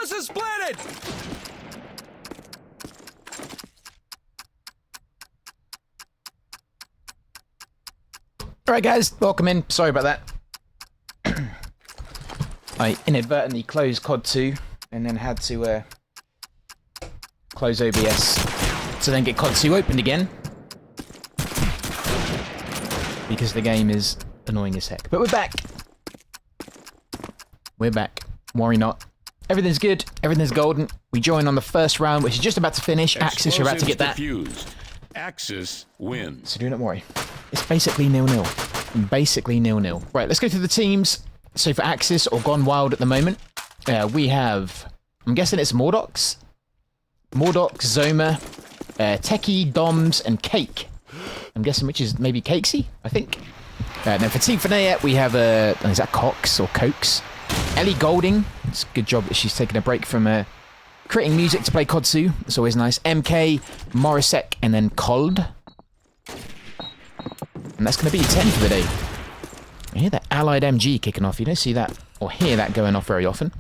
Fuse is planted! Alright guys, welcome in. Sorry about that. I inadvertently closed COD 2 and then had to close OBS to then get COD 2 opened again. Because the game is annoying as heck. But we're back. We're back. Worry not. Everything's good. Everything's golden. We join on the first round, which is just about to finish. Axis, you're about to get that. Defused. Axis wins. So do not worry. It's basically 0-0. Basically 0-0. Right, let's go through the teams. So for Axis, or Gone Wild at the moment, we have, I'm guessing it's Mordox, Zoma, Techie, Doms, and Cake. I'm guessing which is maybe Cakesy, I think. Then for teamfinnea2k10, we have, is that Cox or Cokes? Ellie Golding. It's a good job that she's taking a break from creating music to play COD 2. It's always nice. MK, Morisek, and then Cold. And that's going to be 10 for the day. I hear that Allied MG kicking off. You don't see that or hear that going off very often.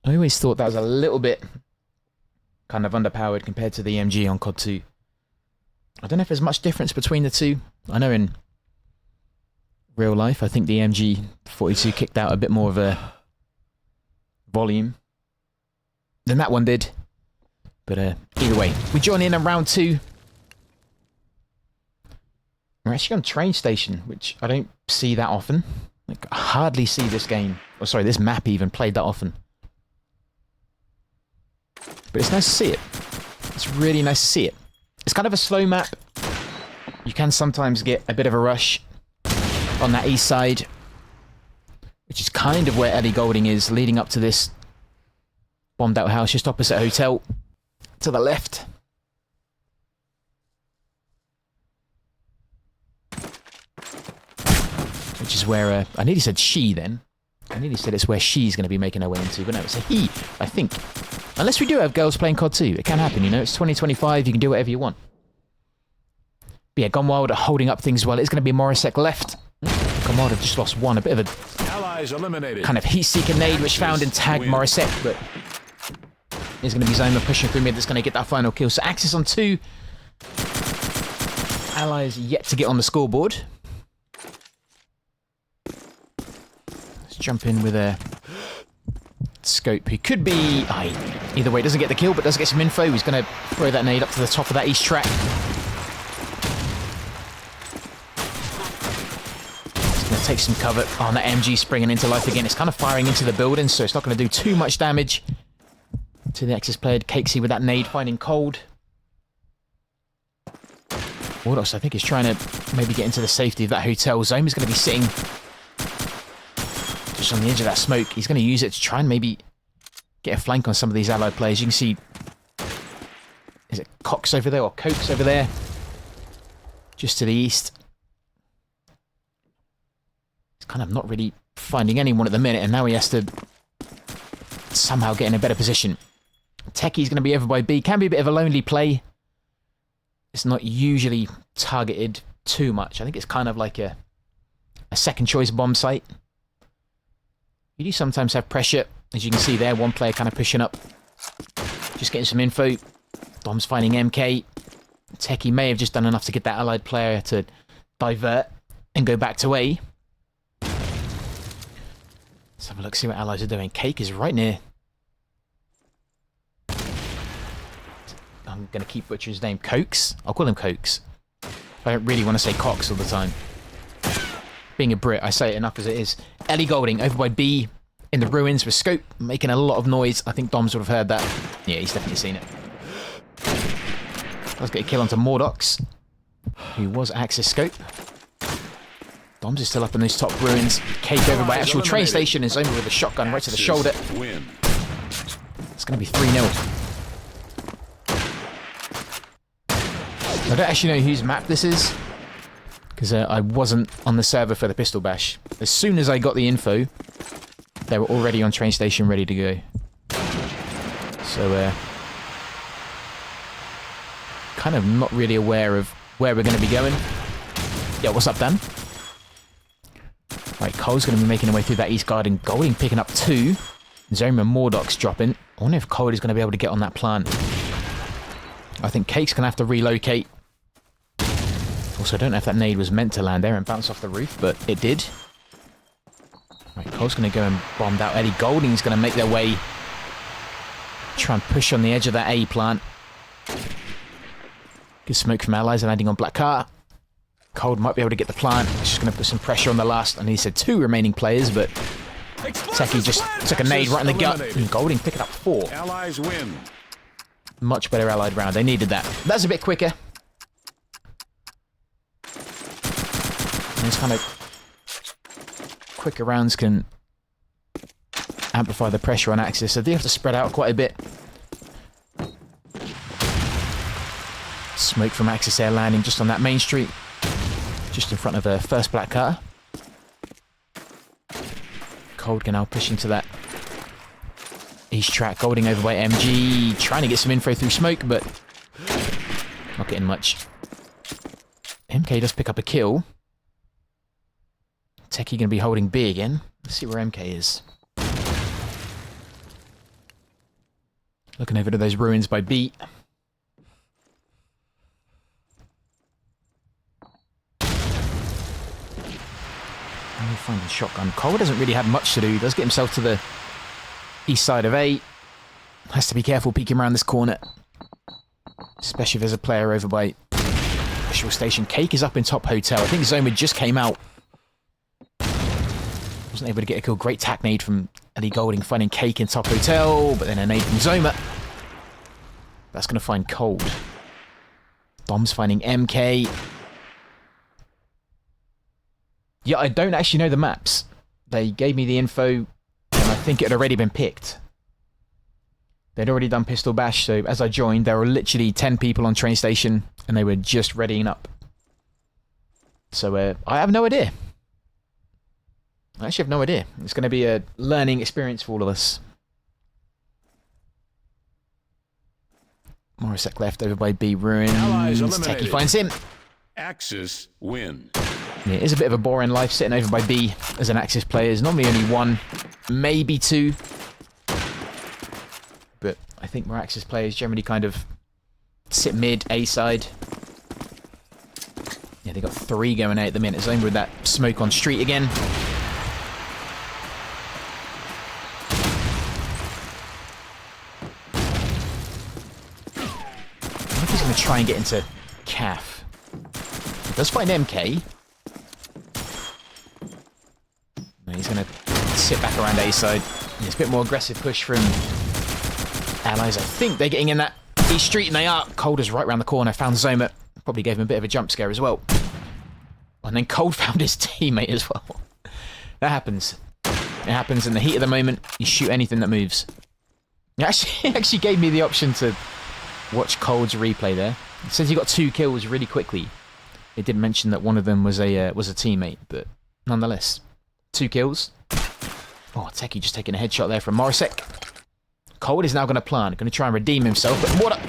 I always thought that was a little bit kind of underpowered compared to the MG on COD 2. I don't know if there's much difference between the two. I know in real life, I think the MG42 kicked out a bit more of a volume than that one did. But either way, we join in round 2. We're actually on train station, which I don't see that often. Like, I hardly see this game, or sorry, this map even played that often. But it's nice to see it. It's really nice to see it. It's kind of a slow map. You can sometimes get a bit of a rush on that east side, which is kind of where Ellie Golding is, leading up to this bombed out house just opposite a hotel to the left. Which is where, I nearly said she then. I nearly said it's where she's going to be making her way into, but no, it's a he, I think. Unless we do have girls playing COD 2. It can happen, you know. It's 2025, you can do whatever you want. But yeah, Gone Wild are holding up things well. It's going to be Morisek left. Gone Wild have just lost one. A bit of a Allies eliminated. Kind of heat-seeker nade, which found and tagged Morisek, but there's going to be Zoma pushing through mid that's going to get that final kill. So Axis on 2. Allies yet to get on the scoreboard. Let's jump in with a Scope, who could be... either way, doesn't get the kill, but does get some info. He's going to throw that nade up to the top of that east track. He's going to take some cover on that MG springing into life again. It's kind of firing into the building, so it's not going to do too much damage to the Axis player. Cakesy with that nade, finding Cold. Mordox, I think, is trying to maybe get into the safety of that hotel. Zone is going to be sitting just on the edge of that smoke. He's going to use it to try and maybe get a flank on some of these allied players. You can see, is it Cox over there or Cokes over there? Just to the east. He's kind of not really finding anyone at the minute, and now he has to somehow get in a better position. Techie's going to be over by B. Can be a bit of a lonely play. It's not usually targeted too much. I think it's kind of like a second choice bomb site. You do sometimes have pressure, as you can see there, one player kind of pushing up, just getting some info. Dom's finding MK. Techie may have just done enough to get that allied player to divert and go back to A. Let's have a look, see what allies are doing. Cake is right near. I'm going to keep butchering his name. Cokes? I'll call him Cokes. I don't really want to say Cox all the time. Being a Brit, I say it enough as it is. Ellie Golding over by B in the ruins with Scope, making a lot of noise. I think Doms would have heard that. Yeah, he's definitely seen it. Does get a kill onto Mordox, who was Axis Scope. Doms is still up in those top ruins. Cake over by actual train station and Zoma with a shotgun right to the shoulder. It's going to be 3-0. I don't actually know whose map this is, because I wasn't on the server for the pistol bash. As soon as I got the info, they were already on train station ready to go. So, kind of not really aware of where we're going to be going. Yeah, what's up, Dan? Right, Cole's going to be making her way through that east garden. Golding picking up 2. Zoma Mordoc's dropping. I wonder if Cold is going to be able to get on that plant. I think Cake's going to have to relocate. Also, I don't know if that nade was meant to land there and bounce off the roof, but it did. Right, Cole's going to go and bomb out. Ellie Golding's going to make their way. Try and push on the edge of that A plant. Good smoke from allies landing on Black Car. Cold might be able to get the plant. It's just going to put some pressure on the last, and he said 2 remaining players, but Techie just took a nade right in the gut. And Golding picking up 4. Allies win. Much better allied round. They needed that. That's a bit quicker. These kind of quicker rounds can amplify the pressure on Axis, so they have to spread out quite a bit. Smoke from Axis Air landing just on that main street, just in front of a first Black Car. Cold can now push into that east track. Golding over by MG, trying to get some info through smoke, but not getting much. MK does pick up a kill. Techie going to be holding B again. Let's see where MK is. Looking over to those ruins by B. Finding shotgun. Cole doesn't really have much to do. He does get himself to the east side of A. Has to be careful peeking around this corner. Especially if there's a player over by Visual Station. Cake is up in top hotel. I think Zoma just came out. Wasn't able to get a kill. Great tack nade from Ellie Golding finding Cake in top hotel, but then a nade from Zoma. That's going to find Cold. Dom's finding MK. Yeah, I don't actually know the maps. They gave me the info, and I think it had already been picked. They'd already done Pistol Bash, so as I joined, there were literally 10 people on train station, and they were just readying up. So, I have no idea. I actually have no idea. It's going to be a learning experience for all of us. Morisek left over by B Ruins. Techie finds him. Axis win. Yeah, it is a bit of a boring life sitting over by B as an Axis player. There's normally only 1, maybe 2. But I think more Axis players generally kind of sit mid, A side. Yeah, they got 3 going out at the minute. Zoma with that smoke on street again. I think he's going to try and get into CAF. He does find MK. He's going to sit back around A side. There's a bit more aggressive push from allies. I think they're getting in that east street, and they are. Cold is right around the corner. Found Zoma. Probably gave him a bit of a jump scare as well. And then Cold found his teammate as well. That happens. It happens in the heat of the moment. You shoot anything that moves. He actually gave me the option to watch Cold's replay there. It says he got 2 kills really quickly. It did mention that one of them was a teammate, but nonetheless. 2 kills. Oh, Techie just taking a headshot there from Morisek. Cold is now going to plant. Going to try and redeem himself, but what a...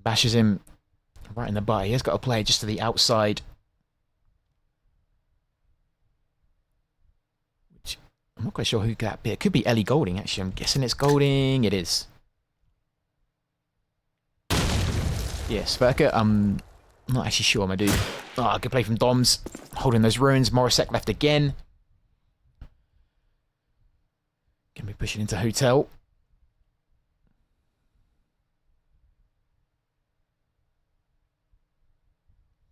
Bashes him right in the butt. He has got to play just to the outside. Which, I'm not quite sure who that be. It could be Ellie Golding, actually. I'm guessing it's Golding. It is. Yes, Sverker. I'm not actually sure, my dude. Oh, good play from Doms. Holding those ruins. Morisek left again. Gonna be pushing into hotel.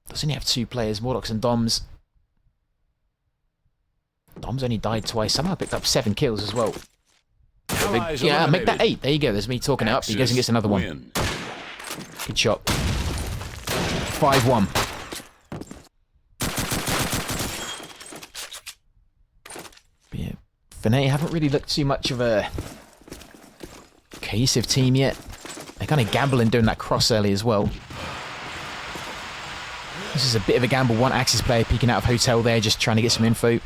Does only have 2 players, Mordox and Doms. Doms only died twice. Somehow picked up 7 kills as well. Yeah, make that 8. There you go. There's me talking it up. He goes and gets another one. Good shot. 5-1. Yeah, Finnea haven't really looked too much of a cohesive team yet. They're kind of gambling doing that cross early as well. This is a bit of a gamble. One Axis player peeking out of hotel there, just trying to get some info.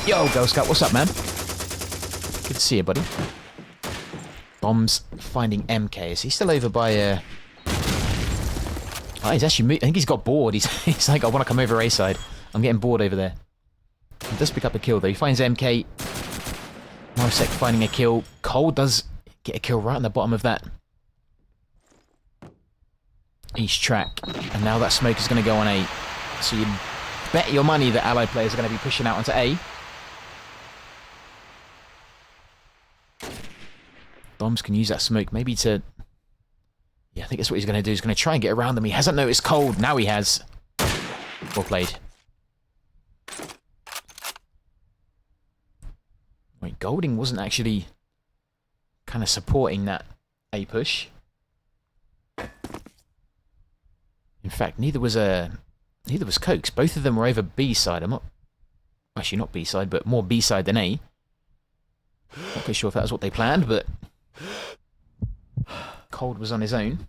Yo, Girl Scout, what's up, man? Good to see you, buddy. Bombs finding MK. Is he still over by... Oh, he's actually... I think he's got bored. He's like, I want to come over A side. I'm getting bored over there. He does pick up a kill though. He finds MK. Morisek finding a kill. Cole does get a kill right on the bottom of that east track. And now that smoke is going to go on A. So you bet your money that allied players are going to be pushing out onto A. Doms can use that smoke maybe to... Yeah, I think that's what he's going to do. He's going to try and get around them. He hasn't noticed Cold. Now he has. Well played. Wait, Golding wasn't actually kind of supporting that A push. In fact, neither was Cokes. Both of them were over B side. I'm not... Actually, not B side, but more B side than A. Not quite sure if that was what they planned, but... Cold was on his own.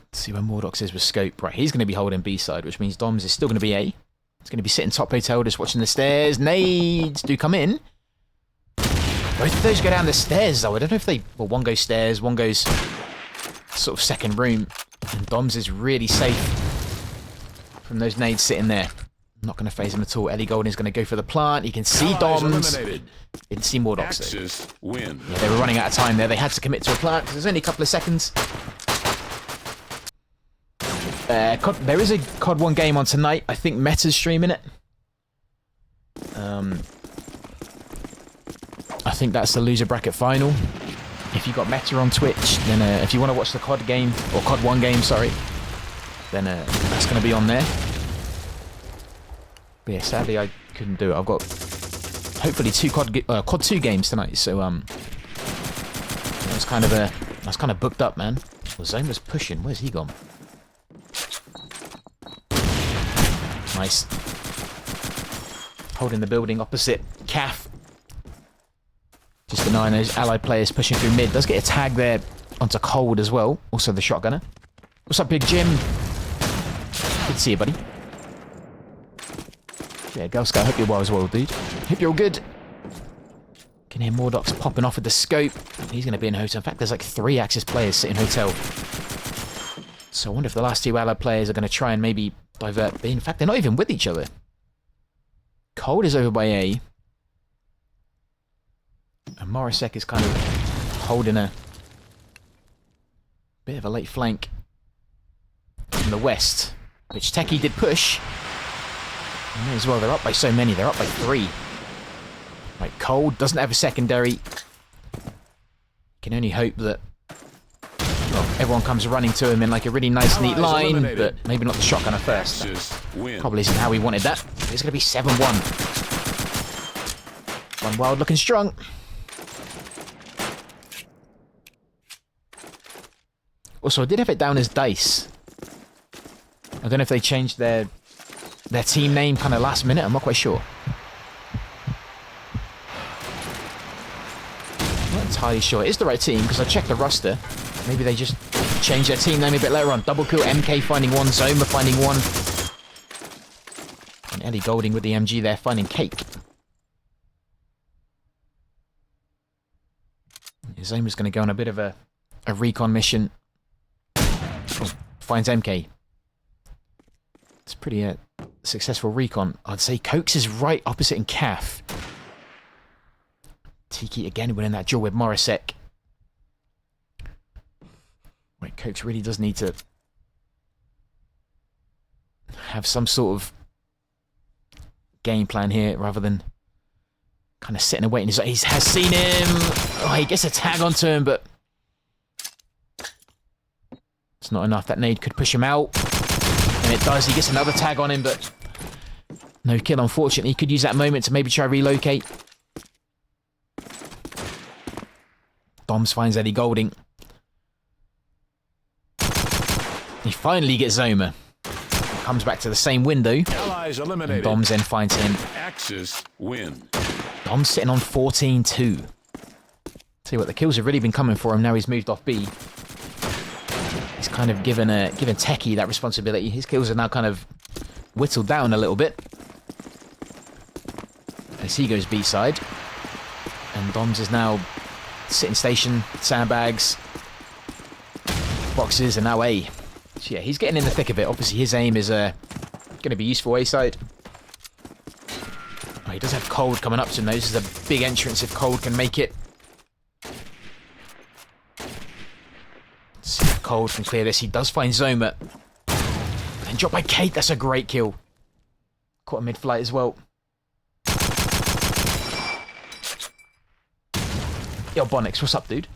Let's see where Mordox is with scope. Right, he's going to be holding B side, which means Doms is still going to be A. He's going to be sitting top hotel just watching the stairs. Nades do come in. Both of those go down the stairs, though. I don't know if they... Well, one goes stairs, one goes sort of second room. And Doms is really safe from those nades sitting there. Not going to phase him at all. Ellie Golden is going to go for the plant. He can see Doms. Didn't see Mordox though. Win. Yeah, they were running out of time there. They had to commit to a plant because there's only a couple of seconds. There is a COD 1 game on tonight. I think Meta's streaming it. I think that's the loser bracket final. If you got Meta on Twitch, then if you want to watch the COD game, or COD 1 game, sorry, then that's going to be on there. But yeah, sadly I couldn't do it. I've got hopefully two COD 2 games tonight, so that's kind of booked up, man. Well, Zoma's pushing. Where's he gone? Nice. Holding the building opposite Calf. Just denying those allied players pushing through mid. Does get a tag there onto Cold as well. Also the shotgunner. What's up, Big Jim? Good to see you, buddy. Yeah, Girl Scout, hope you're well as well, dude. Hope you're all good. Can hear Mordox popping off with the scope. He's going to be in hotel. In fact, there's like 3 Axis players sitting hotel. So I wonder if the last 2 allied players are going to try and maybe divert B. In fact, they're not even with each other. Cold is over by A. And Morisek is kind of holding a bit of a late flank from the west, which Techie did push. And may as well, they're up by so many, they're up by 3. Right, Cold doesn't have a secondary. Can only hope that, well, everyone comes running to him in like a really nice, neat line, but maybe not the shotgunner first. That probably isn't how he wanted that. It's going to be 7-1. One Wild looking strong. Also, I did have it down as Dice. I don't know if they changed their team name kind of last minute. I'm not quite sure. I'm not entirely sure. It is the right team because I checked the roster. Maybe they just changed their team name a bit later on. Double kill, MK finding 1, Zoma finding 1. And Ellie Golding with the MG there finding Cake. Zoma's going to go on a bit of a recon mission. Oh, finds MK. It's pretty successful recon. I'd say Cokes is right opposite in Calf. Tiki again winning that duel with Morisek. Wait, Cokes really does need to have some sort of game plan here rather than kind of sitting and waiting. He has seen him. Oh, he gets a tag onto him, but it's not enough. That nade could push him out. And it does. He gets another tag on him, but no kill, unfortunately. He could use that moment to maybe try relocate. Doms finds Eddie Golding. He finally gets Zoma. Comes back to the same window. Allies eliminated. And Doms then finds him. Axis win. Dom's sitting on 14-2. Tell you what, the kills have really been coming for him now he's moved off B. He's kind of given Techie that responsibility. His kills are now kind of whittled down a little bit. As he goes B side. And Doms is now sitting station, sandbags, boxes, and now A. So yeah, he's getting in the thick of it. Obviously his aim is go Going to be useful A side. Oh, he does have Cold coming up to him though. This is a big entrance if Cold can make it. Let's see if Cold can clear this. He does find Zoma. And dropped by Kate. That's a great kill. Caught a mid-flight as well. Yo, Bonix, what's up, dude?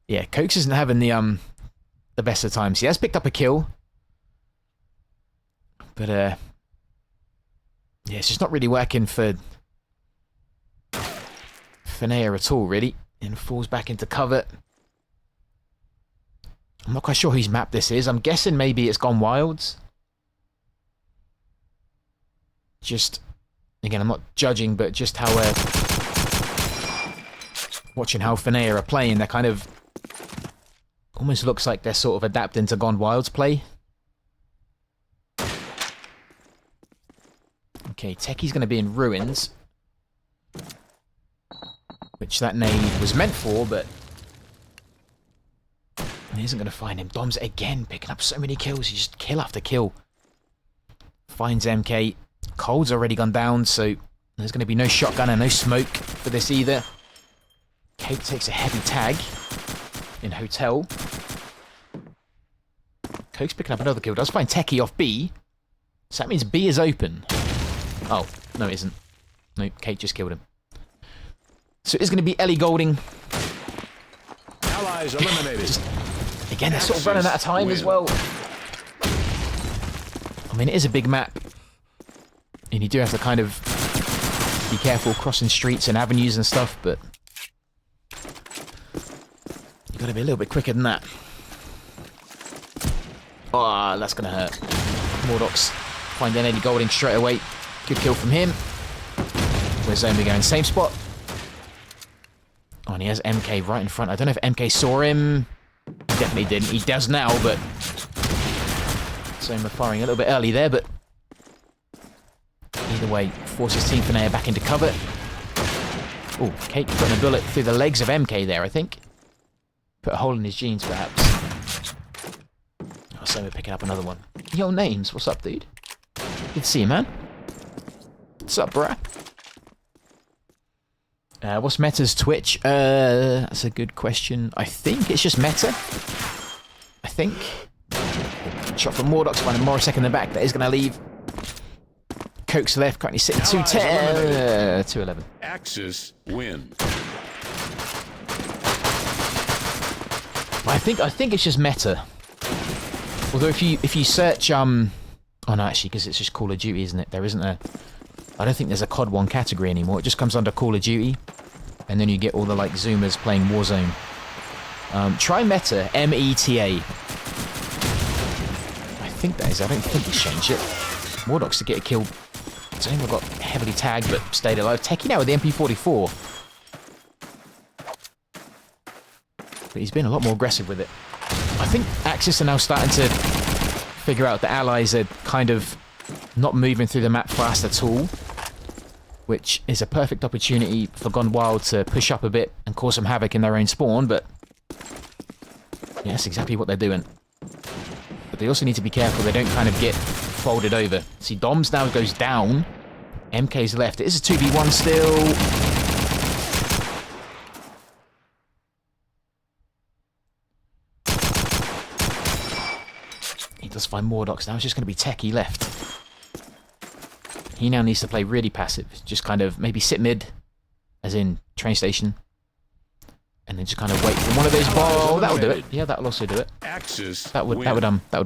Yeah, Cokes isn't having the best of times. He has picked up a kill. But, yeah, it's just not really working for Finnea at all, really. And falls back into cover. I'm not quite sure whose map this is. I'm guessing maybe it's Gone Wilds. Just, again, I'm not judging, but just how watching how Finnea are playing, they're kind of almost looks like they're sort of adapting to Gone Wild's play. Okay, Techie's going to be in ruins, which that nade was meant for, but he isn't going to find him. Dom's again picking up so many kills. He's just kill after kill. Finds MK. Cold's already gone down, so there's going to be no shotgun and no smoke for this either. Cape takes a heavy tag in Hotel. Coke's picking up another kill. Does find Techie off B. So that means B is open. Oh, no it isn't. No, Kate just killed him. So it's going to be Ellie Golding. Allies eliminated. Again, they're sort of running out of time as well. I mean, it is a big map. And you do have to kind of be careful crossing streets and avenues and stuff, but you've got to be a little bit quicker than that. Oh, that's going to hurt. Mordox finding Eddie Golding straight away. Good kill from him. Where's Zombie going? Same spot. Oh, and he has MK right in front. I don't know if MK saw him. He definitely didn't. He does now, but Zoma firing a little bit early there, but either way, forces teamfinnea back into cover. Oh, Kate putting a bullet through the legs of MK there, I think. Put a hole in his jeans, perhaps. Oh, Zoma picking up another one. Yo, Names, what's up, dude? Good to see you, man. What's up, bruh? What's Meta's Twitch? That's a good question. I think it's just Meta. I think. Shot from Mordox, finding Morisek in the back. That is going to leave. Coke's left, currently sitting 210. 211. Axis win. I think it's just Meta. Although if you search oh no, actually, because it's just Call of Duty, isn't it? There isn't a. I don't think there's a COD 1 category anymore. It just comes under Call of Duty. And then you get all the, like, Zoomers playing Warzone. Try Meta, M-E-T-A. I think that is. I don't think he's changed it. Mordox to get a kill. Zoma got heavily tagged, but stayed alive. Techie now with the MP44. But he's been a lot more aggressive with it. I think Axis are now starting to figure out that allies are kind of not moving through the map fast at all, which is a perfect opportunity for Gone Wild to push up a bit and cause some havoc in their own spawn, but yeah, that's exactly what they're doing. But they also need to be careful they don't kind of get folded over. See, Doms now goes down. MK's left. It is a 2v1 still. He does find Mordox now. It's just going to be Techie left. He now needs to play really passive. Just kind of maybe sit mid, as in train station, and then just kind of wait for one of those balls. Oh, that'll do it. Yeah, that'll also do it. Axis that would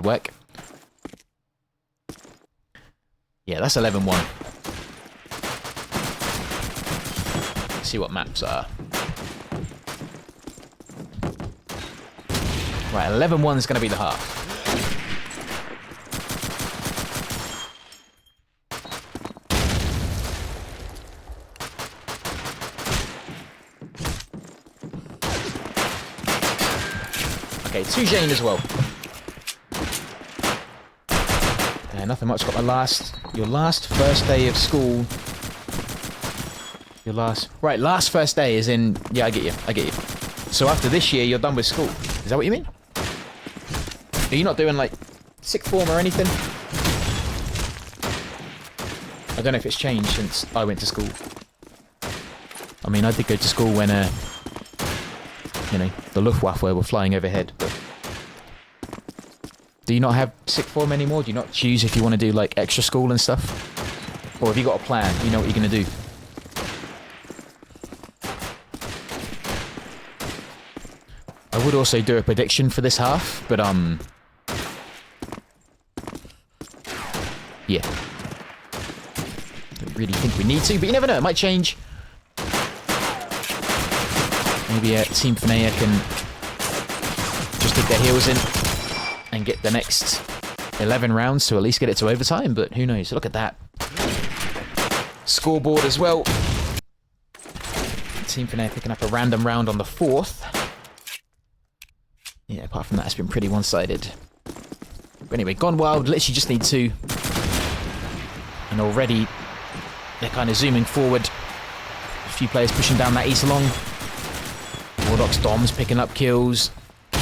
work. Yeah, that's 11-1. Let's see what maps are. Right, 11-1 is going to be the half. Okay, 2 Jane as well. Nothing much. Got your last first day of school. Last first day is in. Yeah, I get you. So after this year, you're done with school. Is that what you mean? Are you not doing like Sixth form or anything? I don't know if it's changed since I went to school. I mean, I did go to school when, you know, the Luftwaffe were flying overhead, but... Do you not have sixth form anymore? Do you not choose if you want to do, like, extra school and stuff? Or have you got a plan? Do you know what you're going to do? I would also do a prediction for this half, but, yeah. Don't really think we need to, but you never know, it might change. Maybe Team Finnea can just dig their heels in and get the next 11 rounds to at least get it to overtime, but who knows? Look at that. Scoreboard as well. Team Finnea picking up a random round on the 4th. Yeah, apart from that, it's been pretty one-sided. But anyway, Gone Wild, literally just need 2. And already, they're kind of zooming forward. A few players pushing down that east long. Warlock's Dom's picking up kills. I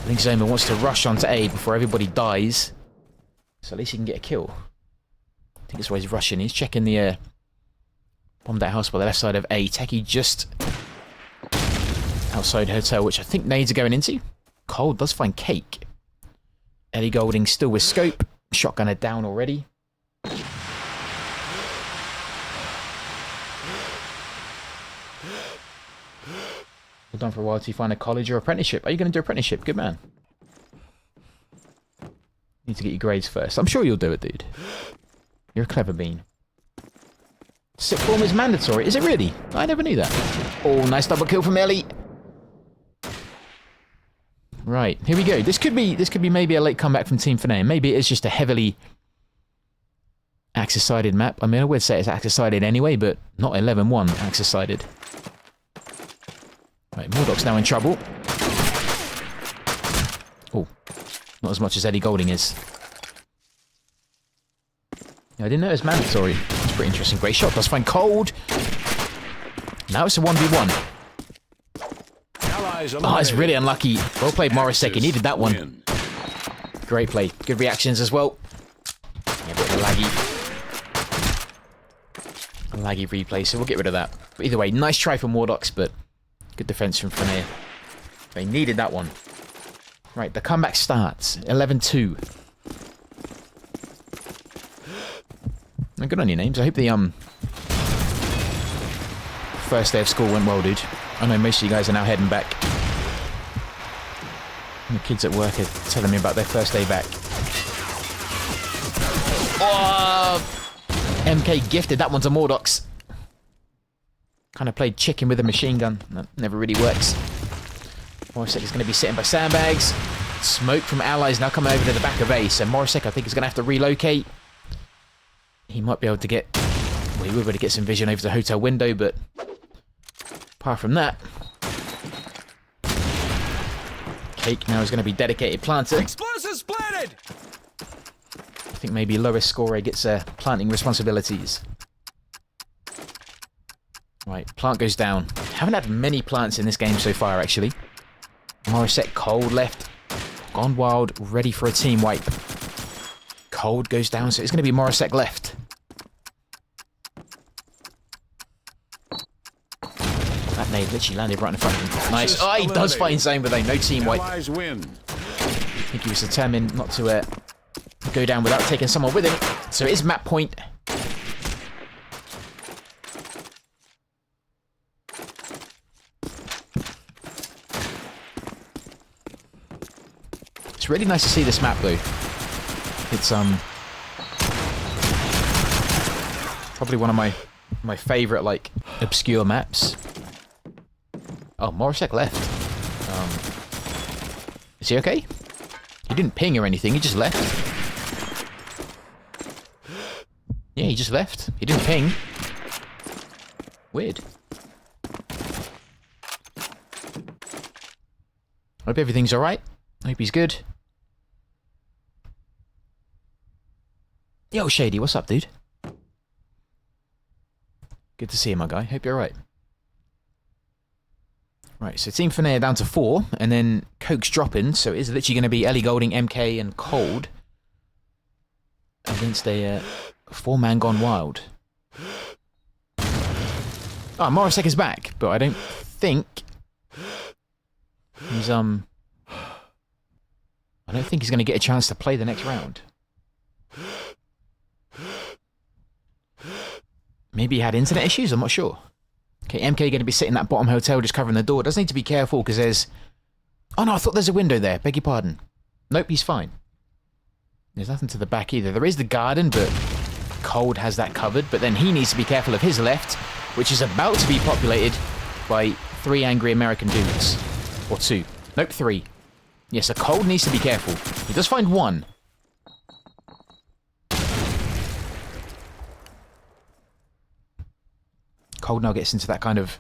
think Zoma wants to rush onto A before everybody dies. So at least he can get a kill. I think that's why he's rushing. He's checking the bombed that house by the left side of A. Techie just outside hotel, which I think nades are going into. Cold does find Cake. Ellie Golding still with scope. Shotgunner down already. Well done for a while till you find a college or apprenticeship. Are you going to do apprenticeship? Good man. Need to get your grades first. I'm sure you'll do it, dude. You're a clever bean. Sixth form is mandatory. Is it really? I never knew that. Oh, nice double kill from Ellie. Right, here we go. This could be maybe a late comeback from Team Finnea. Maybe it is just a heavily axis-sided map. I mean, I would say it's axis-sided anyway, but not 11-1 axis-sided. Right, Mordoc's now in trouble. Oh, not as much as Eddie Golding is. Yeah, I didn't know it was mandatory. It's pretty interesting. Great shot. Does find Cold. Now it's a 1v1. Oh, it's really unlucky. Well played, Morrisek. He needed that one. Great play. Good reactions as well. Yeah, a bit of a laggy replay, so we'll get rid of that. But either way, nice try from Wardox, but good defense from Finnea. They needed that one. Right, the comeback starts. 11-2. Good on your names. I hope the first day of school went well, dude. I know most of you guys are now heading back. And the kids at work are telling me about their first day back. Oh! MK gifted that one to Mordox. Kind of played chicken with a machine gun. That never really works. Morrisek is going to be sitting by sandbags. Smoke from allies now coming over to the back of A. So Morrisek, I think, is going to have to relocate. He might be able to get... Well, he will be able to get some vision over the hotel window, but... Apart from that... Cake now is going to be dedicated planter. Explosives planted! I think maybe lowest scorer gets planting responsibilities. Right, plant goes down. Haven't had many plants in this game so far, actually. Morissette Cold left. Gone Wild, ready for a team wipe. Cold goes down, so it's going to be Morissette left. That nade literally landed right in front of him. Nice. Oh, he does fight insane, but they no team wipe. I think he was determined not to go down without taking someone with him. So it is map point. It's really nice to see this map, though. It's probably one of my favourite, like, obscure maps. Oh, Morrisek left. Is he okay? He didn't ping or anything, he just left. Yeah, he just left. He didn't ping. Weird. Hope everything's alright. Hope he's good. Yo, Shady, what's up, dude? Good to see you, my guy. Hope you're alright. Right, so Team Finnea down to 4, and then Coke's dropping, so it is literally going to be Ellie Golding, MK, and Cold against a 4-man gone wild. Oh, Morisek is back, but I don't think he's I don't think he's going to get a chance to play the next round. Maybe he had internet issues, I'm not sure. Okay, MK going to be sitting in that bottom hotel just covering the door. Does need to be careful because there's... Oh no, I thought there's a window there. Beg your pardon. Nope, he's fine. There's nothing to the back either. There is the garden, but Cold has that covered. But then he needs to be careful of his left, which is about to be populated by 3 angry American dudes. Or 2. Nope, 3. Yes, so Cold needs to be careful. He does find 1. Cold now gets into that kind of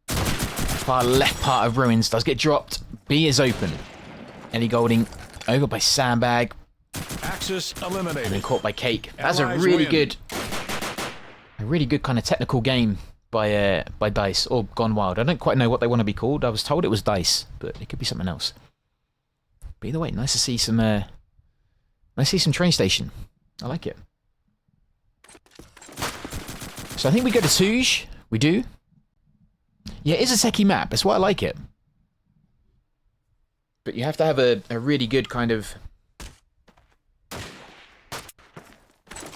far left part of ruins. Does get dropped. B is open. Ellie Golding over by Sandbag. Axis eliminated. And then caught by Cake. That's a really good kind of technical game by Dice or Gone Wild. I don't quite know what they want to be called. I was told it was Dice, but it could be something else. But either way, nice to see some train station. I like it. So I think we go to Touge. We do. Yeah, it is a techie map. That's why I like it. But you have to have a really good kind of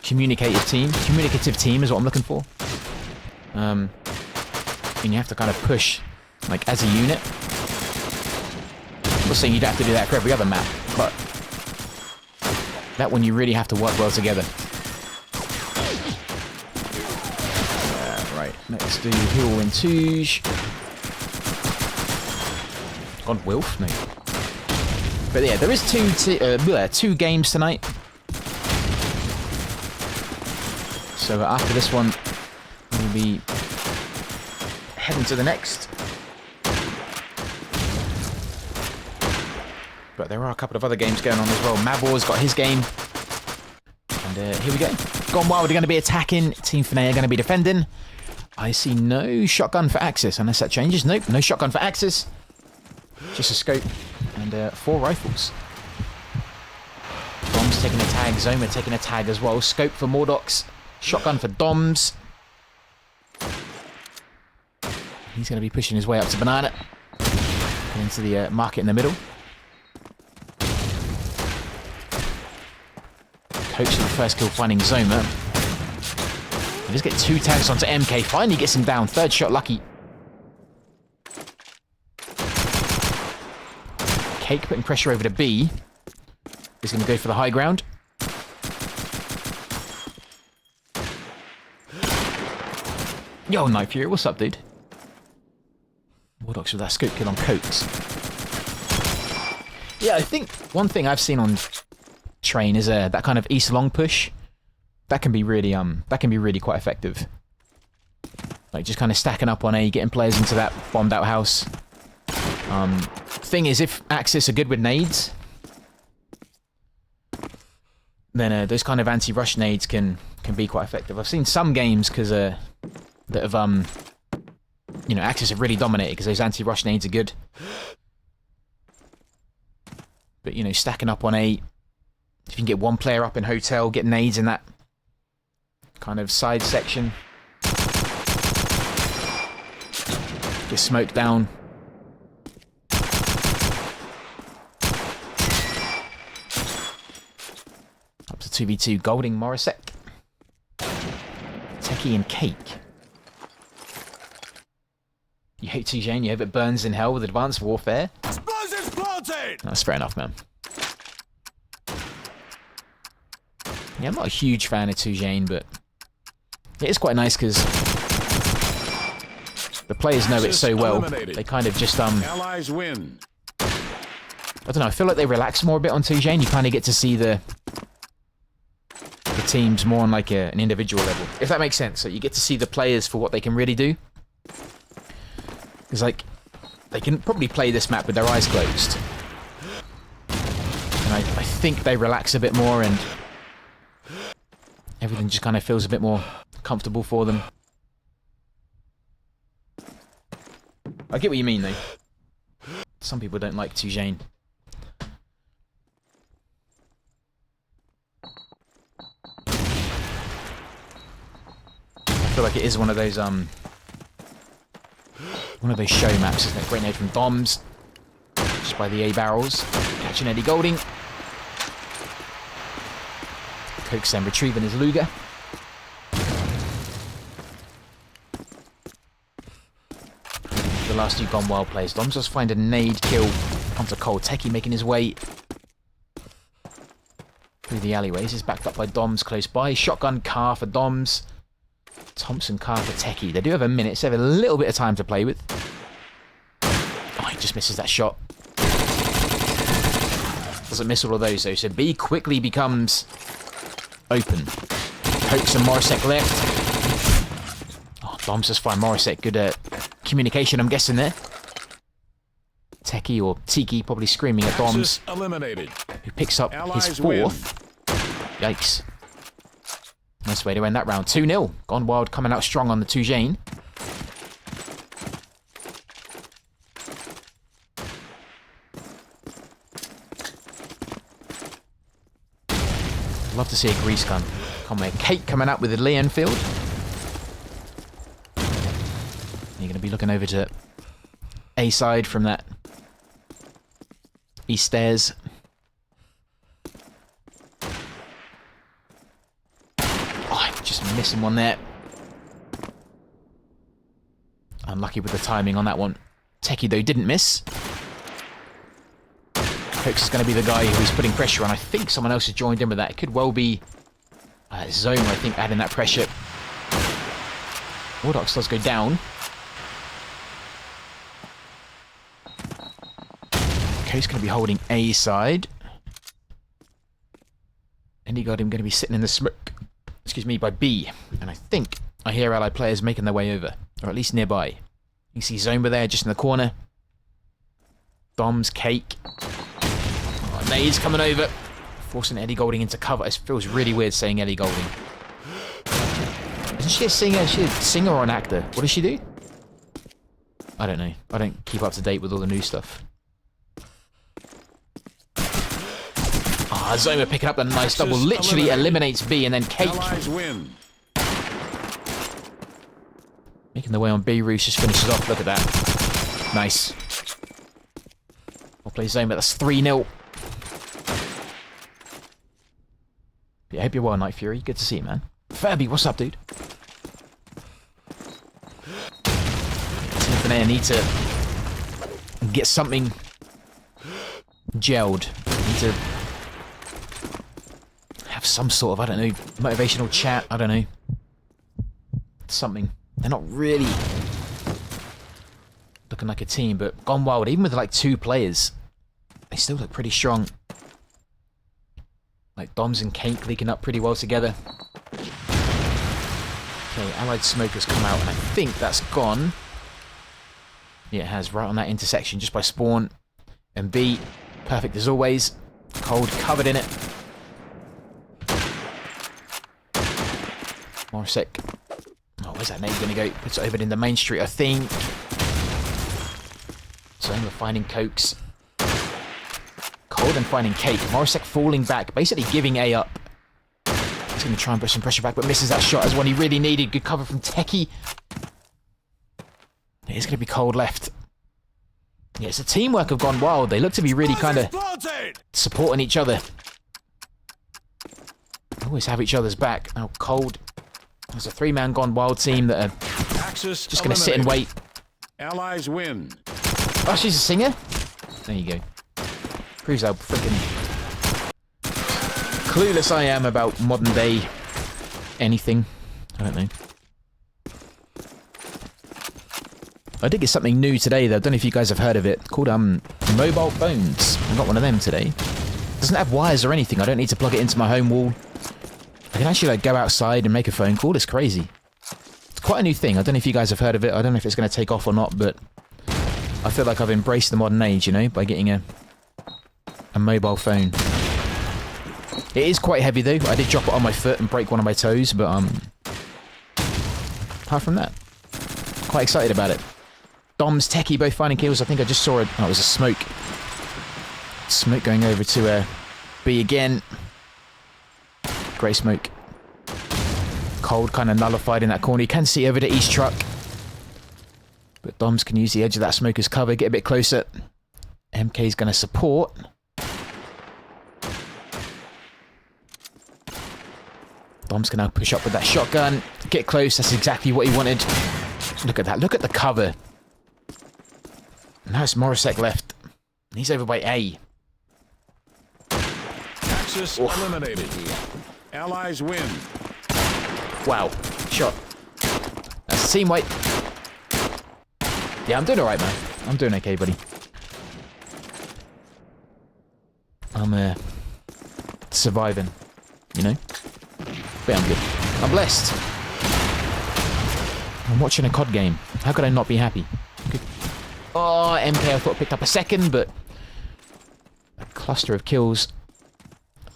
communicative team. Communicative team is what I'm looking for. And you have to kind of push, like, as a unit. I'm not saying you'd have to do that for every other map, but that one you really have to work well together. Right, let's do Hill and Touge. God, Wilf? No. But yeah, there is two games tonight. So after this one, we'll be heading to the next. But there are a couple of other games going on as well. Mabor's got his game. And here we go. Gone Wild are going to be attacking. Team Finnea are going to be defending. I see no shotgun for Axis, unless that changes. Nope, no shotgun for Axis. Just a scope and 4 rifles. Dom's taking a tag. Zoma taking a tag as well. Scope for Mordox. Shotgun for Doms. He's going to be pushing his way up to Banana. And into the market in the middle. Coach for the first kill finding Zoma. He just get 2 tags onto MK. Finally gets him down. 3rd shot lucky. Cake putting pressure over to B. He's going to go for the high ground. Yo, Night Fury, what's up, dude? Wardox with that scoop kill on Cokes. Yeah, I think one thing I've seen on Train is that kind of East long push. That can be really quite effective. Like just kind of stacking up on A, getting players into that bombed out house. Thing is, if Axis are good with nades, then those kind of anti-rush nades can be quite effective. I've seen some games that have Axis have really dominated because those anti-rush nades are good. But stacking up on A, if you can get one player up in hotel, get nades in that kind of side section, get smoked down. Up to 2v2, Golding, Morisek, Techie and Cake. You hate Tujane, you hope it burns in hell with Advanced Warfare. Explosives planted! That's fair enough, man. Yeah, I'm not a huge fan of Tujane, but it is quite nice because the players know it so well. They kind of just Allies win. I don't know, I feel like they relax more a bit on Tujane. You kind of get to see the teams more on like an individual level, if that makes sense. So you get to see the players for what they can really do. Because like they can probably play this map with their eyes closed, and I think they relax a bit more and everything just kind of feels a bit more comfortable for them. I get what you mean, though. Some people don't like Tujane. I feel like it is one of those show maps, isn't it? Great nade from Doms. Just by the A barrels. Catching Eddie Golding. Coke's then retrieving his Luger. The last two Gone Wild plays. Doms just find a nade kill onto Cold. Techie making his way through the alleyways. He's backed up by Doms close by. Shotgun car for Doms. Thompson car for Techie. They do have a minute, so they have a little bit of time to play with. Oh, he just misses that shot. Doesn't miss all of those though, so B quickly becomes open. Cokes and Morisek left. Oh, Doms just find Morisek. Good communication, I'm guessing there. Techie or Tiki probably screaming at Doms. Eliminated. Who picks up Allies his win. fourth. Yikes. Nice way to end that round. 2-0. Gone Wild coming out strong on the Tujane. Love to see a grease gun. Come on, Kate coming out with the Lee Enfield. You're going to be looking over to A side from that east stairs. Oh, just missing one there. Unlucky with the timing on that one. Techie, though, didn't miss. Cokes is going to be the guy who's putting pressure on. I think someone else has joined in with that. It could well be Zoma, I think, adding that pressure. Wardox does go down. Cokes going to be holding A side. Any got him going to be sitting in the smoke. Excuse me, by B. And I think I hear allied players making their way over. Or at least nearby. You can see Zoma there, just in the corner. Dom's Cake. Nades coming over, forcing Eddie Golding into cover. It feels really weird saying Eddie Golding. Isn't she a singer? Is she a singer or an actor? What does she do? I don't know. I don't keep up to date with all the new stuff. Ah, Zoma picking up the nice double. Literally eliminates B, and then Cake. Allies win. Making the way on B. Roos just finishes off. Look at that. Nice. We'll play Zoma. That's 3-0. I hope you're well, Night Fury. Good to see you, man. Furby, what's up, dude? teamfinnea2k10 need to get something gelled. Need to have some sort of, I don't know, motivational chat. I don't know. Something. They're not really looking like a team, but Gone Wild, even with like 2 players, they still look pretty strong. Like Doms and Cake linking up pretty well together. Okay, Allied Smoke has come out, and I think that's gone. Yeah, it has, right on that intersection, just by spawn. And B, perfect as always. Cold covered in it. Morisek. Oh, where's that nade going to go? Puts it over in the main street, I think. So we're finding Cokes. Cold and finding Cake. Morisek falling back, basically giving A up. He's going to try and put some pressure back, but misses that shot as one he really needed. Good cover from Techie. It is going to be Cold left. Yeah, it's a teamwork of Gone Wild. They look to be really kind of supporting each other. Always have each other's back. Now Cold. There's a 3-man Gone Wild team that are Axis just going to sit and wait. Allies win. Oh, she's a singer? There you go. Proves how freaking clueless I am about modern day anything. I don't know. I did get something new today though. I don't know if you guys have heard of it. Called mobile phones. I got one of them today. Doesn't have wires or anything. I don't need to plug it into my home wall. I can actually like go outside and make a phone call. It's crazy. It's quite a new thing. I don't know if you guys have heard of it. I don't know if it's going to take off or not, but I feel like I've embraced the modern age, you know, by getting a mobile phone. It is quite heavy though. I did drop it on my foot and break one of my toes, but apart from that, quite excited about it. Dom's, Techie both finding kills. I think I just saw it. Oh, it was a smoke. Smoke going over to B again. Grey smoke. Cold kind of nullified in that corner. You can see over to East truck. But Doms can use the edge of that smoke as cover. Get a bit closer. MK's going to support. Doms can now push up with that shotgun. Get close. That's exactly what he wanted. Look at that. Look at the cover. Now it's Morisek left. He's over by A. Axis eliminated. Allies win. Wow. Shot. That's a team wipe. Yeah, I'm doing alright, man. I'm doing okay, buddy. I'm surviving. You know? But I'm good. I'm blessed. I'm watching a COD game. How could I not be happy? Good. Oh, MK I thought picked up a second, but a cluster of kills.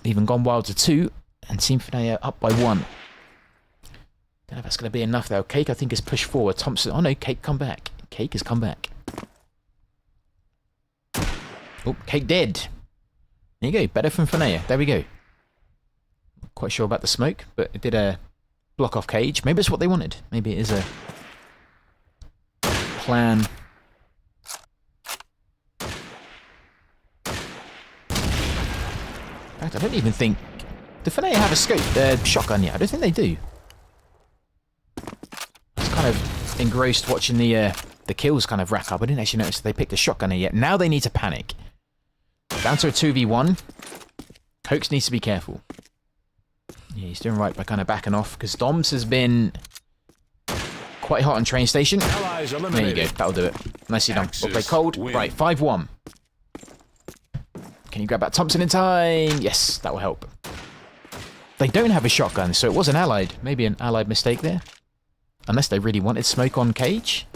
Even gone wild to 2, and Team Finnea up by 1. Don't know if that's going to be enough though. Cake I think is pushed forward. Thompson, oh no, Cake come back. Cake has come back. Oh, Cake dead. There you go, better from Finnea. There we go. Not quite sure about the smoke, but it did block off Cage. Maybe it's what they wanted. Maybe it is a plan. In fact, I don't even think... Do Finnea have a scope? Shotgun yet? I don't think they do. I was kind of engrossed watching the kills kind of rack up. I didn't actually notice that they picked a shotgunner yet. Now they need to panic. Down to a 2v1. Cokes needs to be careful. Yeah, he's doing right by kind of backing off, because Doms has been quite hot on train station. There you go, that'll do it. Nicely done. We'll play cold. Win. Right, 5-1. Can you grab that Thompson in time? Yes, that will help. They don't have a shotgun, so it was an allied. Maybe an allied mistake there. Unless they really wanted smoke on Cage.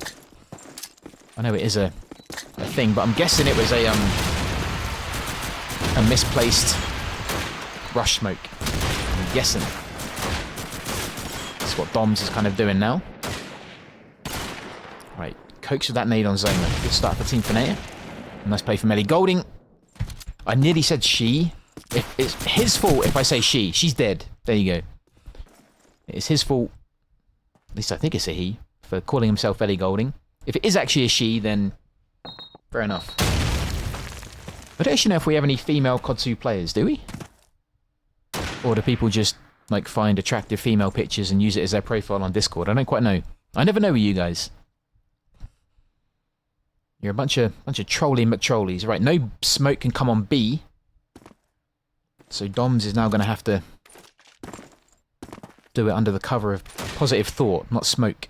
I know it is a thing, but I'm guessing it was a misplaced rush smoke. I'm guessing. That's what Doms is kind of doing now. Right, Cokes with that nade on Zoma. Good start for Team Finnea. Nice play from Ellie Golding. I nearly said she. It's his fault if I say she. She's dead. There you go. It's his fault. At least I think it's a he. For calling himself Ellie Golding. If it is actually a she, then fair enough. I don't actually know if we have any female COD 2 players, do we? Or do people just, like, find attractive female pictures and use it as their profile on Discord? I don't quite know. I never know with you guys. You're a bunch of trolly McTrolleys. Right, no smoke can come on B. So Doms is now going to have to do it under the cover of positive thought, not smoke.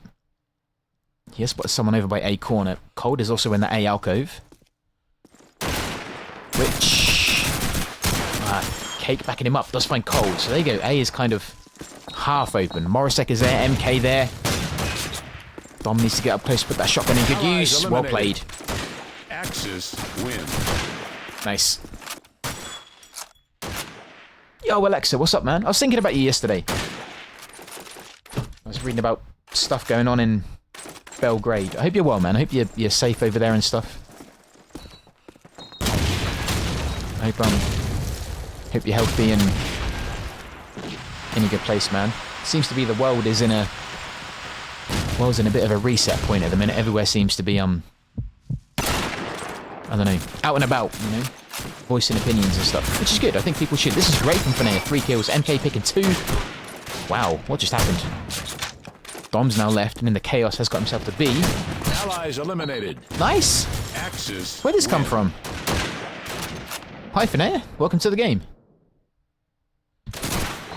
He has spotted someone over by A corner. Cold is also in the A alcove. Which... Cake backing him up. Does find Cold. So there you go. A is kind of half open. Morisek is there. MK there. Dom needs to get up close, put that shotgun in good use. Well played. Axis win. Nice. Yo, Alexa, what's up, man? I was thinking about you yesterday. I was reading about stuff going on in Belgrade. I hope you're well, man. I hope you're safe over there and stuff. I hope you're healthy and in a good place, man. Seems to be the world is in a bit of a reset point at the minute. Everywhere seems to be I don't know, out and about, you know, voicing opinions and stuff, which is good. I think people should. This is great from Finnea. 3 kills, MK picking 2. Wow, what just happened? Dom's now left, and in the chaos has got himself to B. Allies eliminated. Nice. Axis. Where did this come from? Hi, Finnea. Welcome to the game.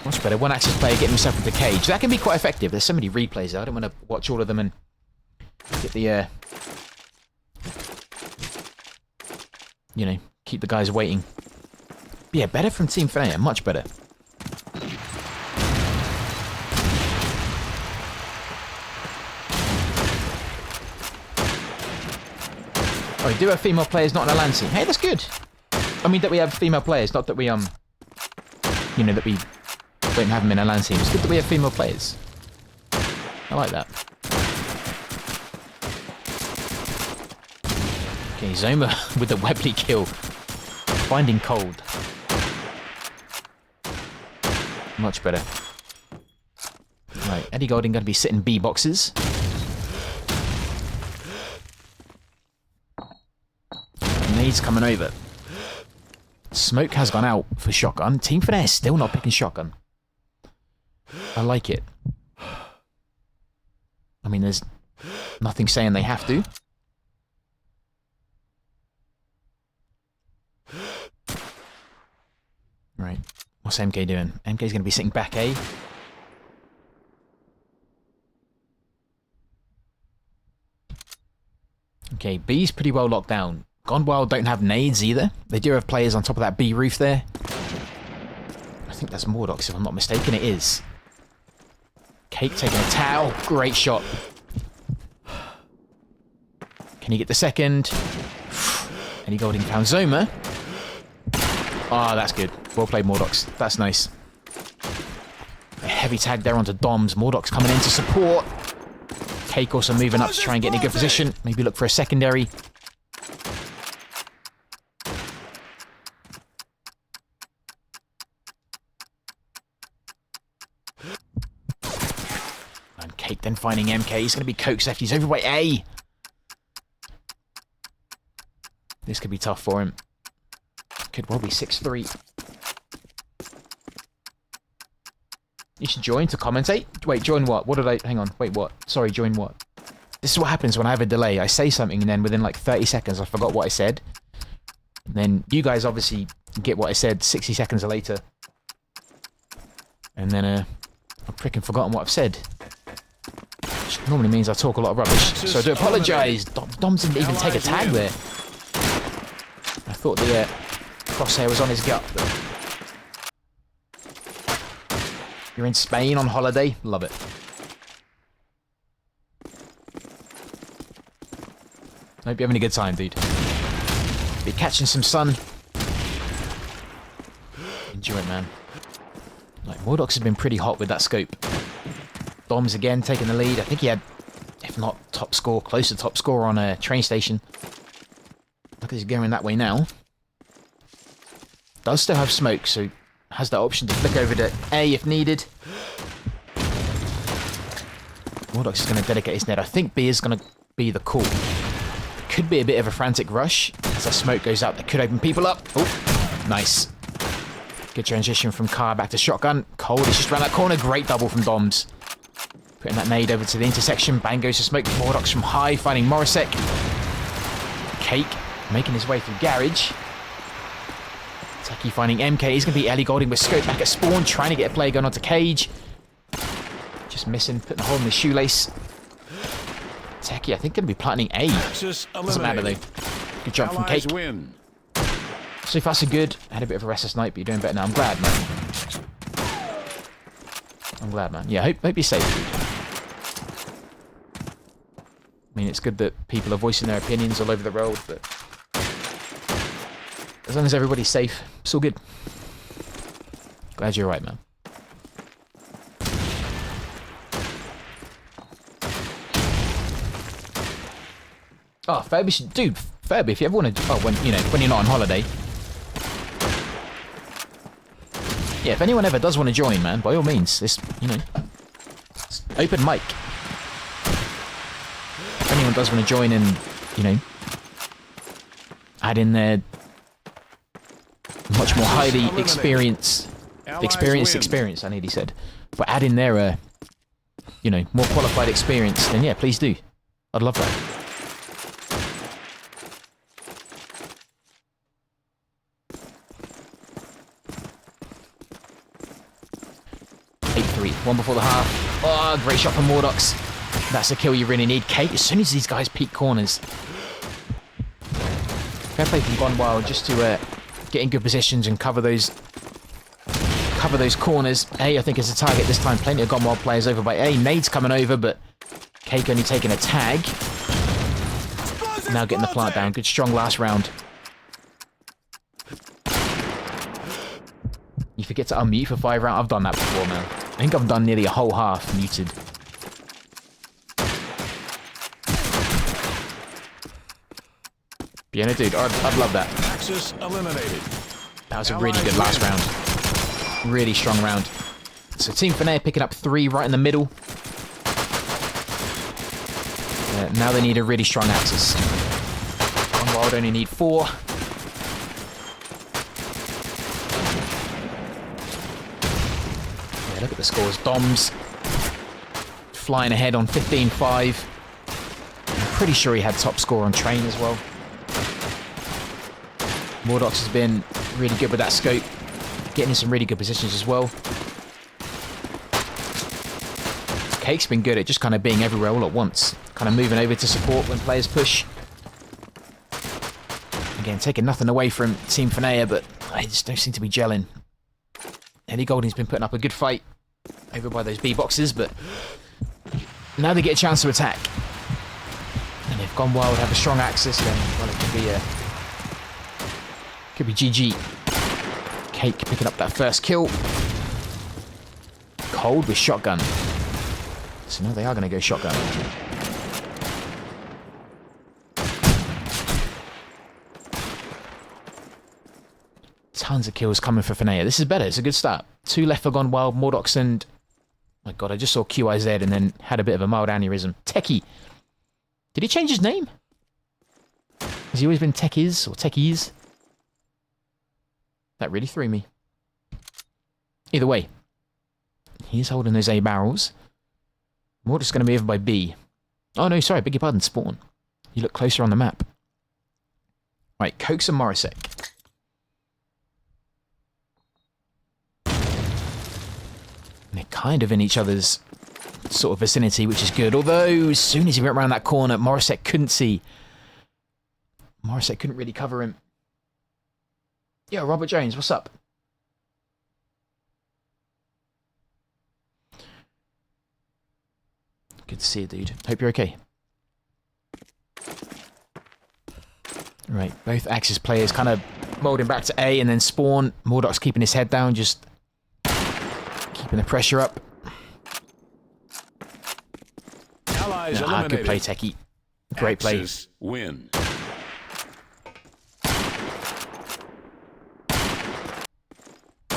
Much better. One Axis player getting himself into cage. That can be quite effective. There's so many replays there. I don't want to watch all of them and get the, you know, keep the guys waiting. But yeah, better from Team Finnea. Much better. Oh, we do have female players not on a LAN team. Hey, that's good. I mean that we have female players, not that we, you know, that we don't have them in a LAN team. It's good that we have female players. I like that. Okay, Zoma with the Webley kill. Finding cold. Much better. Right, Eddie Golding going to be sitting B boxes. Nades coming over. Smoke has gone out for shotgun. Team Finesse still not picking shotgun. I like it. I mean, there's nothing saying they have to. Right. What's MK doing? MK's going to be sitting back A. Okay, B's pretty well locked down. Gone Wild don't have nades either. They do have players on top of that B roof there. I think that's Mordox, if I'm not mistaken. It is. Cake taking a towel. Great shot. Can he get the second? Eddie Golding found Zoma. Ah, oh, that's good. Well played, Mordox. That's nice. A heavy tag there onto Doms. Mordox coming in to support. Cake also moving up to try and get in a good position. Maybe look for a secondary. And Cake then finding MK. He's going to be coaxed left. He's over by A. This could be tough for him. Could well be 6-3. You should join to commentate? Wait, join what? What did I... Hang on. Wait, what? Sorry, join what? This is what happens when I have a delay. I say something and then within like 30 seconds I forgot what I said. And then you guys obviously get what I said 60 seconds later. And then I've freaking forgotten what I've said. Which normally means I talk a lot of rubbish. So I do apologise. Doms didn't even take a tag there. I thought the crosshair was on his gut. But... You're in Spain on holiday? Love it. Hope you're having a good time, dude. Be catching some sun. Enjoy it, man. Like, Mordox has been pretty hot with that scope. Doms again taking the lead. I think he had, if not top score, close to top score on a train station. Look, he's going that way now. Does still have smoke, so has that option to flick over to A if needed. Mordox is going to dedicate his net. I think B is going to be the call. Could be a bit of a frantic rush. As that smoke goes out, that could open people up. Oh, nice. Good transition from car back to shotgun. Cold is just around that corner. Great double from Doms. Putting that nade over to the intersection. Bang goes to smoke. Mordox from high, finding Morisek. Cake making his way through garage. Techie finding MK. He's going to be Ellie Golding with scope back at spawn. Trying to get a play going onto Cage. Just missing. Putting a hole in the shoelace. Techie, I think, going to be planting A. Doesn't matter, though. Good job from Cake. Win. So far, so good. Had a bit of a restless night, but you're doing better now. I'm glad, man. I'm glad, man. Yeah, hope you're safe, dude. I mean, it's good that people are voicing their opinions all over the world, but... as long as everybody's safe, it's all good. Glad you're right, man. Oh, Ferb, dude, Ferb, if you ever want to... Oh, when you're not on holiday. Yeah, if anyone ever does want to join, man, by all means, it's open mic. If anyone does want to join and, add in their much more highly experienced, I nearly said, but add in their, more qualified experience, then yeah, please do. I'd love that. One before the half. Oh, great shot from Mordox. That's the kill you really need. Cake, as soon as these guys peek corners. Fair play from Gone Wild just to get in good positions and cover those corners. A, I think, is a target this time. Plenty of Gone Wild players over by A. Nade's coming over, but Cake only taking a tag. Now getting the plant down. Good strong last round. You forget to unmute for 5 rounds. I've done that before, man. I think I've done nearly a whole half muted. Yeah, no, dude, I'd love that. Axis eliminated. That was a really good last round. Really strong round. So Team Finea picking up 3 right in the middle. Now they need a really strong Axis. One Wild only need 4. Yeah, look at the scores. Dom's flying ahead on 15-5. I'm pretty sure he had top score on Train as well. Mordox has been really good with that scope, getting in some really good positions as well. Cake's been good at just kind of being everywhere all at once, kind of moving over to support when players push. Again, taking nothing away from Team Finea, but they just don't seem to be gelling. Eddie Golding's been putting up a good fight over by those B boxes, but now they get a chance to attack. And if Gone Wild have a strong Axis, then well, it could be GG. Cake picking up that first kill. Cold with shotgun. So now they are going to go shotgun. Tons of kills coming for Finea. This is better. It's a good start. 2 left for Gone Wild. Mordox and... my god, I just saw QIZ and then had a bit of a mild aneurysm. Techie. Did he change his name? Has he always been Techies or Techies? That really threw me. Either way, he's holding those A barrels. Mordox going to be over by B. Oh no, sorry, beg your pardon, Spawn. You look closer on the map. Right, Cokes and Morisek. They're kind of in each other's sort of vicinity, which is good. Although, as soon as he went around that corner, Morisek couldn't see. Morisek couldn't really cover him. Yo, Robert Jones, what's up? Good to see you, dude. Hope you're okay. Right, both Axis players kind of moulding back to A, and then Spawn. Mordox keeping his head down, just keeping the pressure up. Allies Ah, good eliminated. play, Techie. Great play. Axis win.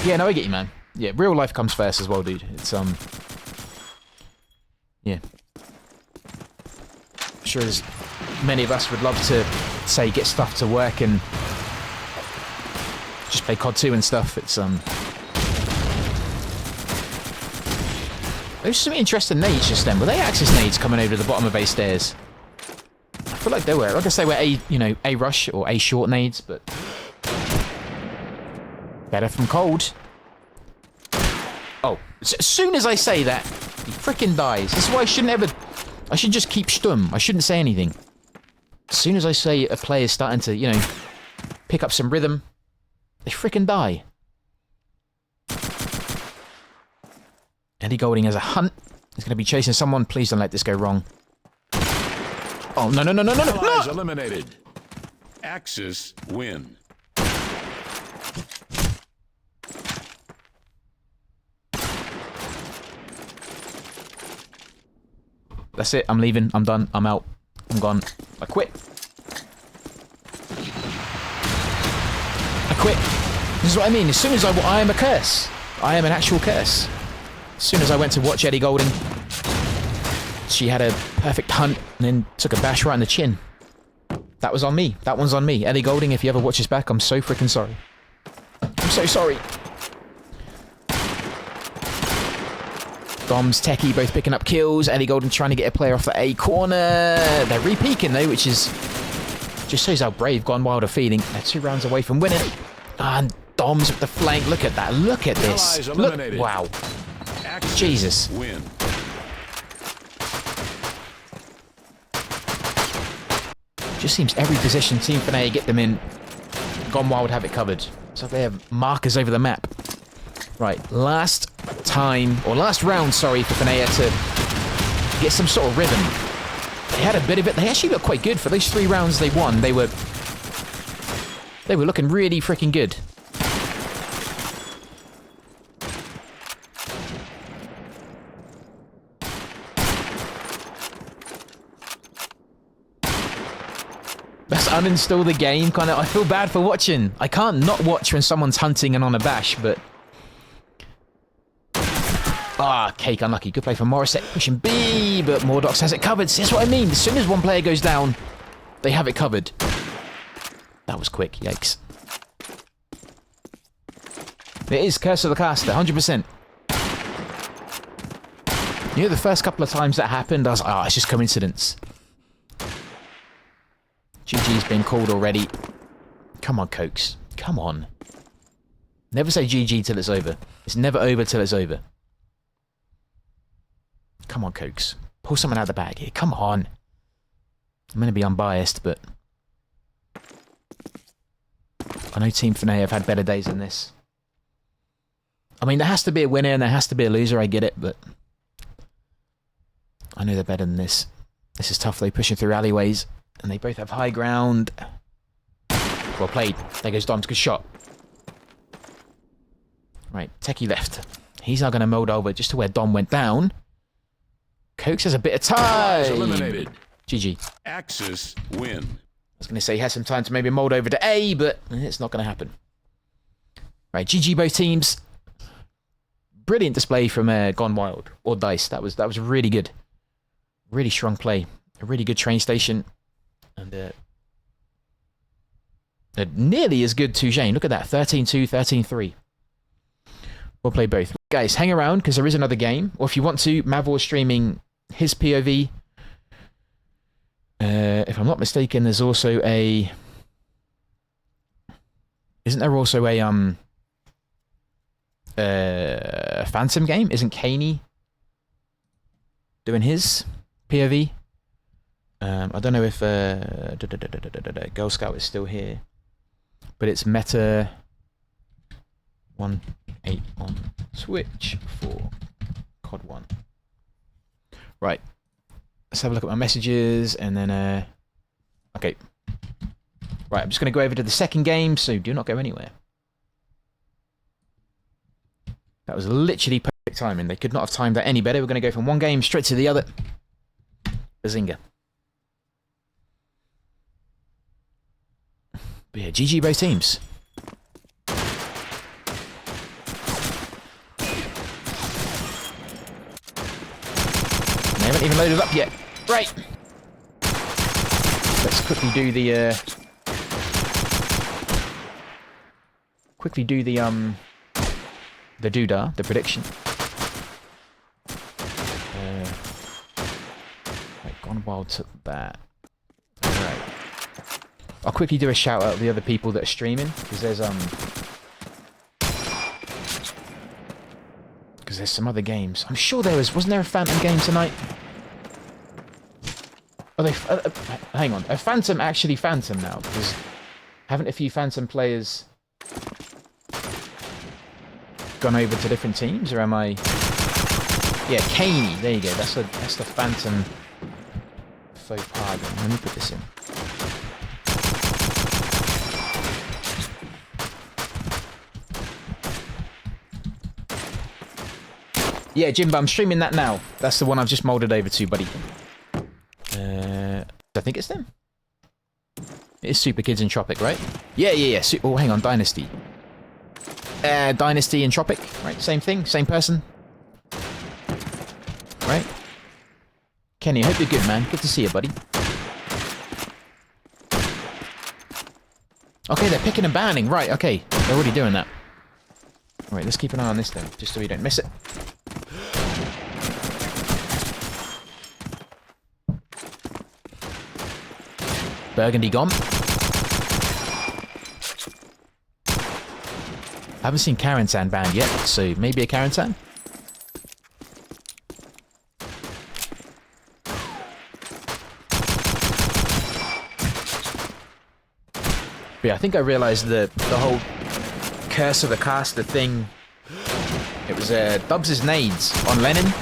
Yeah, no, I get you, man. Yeah, real life comes first as well, dude. It's, yeah. I'm sure there's many of us would love to, say, get stuff to work and just play COD 2 and stuff. It's, There's some interesting nades just then. Were they Axis nades coming over the bottom of A stairs? I feel like they were. I guess they were A, you know, A rush or A short nades, but better from Cold. Oh, as soon as I say that, he frickin' dies. This is why I shouldn't ever... I should just keep stum. I shouldn't say anything. As soon as I say a player's starting to, you know, pick up some rhythm, they frickin' die. Eddie Golding has a hunt. He's going to be chasing someone. Please don't let this go wrong. Oh, no, no, no, no, no, no, Allies no! eliminated. Axis win. That's it. I'm leaving. I'm done. I'm out. I'm gone. I quit. I quit. This is what I mean. As soon as I am a curse. I am an actual curse. As soon as I went to watch Eddie Golding, she had a perfect hunt and then took a bash right in the chin. That was on me. That one's on me. Eddie Golding, if you ever watch this back, I'm so freaking sorry. I'm so sorry. Dom's, Techie both picking up kills. Eddie Golding trying to get a player off the A corner. They're re-peeking though, which is just shows how brave Gone Wild are feeling. They're 2 rounds away from winning. And Dom's with the flank. Look at that. Look at this. Look. Wow. Axis Jesus. win. Just seems every position Team Finea get them in, Gone Wild have it covered. So they have markers over the map. Right, last round, sorry, for Finea to get some sort of rhythm. They had a bit of it. They actually looked quite good for those 3 rounds they won. They were looking really freaking good. Let's uninstall the game. Kind of, I feel bad for watching. I can't not watch when someone's hunting and on a bash, but... Ah, Cake unlucky. Good play from Morissette. Pushing B, but Mordox has it covered. See, that's what I mean. As soon as one player goes down, they have it covered. That was quick. Yikes. It is Curse of the Caster, 100%. You know, the first couple of times that happened, I was like, oh, it's just coincidence. GG's been called already. Come on, Cokes. Come on. Never say GG till it's over. It's never over till it's over. Come on, Cokes. Pull someone out of the bag here. Come on. I'm going to be unbiased, but... I know Team Finnea have had better days than this. I mean, there has to be a winner and there has to be a loser, I get it, but... I know they're better than this. This is tough, though, pushing through alleyways. And they both have high ground. Well played. There goes Dom's good shot. Right, Techie left. He's now going to mold over just to where Dom went down. Cokes has a bit of time. Eliminated. GG. Axis win. I was going to say he has some time to maybe mold over to A, but it's not going to happen. Right, GG both teams. Brilliant display from Gone Wild or Dice. That was really good. Really strong play. A really good train station. And nearly as good to Jane. Look at that. 13-2, 13-3. We'll play both. Guys, hang around because there is another game. Or if you want to, Mavor is streaming his POV. If I'm not mistaken, there's also a... Isn't there also a Phantom game? Isn't Caney doing his POV? I don't know if Girl Scout is still here, but it's Meta 1.8 on Switch for COD 1. Right, let's have a look at my messages and then okay. Right, I'm just going to go over to the second game, so do not go anywhere. That was literally perfect timing. They could not have timed that any better. We're going to go from one game straight to the other. Bazinga. But yeah, GG both teams. They haven't even loaded up yet. Right. Let's quickly do the doodah, the prediction. Right, Gone Wild took that. Right. I'll quickly do a shout out to the other people that are streaming, because there's some other games. I'm sure wasn't there a Phantom game tonight? Oh, hang on, a Phantom actually Phantom now? Because haven't a few Phantom players gone over to different teams, or am I? Yeah, Caney. There you go. That's the Phantom faux pas. Let me put this in. Yeah, Jimbo, I'm streaming that now. That's the one I've just molded over to, buddy. I think it's them. It is Super Kids and Tropic, right? Yeah. Oh, hang on, Dynasty. Dynasty and Tropic, right? Same thing, same person. Right? Kenny, I hope you're good, man. Good to see you, buddy. Okay, they're picking and banning. Right, okay. They're already doing that. Right, let's keep an eye on this then, just so we don't miss it. Burgundy gone. I haven't seen Karantan banned yet, so maybe a Karantan? But yeah, I think I realised the whole Curse of the Caster thing. It was Dubs' nades on Lennon.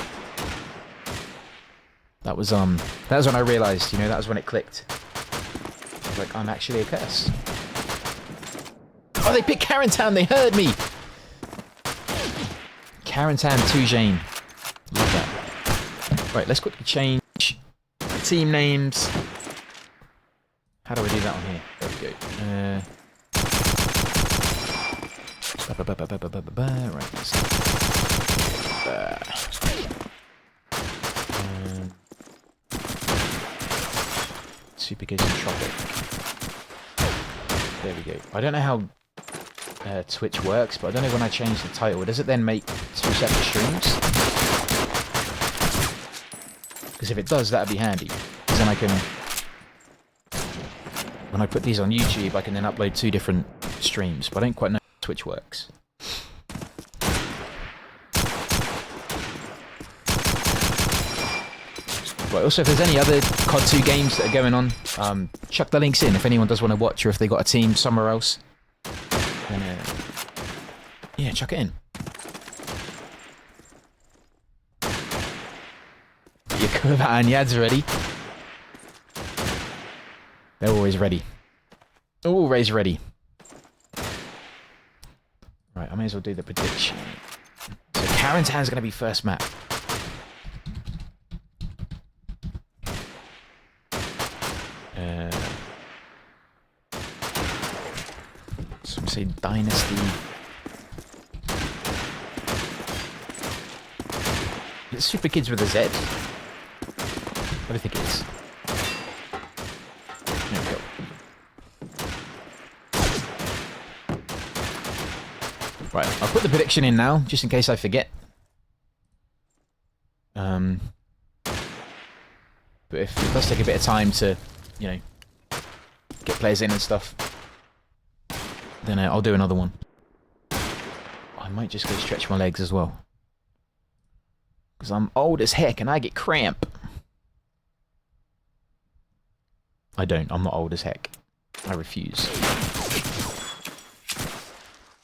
That was when I realised, that was when it clicked. I was like, I'm actually a curse. Oh, they picked Karantan, they heard me! Karantan to Jane. Love that. Right, let's quickly change team names. How do I do that on here? There we go. Right. Super Kids and Tropic. There we go. I don't know how Twitch works, but I don't know when I change the title. Does it then make 2 separate streams? Because if it does, that'd be handy. Because then I can... When I put these on YouTube, I can then upload 2 different streams. But I don't quite know how Twitch works. Right, also, if there's any other COD 2 games that are going on, chuck the links in if anyone does want to watch, or if they got a team somewhere else. Then, yeah, chuck it in. Your Kurvat and Yads ready. They're always ready. Always ready. Right, I may as well do the prediction. So Carentan's going to be first map. So say Dynasty. Is it Super Kids with a Z? What do you think it is? There we go. Right, I'll put the prediction in now, just in case I forget. But if it does take a bit of time to, you know, get players in and stuff, then I'll do another one. I might just go stretch my legs as well. Because I'm old as heck and I get cramp. I don't. I'm not old as heck. I refuse.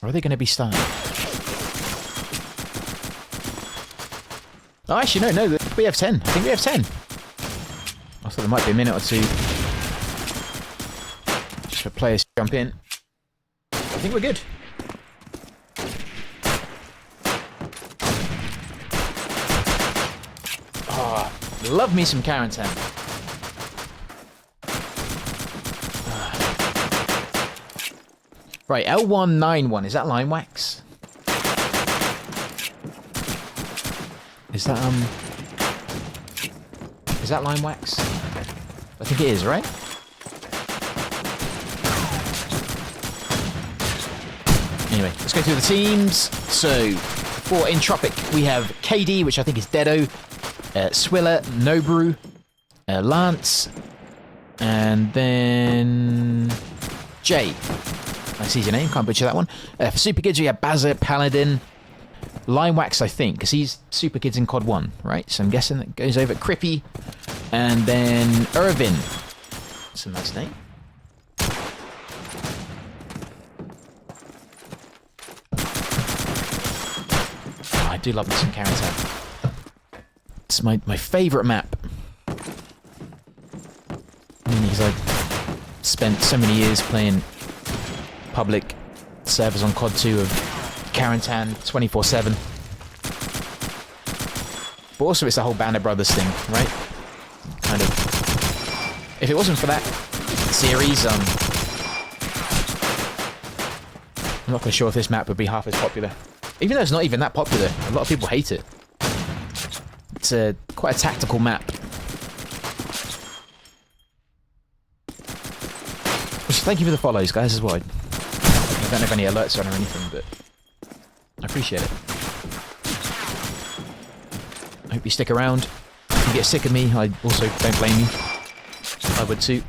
Or are they going to be stunned? Oh, actually, no. We have 10. I think we have 10. I thought there might be a minute or two. Just for players to jump in. I think we're good. Oh, love me some Carentan. Right, L191. Is that Line Wax? Is that Line Wax? I think it is, right? Anyway, let's go through the teams. So, for Entropic, we have KD, which I think is Dedo, Swiller, Nobru, Lance, and then Jay. I see your name, can't butcher that one. For Super Kids, we have Bazza, Paladin, Line Wax, I think, because he's Super Kids in COD 1, right? So I'm guessing that goes over Crippy. And then Irvin. That's a nice name. Oh, I do love me some Carentan. It's my favourite map. Because I've spent so many years playing public servers on COD 2 of Carentan 24/7. But also it's the whole Band of Brothers thing, right? Kind of. If it wasn't for that series, I'm not quite sure if this map would be half as popular. Even though it's not even that popular, a lot of people hate it. It's quite a tactical map. So thank you for the follows, guys, as well. I don't have any alerts on or anything, but I appreciate it. I hope you stick around. If you get sick of me, I also don't blame you. I would too.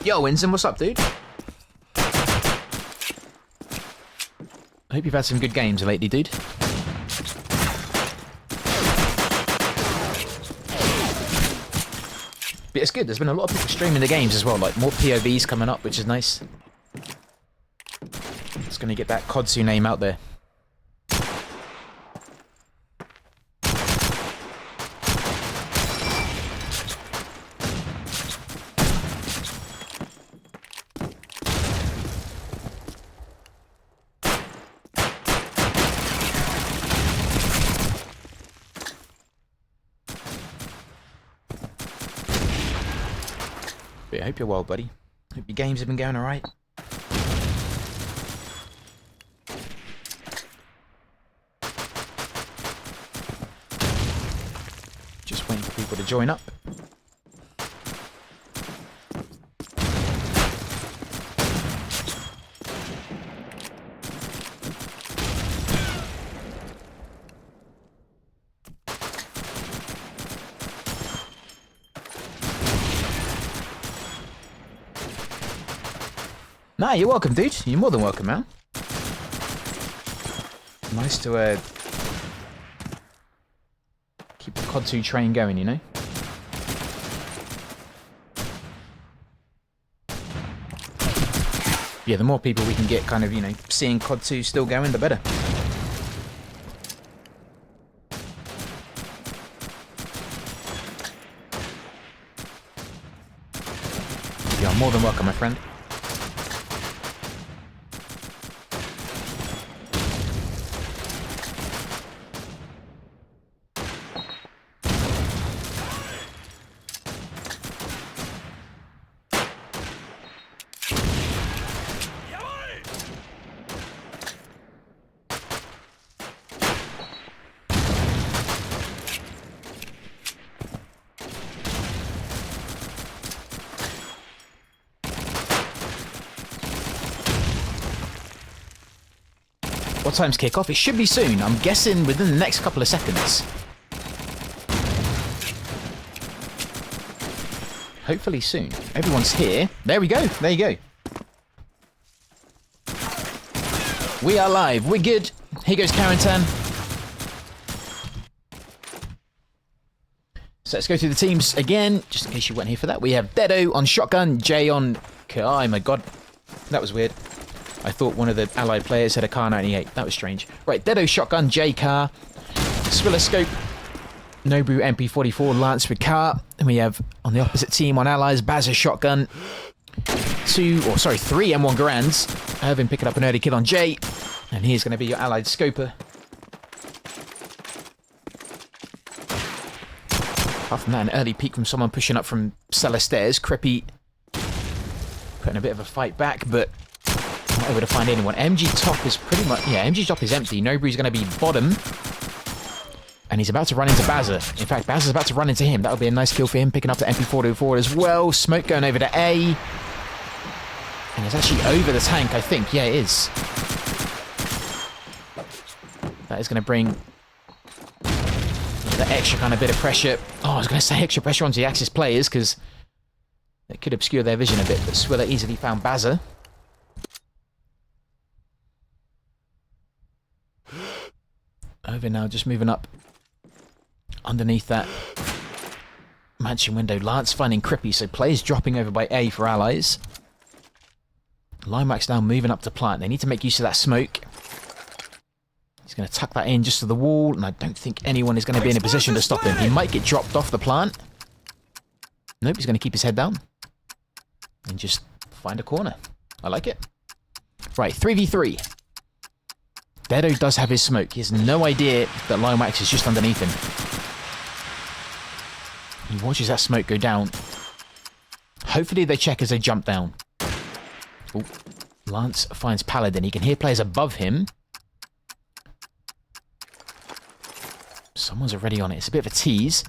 Yo, Winston, what's up, dude? I hope you've had some good games lately, dude. But But it's good. There's been a lot of people streaming the games as well. Like, more POVs coming up, which is nice. It's going to get that Kodzu name out there. But I hope you're well, buddy. Hope your games have been going alright. Just waiting for people to join up. Nah, you're welcome, dude. You're more than welcome, man. Nice to keep the COD 2 train going, you know? Yeah, the more people we can get kind of, you know, seeing COD 2 still going, the better. You're more than welcome, my friend. What time's kick-off? It should be soon. I'm guessing within the next couple of seconds. Hopefully soon. Everyone's here. There we go. There you go. We are live. We're good. Here goes Karantan. So let's go through the teams again, just in case you weren't here for that. We have Dedo on shotgun, Jay on... Oh my god. That was weird. I thought one of the allied players had a Kar 98. That was strange. Right, Dedo shotgun, J Kar, Swiller scope, Nobu MP44, Lance with Kar. And we have on the opposite team on allies, Bazza shotgun, 3 M1 Garands. Irvin picking up an early kill on Jay, and here's going to be your allied scoper. Apart from that, an early peek from someone pushing up from cellar stairs. Crippy putting a bit of a fight back, but not able to find anyone. MG top is pretty much... Yeah, MG top is empty. Nobu's going to be bottom. And he's about to run into Bazza. In fact, Bazza's about to run into him. That'll be a nice kill for him, picking up the MP404 as well. Smoke going over to A. And it's actually over the tank, I think. Yeah, it is. That is going to bring the extra kind of bit of pressure. Oh, I was going to say extra pressure onto the Axis players, because it could obscure their vision a bit. But Swiller easily found Bazza. Over now, just moving up underneath that mansion window. Lance finding Crippy, so players dropping over by A for allies. Lineback's now moving up to plant. They need to make use of that smoke. He's going to tuck that in just to the wall, and I don't think anyone is going to be in a position to stop him. He might get dropped off the plant. Nope, he's going to keep his head down and just find a corner. I like it. Right, 3v3. Dedo does have his smoke. He has no idea that Limewax is just underneath him. He watches that smoke go down. Hopefully they check as they jump down. Ooh. Lance finds Paladin. He can hear players above him. Someone's already on it. It's a bit of a tease.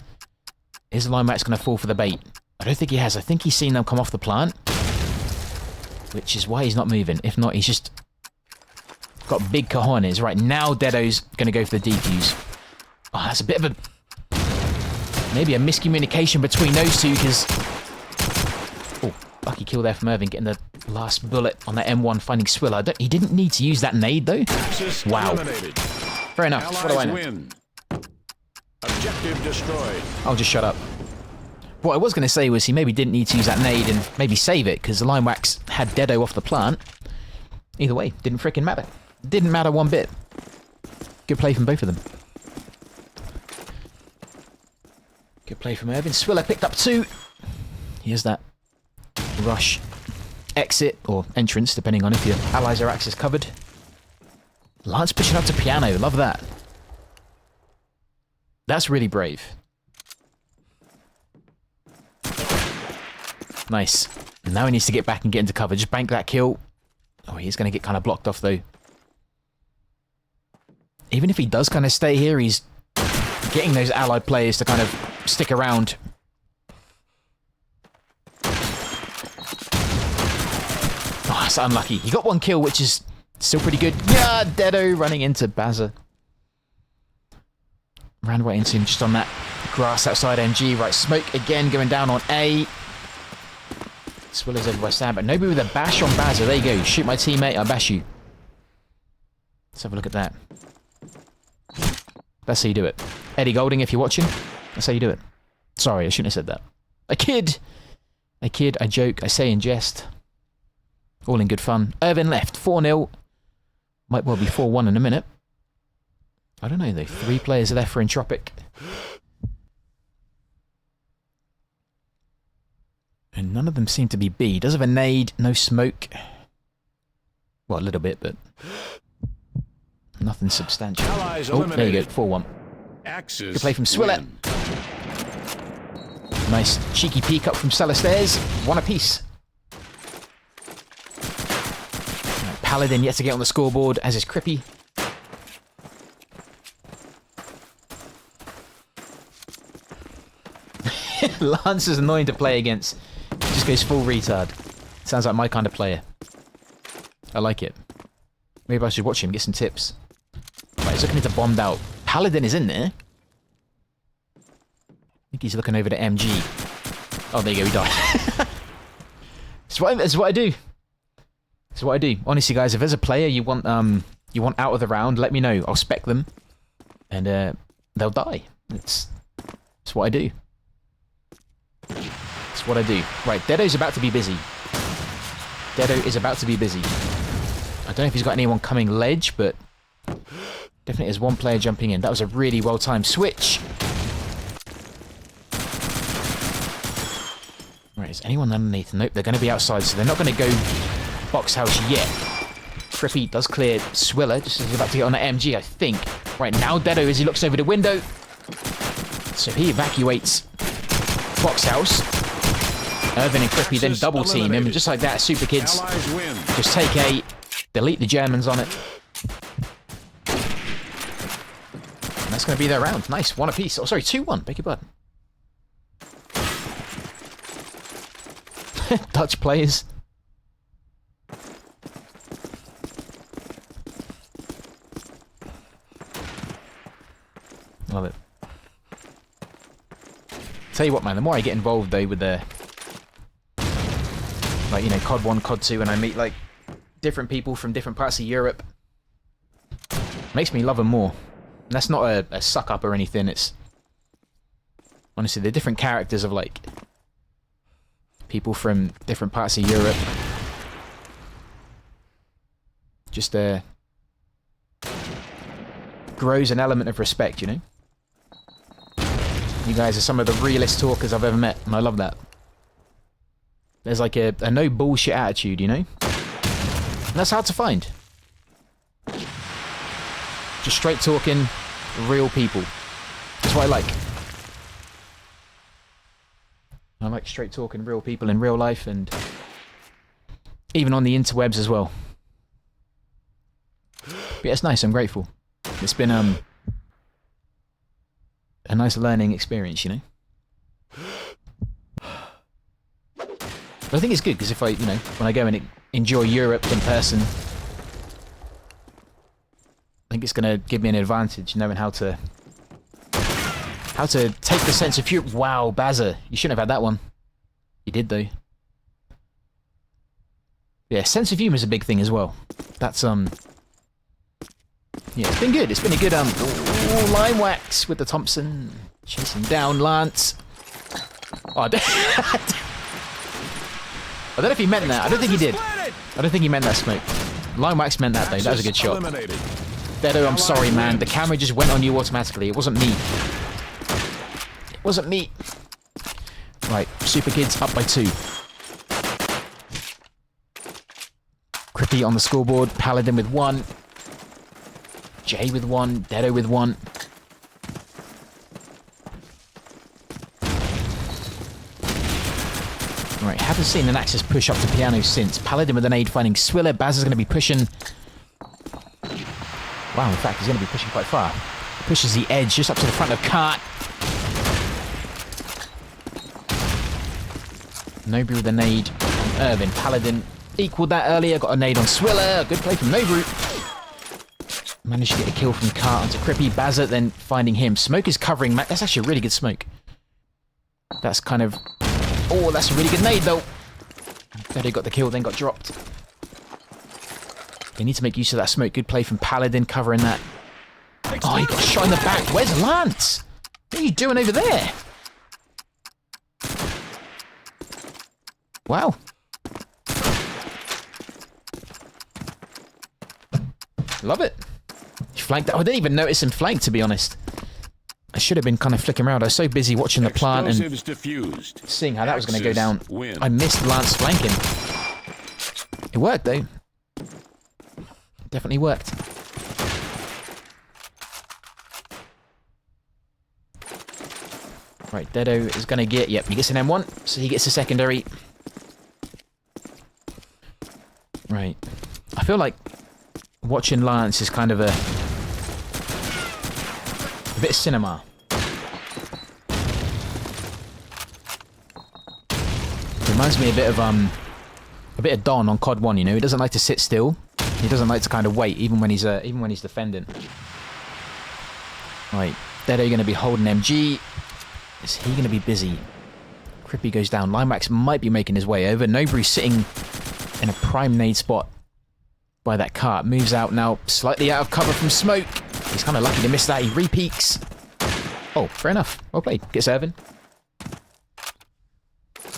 Is Limewax going to fall for the bait? I don't think he has. I think he's seen them come off the plant. Which is why he's not moving. If not, he's just... got big cojones. Right, now Dedo's going to go for the defuse. Oh, that's a bit of a... maybe a miscommunication between those two, because... oh, lucky kill there from Irving, getting the last bullet on that M1, finding Swiller. He didn't need to use that nade, though. Wow. Fair enough. What do I know? Win. Objective destroyed. I'll just shut up. What I was going to say was he maybe didn't need to use that nade and maybe save it, because the line wax had Dedo off the plant. Either way, didn't frickin' matter. Didn't matter one bit. Good play from both of them. Good play from Irvin. Swiller picked up 2. Here's that rush exit, or entrance, depending on if your allies are axis covered. Lance pushing up to piano. Love that. That's really brave. Nice. And now he needs to get back and get into cover. Just bank that kill. Oh, he's going to get kind of blocked off, though. Even if he does kind of stay here, he's getting those allied players to kind of stick around. Oh, that's unlucky. He got 1 kill, which is still pretty good. Yeah, Dedo running into Bazza. Ran right into him just on that grass outside MG. Right, Smoke again going down on A. Swiller's over by Sam, but nobody with a bash on Bazza. There you go. Shoot my teammate, I bash you. Let's have a look at that. That's how you do it. Eddie Golding, if you're watching, that's how you do it. Sorry, I shouldn't have said that. I kid, I joke, I say in jest. All in good fun. Irvin left, 4-0. Might well be 4-1 in a minute. I don't know though, 3 players are left for Entropic. And none of them seem to be B. Does have a nade, no smoke. Well, a little bit, but nothing substantial. Oh, there you go, 4-1. Axis Good play from Swiller. win. Nice cheeky peek up from cellar stairs. 1 apiece. Right, Paladin yet to get on the scoreboard, as is Crippy. Lance is annoying to play against. He just goes full retard. Sounds like my kind of player. I like it. Maybe I should watch him, get some tips. Right, he's looking to bombed out. Paladin is in there. I think he's looking over to MG. Oh, there you go, he died. It's what I do. It's what I do. Honestly, guys, if there's a player you want out of the round, let me know. I'll spec them, and they'll die. It's what I do. It's what I do. Right, Dedo's about to be busy. Dedo is about to be busy. I don't know if he's got anyone coming ledge, but definitely there's 1 player jumping in. That was a really well-timed switch. Right, is anyone underneath? Nope, they're going to be outside, so they're not going to go box house yet. Crippy does clear Swiller, just as he's about to get on an MG, I think. Right, now Dedo, as he looks over the window. So he evacuates box house. Irvin and Crippy then double team him, and just like that, Super Kids just take A, delete the Germans on it. And that's going to be their round. Nice, 1 apiece. Oh, sorry, 2-1. Beg your pardon. Dutch players. Love it. Tell you what, man, the more I get involved, though, with the... like, you know, COD 1, COD 2, and I meet, like, different people from different parts of Europe, makes me love them more. And that's not a suck-up or anything, it's... honestly, they're different characters of, like... people from different parts of Europe. Just, grows an element of respect, you know? You guys are some of the realest talkers I've ever met, and I love that. There's like a no bullshit attitude, you know? And that's hard to find. Just straight talking, real people. That's what I like. I like straight talking, real people in real life, and even on the interwebs as well. But yeah, it's nice, I'm grateful. It's been a nice learning experience, you know? But I think it's good, because if I, you know, when I go and enjoy Europe in person, I think it's going to give me an advantage, knowing how to take the sense of humor. Wow, Bazza, you shouldn't have had that one. You did, though. Yeah, sense of humor is a big thing as well. That's, yeah, it's been good. It's been a good, line wax with the Thompson. Chasing down Lance. Oh, I don't know if he meant that. I don't think he did. I don't think he meant that smoke. Line wax meant that though. That was a good shot. Dedo, I'm sorry, man. The camera just went on you automatically. It wasn't me. It wasn't me. Right, Super Kids up by 2. Crippy on the scoreboard. Paladin with 1. Jay with 1. Dedo with 1. Right, haven't seen an Axis push up to piano since. Paladin with an aid finding Swiller. Baz is going to be pushing. Wow, in fact, he's going to be pushing quite far. Pushes the edge just up to the front of Cart. Nobru with a nade on Irvin. Paladin equaled that earlier. Got a nade on Swiller. Good play from Nobru. Managed to get a kill from Cart onto Crippy. Bazza then finding him. Smoke is covering. That's actually a really good smoke. That's kind of... Oh, that's a really good nade, though. Dedo got the kill, then got dropped. They need to make use of that smoke. Good play from Paladin covering that. Oh, he got shot in the back. Where's Lance? What are you doing over there? Wow. Love it. He flanked that. I didn't even notice him flank, to be honest. I should have been kind of flicking around. I was so busy watching the plant and seeing how that was going to go down. I missed Lance flanking. It worked, though. Definitely worked. Right, Dedo is going to get... Yep, he gets an M1, so he gets a secondary. Right. I feel like watching Lance is kind of a bit of cinema. Reminds me a bit of Don on COD 1, you know? He doesn't like to sit still. He doesn't like to kind of wait, even when he's defending. Right, Dedo going to be holding MG. Is he going to be busy? Crippy goes down. Limax might be making his way over. Nobru sitting in a prime nade spot by that cart. Moves out now, slightly out of cover from smoke. He's kind of lucky to miss that. He re-peeks. Oh, fair enough. Well played. Gets Irvin.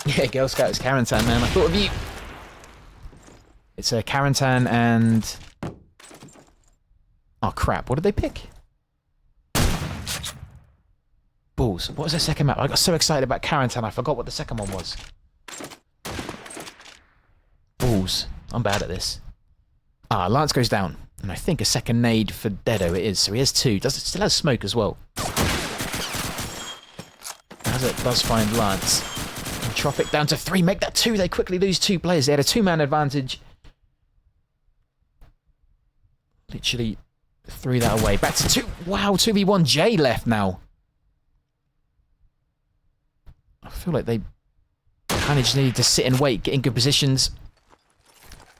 Yeah, Girl Scout is Karantan, man. I thought of you. It's a Karantan and... Oh, crap. What did they pick? Balls. What was the second map? I got so excited about Karantan, I forgot what the second one was. Balls. I'm bad at this. Ah, Lance goes down. And I think a second nade for Dedo it is. So he has 2. Still has smoke as well. As it does find Lance. Entropic down to 3. Make that 2. They quickly lose 2 players. They had a 2-man advantage. Literally threw that away. Back to 2. Wow, 2v1. Jay left now. I feel like they kind of just needed to sit and wait, get in good positions.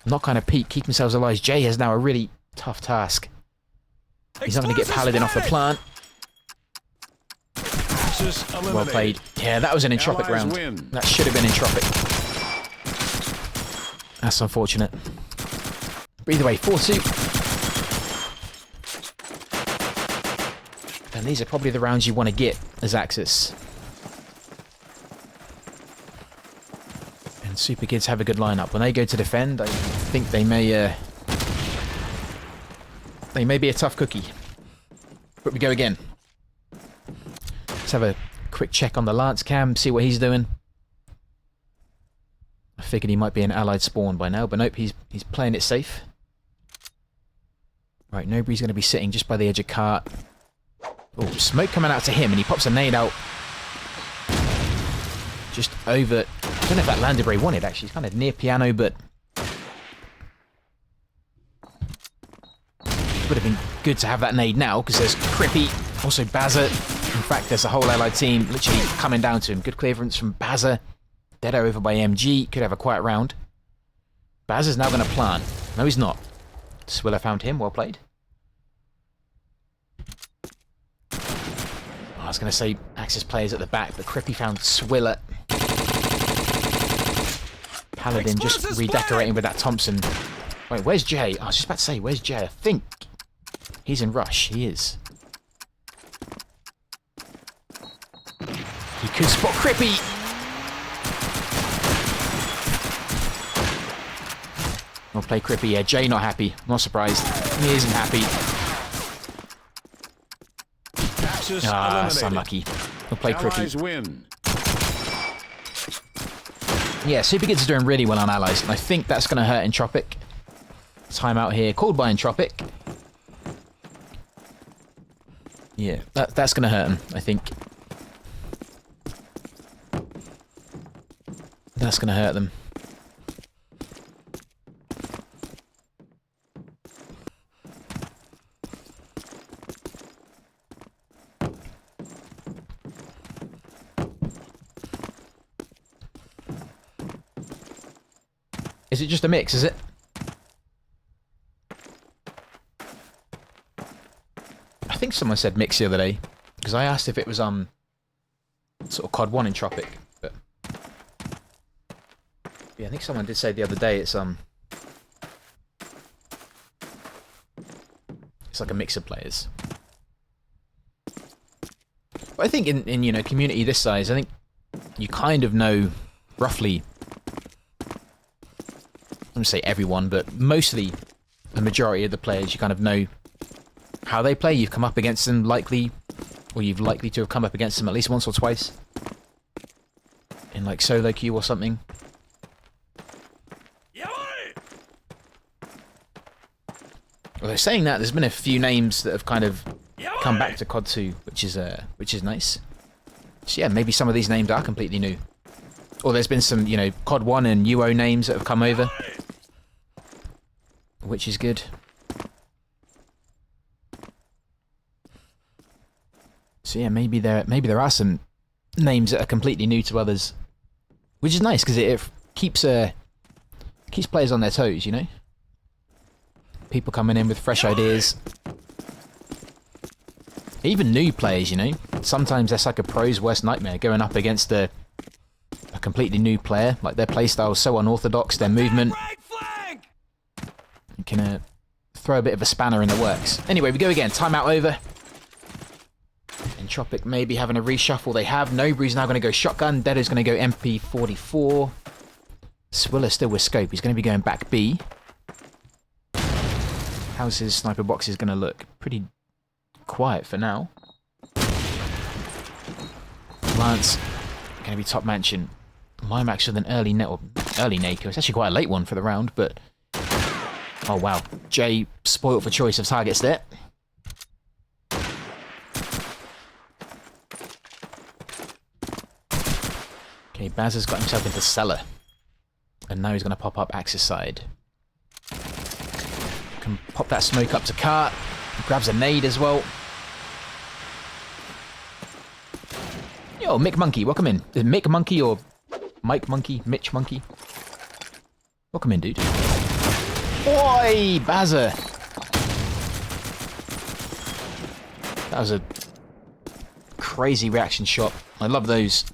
Not kind of peek, keep themselves alive. Jay has now a really tough task. He's not going to get Paladin off the plant. Well played. Yeah, that was an entropic round. That should have been entropic. That's unfortunate. But either way, 4-2. And these are probably the rounds you want to get as Axis. And Super Kids have a good lineup. When they go to defend, I think they may be a tough cookie. But we go again. Let's have a quick check on the Lance cam, see what he's doing. I figured he might be an allied spawn by now, but nope, he's playing it safe. Right, nobody's going to be sitting just by the edge of cart. Oh, smoke coming out to him, and he pops a nade out. Just over... I don't know if that landed where he wanted, actually. He's kind of near piano, but... Would have been good to have that nade now, because there's Crippy, also Bazza. In fact, there's a whole allied team literally coming down to him. Good clearance from Bazza. Dedo over by MG. Could have a quiet round. Bazza's now going to plant. No, he's not. Swiller found him. Well played. I was going to say Axis players at the back, but Crippy found Swiller. Paladin just redecorating with that Thompson. Wait, where's Jay? I was just about to say, where's Jay? I think he's in rush. He is. He could spot Crippy. We'll play Crippy. Yeah, Jay not happy. Not surprised. He isn't happy. Axis Ah, that's eliminated. unlucky. We'll play Allies Crippy. win. Yeah, Super Kids are doing really well on Allies, and I think that's going to hurt Entropic. Timeout here, called by Entropic. Yeah, that's going to hurt him, I think. That's going to hurt them. Is it just a mix, is it? I think someone said mix the other day, because I asked if it was sort of COD 1 in Tropic, but yeah, I think someone did say the other day it's like a mix of players. But I think in you know, community this size, I think you kind of know roughly, I wouldn't say everyone, but mostly the majority of the players, you kind of know how they play. You've come up against them likely, or you've likely to have come up against them at least once or twice. In like solo queue or something. Although saying that, there's been a few names that have kind of come back to COD 2, which is nice. So yeah, maybe some of these names are completely new. Or there's been some, you know, COD 1 and UO names that have come over, which is good. So yeah, maybe there are some names that are completely new to others, which is nice because it keeps players on their toes, you know. People coming in with fresh ideas. Even new players, you know. Sometimes that's like a pro's worst nightmare, going up against a completely new player. Like their playstyle is so unorthodox, their movement. You can throw a bit of a spanner in the works. Anyway, we go again. Timeout over. Entropic maybe having a reshuffle. They have. Nobru's now going to go shotgun. Dedo's going to go MP44. Swiller still with scope. He's going to be going back B. How's his sniper boxes going to look? Pretty quiet for now. Lance going to be top mansion. Limax with an early Nako. It's actually quite a late one for the round, but oh wow. Jay spoiled for choice of targets there. Okay, Baz has got himself into cellar. And now he's going to pop up Axis side. Can pop that smoke up to cart. Grabs a nade as well. Yo, Mick Monkey, welcome in. Is it Mick Monkey or Mike Monkey? Mitch Monkey? Welcome in, dude. Oi, Bazza! That was a crazy reaction shot. I love those.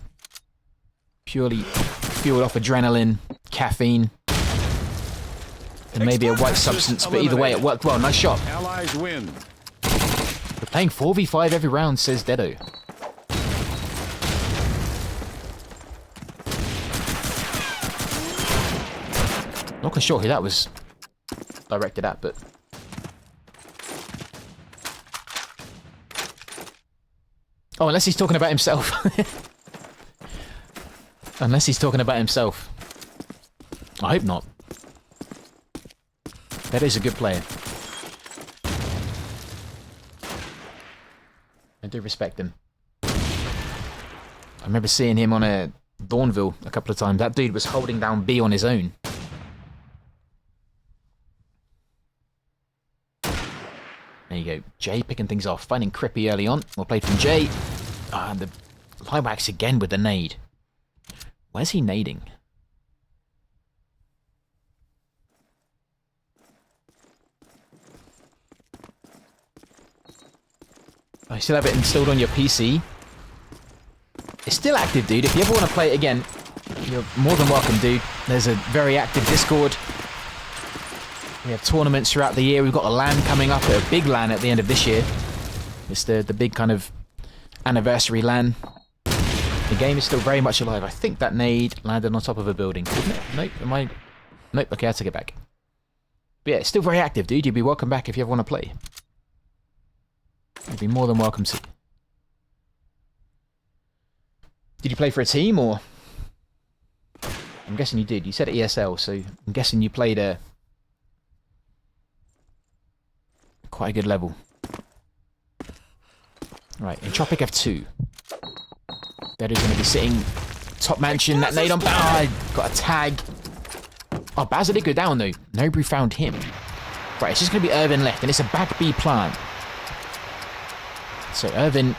Purely fueled off adrenaline, caffeine, and maybe a white substance, but either way it worked well. Nice shot. Allies win. We're playing 4v5 every round, says Dedo. Not quite sure who that was directed at, but oh, unless he's talking about himself. Unless he's talking about himself. I hope not. That is a good player. I do respect him. I remember seeing him on a Dawnville a couple of times. That dude was holding down B on his own. There you go. Jay picking things off. Finding Crippy early on. Well played from Jay. Ah, and the Limax again with the nade. Where's he nading? I still have it installed on your PC. It's still active, dude. If you ever want to play it again, you're more than welcome, dude. There's a very active Discord. We have tournaments throughout the year. We've got a LAN coming up, a big LAN at the end of this year. It's the big kind of anniversary LAN. The game is still very much alive. I think that nade landed on top of a building, didn't it? Nope. Nope. Okay, I take it back. But yeah, it's still very active, dude. You'd be welcome back if you ever want to play. You'd be more than welcome to. Did you play for a team, or...? I'm guessing you did. You said ESL, so I'm guessing you played a... quite a good level. Right, Entropic F2. Dedo's going to be sitting top mansion. That nade on... Ah, got a tag. Oh, Baz did go down, though. Nobody found him. Right, it's just going to be Irvin left, and it's a back B plant. So, Irvin...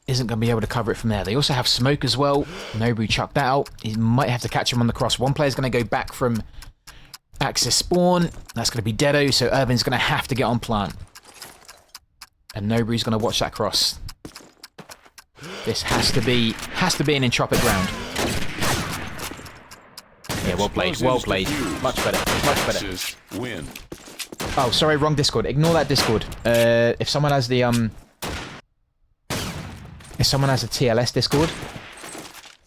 isn't going to be able to cover it from there. They also have smoke as well. Nobody chucked that out. He might have to catch him on the cross. One player's going to go back from Axis spawn. That's going to be Dedo, so Irvin's going to have to get on plant. And nobody's going to watch that cross. This has to be an entropic round. Yeah, well played, well played. Much better, much better. Win. Oh, sorry, wrong Discord. Ignore that Discord. If someone has the if someone has a TLS Discord,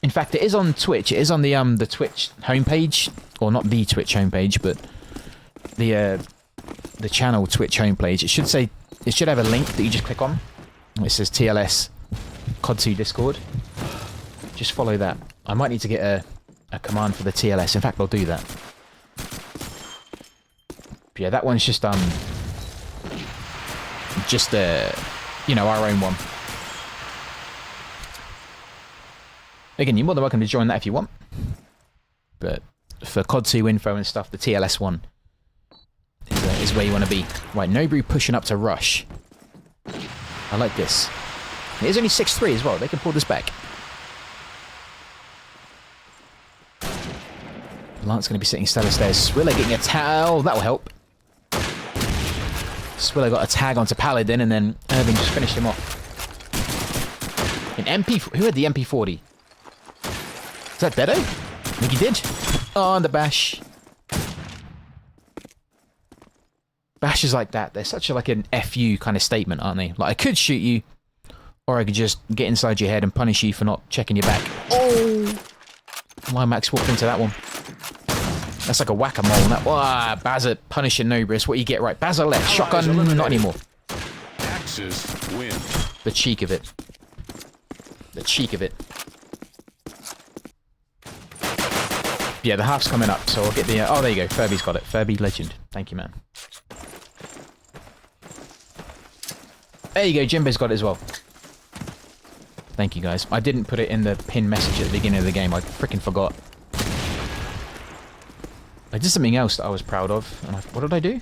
in fact, it is on Twitch. It is on the Twitch homepage, or not the Twitch homepage, but the channel Twitch homepage. It should have a link that you just click on. It says TLS COD2 Discord. Just follow that. I might need to get a command for the TLS. In fact, I'll do that. But yeah, that one's just you know, our own one. Again, you're more than welcome to join that if you want. But for COD2 info and stuff, the TLS one is where you want to be. Right, Nobu pushing up to rush. I like this. It is only 6-3 as well. They can pull this back. Lance going to be sitting stellar stairs. Swiller getting a towel. That will help. Swiller got a tag onto Paladin, and then Irving just finished him off. An MP... Who had the MP40? Is that Dedo? I think he did. Oh, and the bash. Bashes like that, they're such like an FU kind of statement, aren't they? Like, I could shoot you, or I could just get inside your head and punish you for not checking your back. Oh! Limax walked into that one. That's like a whack-a-mole. Ah, Bazza punishing Nobris. What you get right. Bazza left. Shotgun, not anymore. Axis win. The cheek of it. The cheek of it. Yeah, the half's coming up, so I'll get the... oh, there you go. Furby's got it. Furby legend. Thank you, man. There you go. Jimbo's got it as well. Thank you, guys. I didn't put it in the pin message at the beginning of the game. I freaking forgot. I did something else that I was proud of. And what did I do?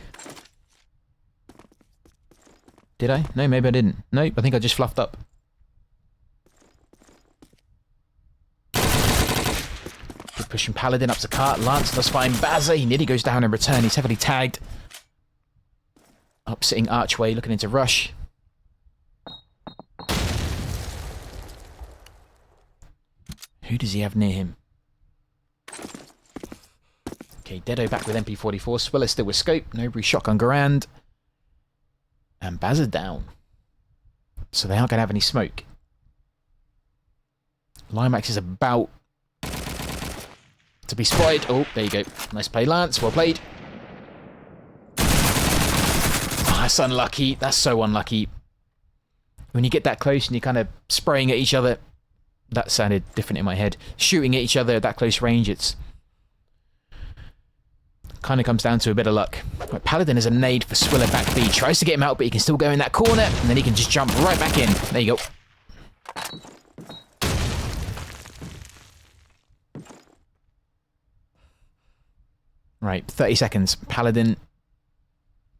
Did I? No, maybe I didn't. Nope, I think I just fluffed up. Good pushing Paladin up to cart. Lance does fine. Bazza, he nearly goes down in return. He's heavily tagged. Up sitting Archway, looking into rush. Who does he have near him? Okay, Dedo back with MP44. Swiller still with scope. Nobody shotgun Garand. And Bazza down. So they aren't going to have any smoke. Limax is about to be spotted. Oh, there you go. Nice play, Lance. Well played. Oh, that's unlucky. That's so unlucky. When you get that close and you're kind of spraying at each other, that sounded different in my head. Shooting at each other at that close range, it's kind of comes down to a bit of luck. Right, Paladin is a nade for Swiller back B. Tries to get him out, but he can still go in that corner, and then he can just jump right back in. There you go. Right, 30 seconds. Paladin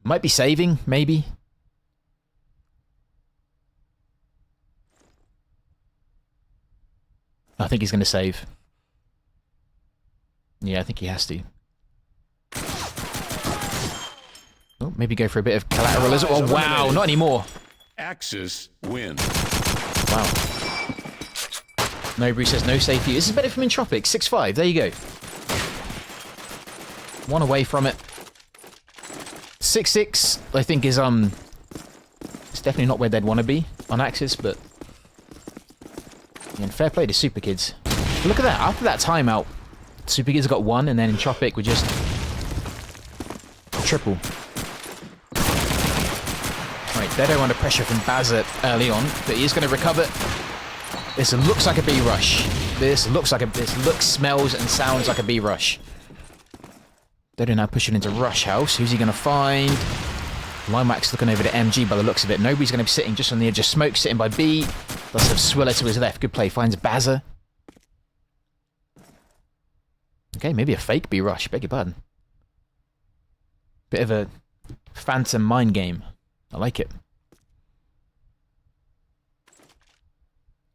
might be saving, maybe. I think he's going to save. Yeah, I think he has to. Oh, maybe go for a bit of collateral as well. Oh, wow, not anymore. Axis win. Wow. Nobody says no safety. This is better from Entropic. 6-5. There you go. One away from it. 6-6, I think, is it's definitely not where they'd want to be on Axis, but And fair play to Super Kids. But look at that. After that timeout, Super Kids got 1, and then Entropic were just triple. Right, Dedo under pressure from Bazza early on, but he is going to recover. This looks like a B rush. This looks, smells, and sounds like a B rush. Dedo now pushing into Rush House. Who's he going to find? Limax looking over to MG by the looks of it. Nobody's going to be sitting just on the edge of smoke, sitting by B. Does have Swiller to his left. Good play. Finds Bazza. Okay, maybe a fake B rush. Beg your pardon. Bit of a phantom mind game. I like it.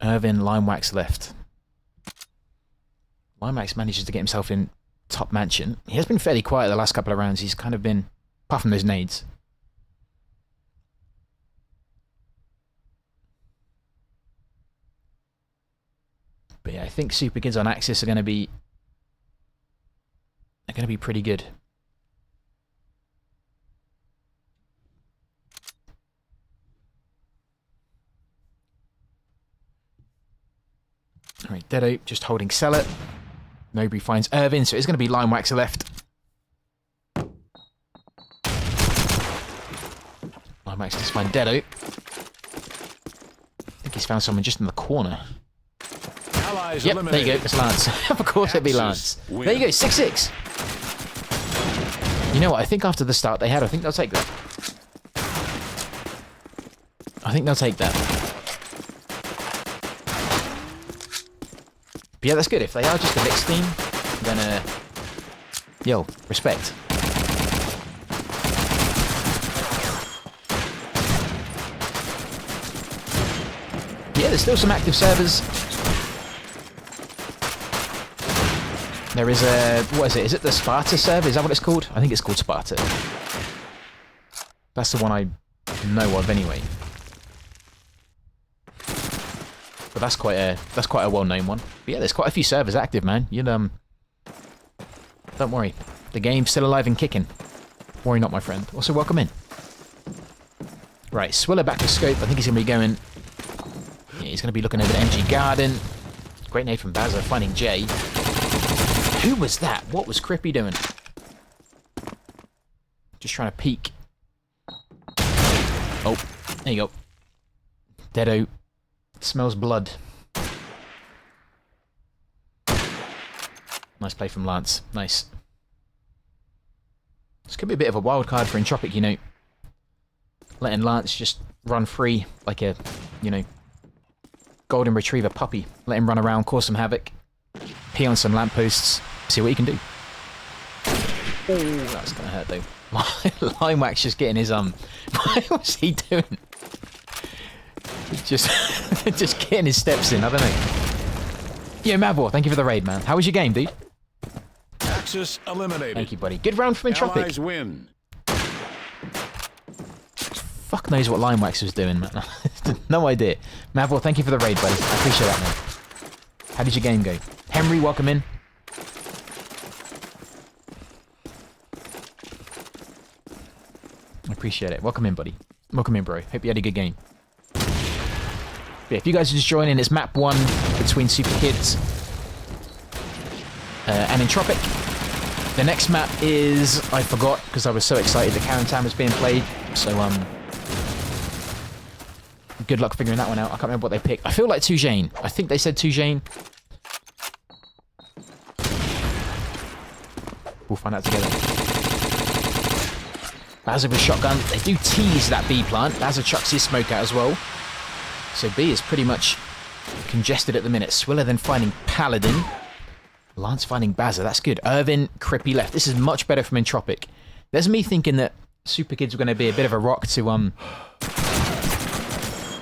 Irvin, Limewax left. Limewax manages to get himself in top mansion. He has been fairly quiet the last couple of rounds. He's kind of been, apart from those nades. But yeah, I think Super Kids on Axis are going to be pretty good. Alright, Dedo just holding Cellar. Nobody finds Irvin, so it's going to be Limewax left. Limewax just find Dedo. I think he's found someone just in the corner. Allies yep, there you go, it's Lance. Of course it'd be Lance. Win. There you go, 6-6. You know what, I think after the start they had, I think they'll take that. I think they'll take that. But yeah, that's good. If they are just a mixed team, then, yo, respect. Yeah, there's still some active servers. There is a, what is it? Is it the Sparta server? Is that what it's called? I think it's called Sparta. That's the one I know of anyway. But that's quite a well-known one. But yeah, there's quite a few servers active, man. You don't worry. The game's still alive and kicking. Worry not, my friend. Also, welcome in. Right, Swiller back to scope. I think he's going to be going... Yeah, he's going to be looking over at MG Garden. Great nade from Bazza, finding Jay. Who was that? What was Crippy doing? Just trying to peek. Oh, there you go. Dedo. Smells blood. Nice play from Lance. Nice. This could be a bit of a wild card for Entropic, you know. Letting Lance just run free like a, you know, golden retriever puppy. Let him run around, cause some havoc. Pee on some lampposts. See what he can do. Oh, that's gonna hurt though. Limewax just getting his what was he doing? Just getting his steps in, I don't know. Yeah, Mavor, thank you for the raid, man. How was your game, dude? Axis eliminated. Thank you, buddy. Good round from Entropic. Allies win. Fuck knows what Limewax was doing, man. No idea. Mavor, thank you for the raid, buddy. I appreciate that, man. How did your game go? Henry, welcome in. I appreciate it. Welcome in, buddy. Welcome in, bro. Hope you had a good game. Yeah, if you guys are just joining, it's map 1 between Super Kids and Entropic. The next map is, I forgot because I was so excited that Karen Tam was being played. So good luck figuring that one out. I can't remember what they picked. I feel like Tujane. I think they said Tujane. We'll find out together. Bazza with shotgun. They do tease that B plant. Bazza chucks his smoke out as well. So B is pretty much congested at the minute. Swiller then finding Paladin. Lance finding Bazza. That's good. Irvin, Crippy left. This is much better from Entropic. There's me thinking that Super Kids were going to be a bit of a rock to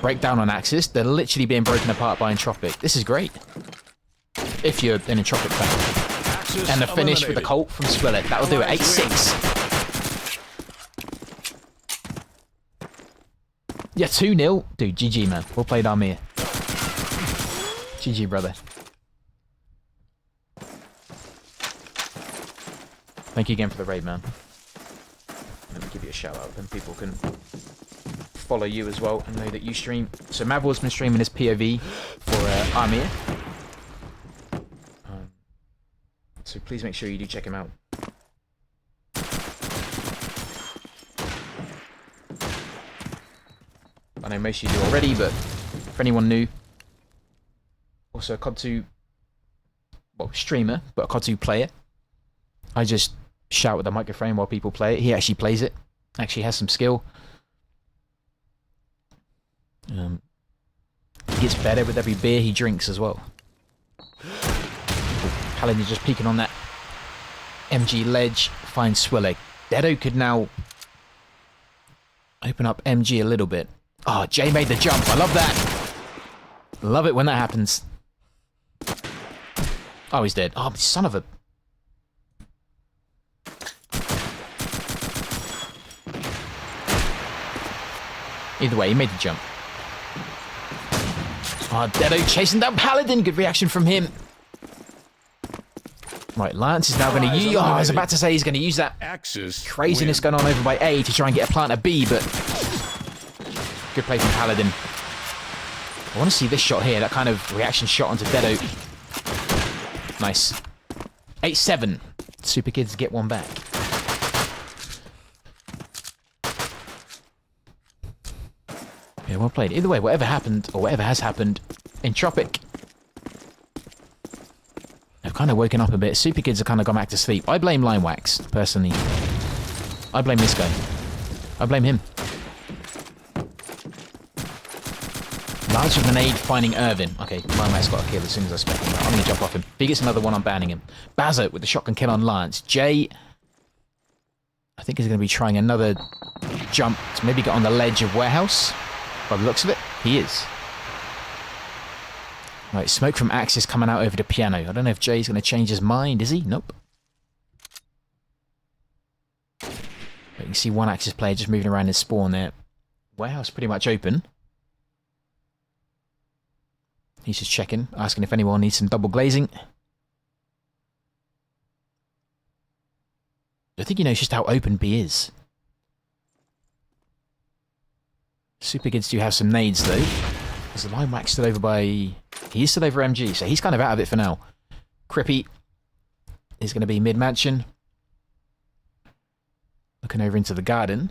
break down on Axis. They're literally being broken apart by Entropic. This is great. If you're an Entropic fan. Axis And the finish with the eliminated. Colt from Swiller. That'll do it. 8-6. Yeah, 2-0. Dude, GG, man. Well played, Armir. GG, brother. Thank you again for the raid, man. Let me give you a shout out, then people can follow you as well and know that you stream. So Mavwell's been streaming his POV for Amir. So please make sure you do check him out. I know most of you do already, but for anyone new, also a COD2, well, streamer, but a COD2 player. I just shout with the microphone while people play it. He actually plays it. Actually has some skill. He gets better with every beer he drinks as well. Paladin just peeking on that MG ledge. Finds Swiller. Dedo could now open up MG a little bit. Oh, Jay made the jump. I love that. Love it when that happens. Oh, he's dead. Oh, son of a... Either way, he made the jump. Oh, Dedo chasing down Paladin. Good reaction from him. Right, Lance is now going to use... Oh, I was about to say he's going to use that craziness going on over by A to try and get a plant at B, but... Good play from Paladin. I want to see this shot here, that kind of reaction shot onto Dedo. Nice. 8-7. Super Kids get one back. Yeah, well played. Either way, whatever happened, or whatever has happened, in Tropic, I've kind of woken up a bit. Super Kids have kind of gone back to sleep. I blame Line Wax, personally. I blame this guy. I blame him. Large grenade finding Irvin. Okay, Line Wax got a kill as soon as I spec him out. I'm going to jump off him. If he gets another one, I'm banning him. Bazza with the shotgun kill on Lance. Jay, I think he's going to be trying another jump to maybe get on the ledge of Warehouse. By the looks of it, he is. Right, smoke from Axis coming out over the piano. I don't know if Jay's going to change his mind, is he? Nope. But you can see one Axis player just moving around his spawn there. Warehouse pretty much open. He's just checking, asking if anyone needs some double glazing. I think he knows just how open B is. Super Kids do have some nades though. There's the Line Wax still over by... He is still over MG, so he's kind of out of it for now. Crippy is going to be mid-mansion. Looking over into the garden.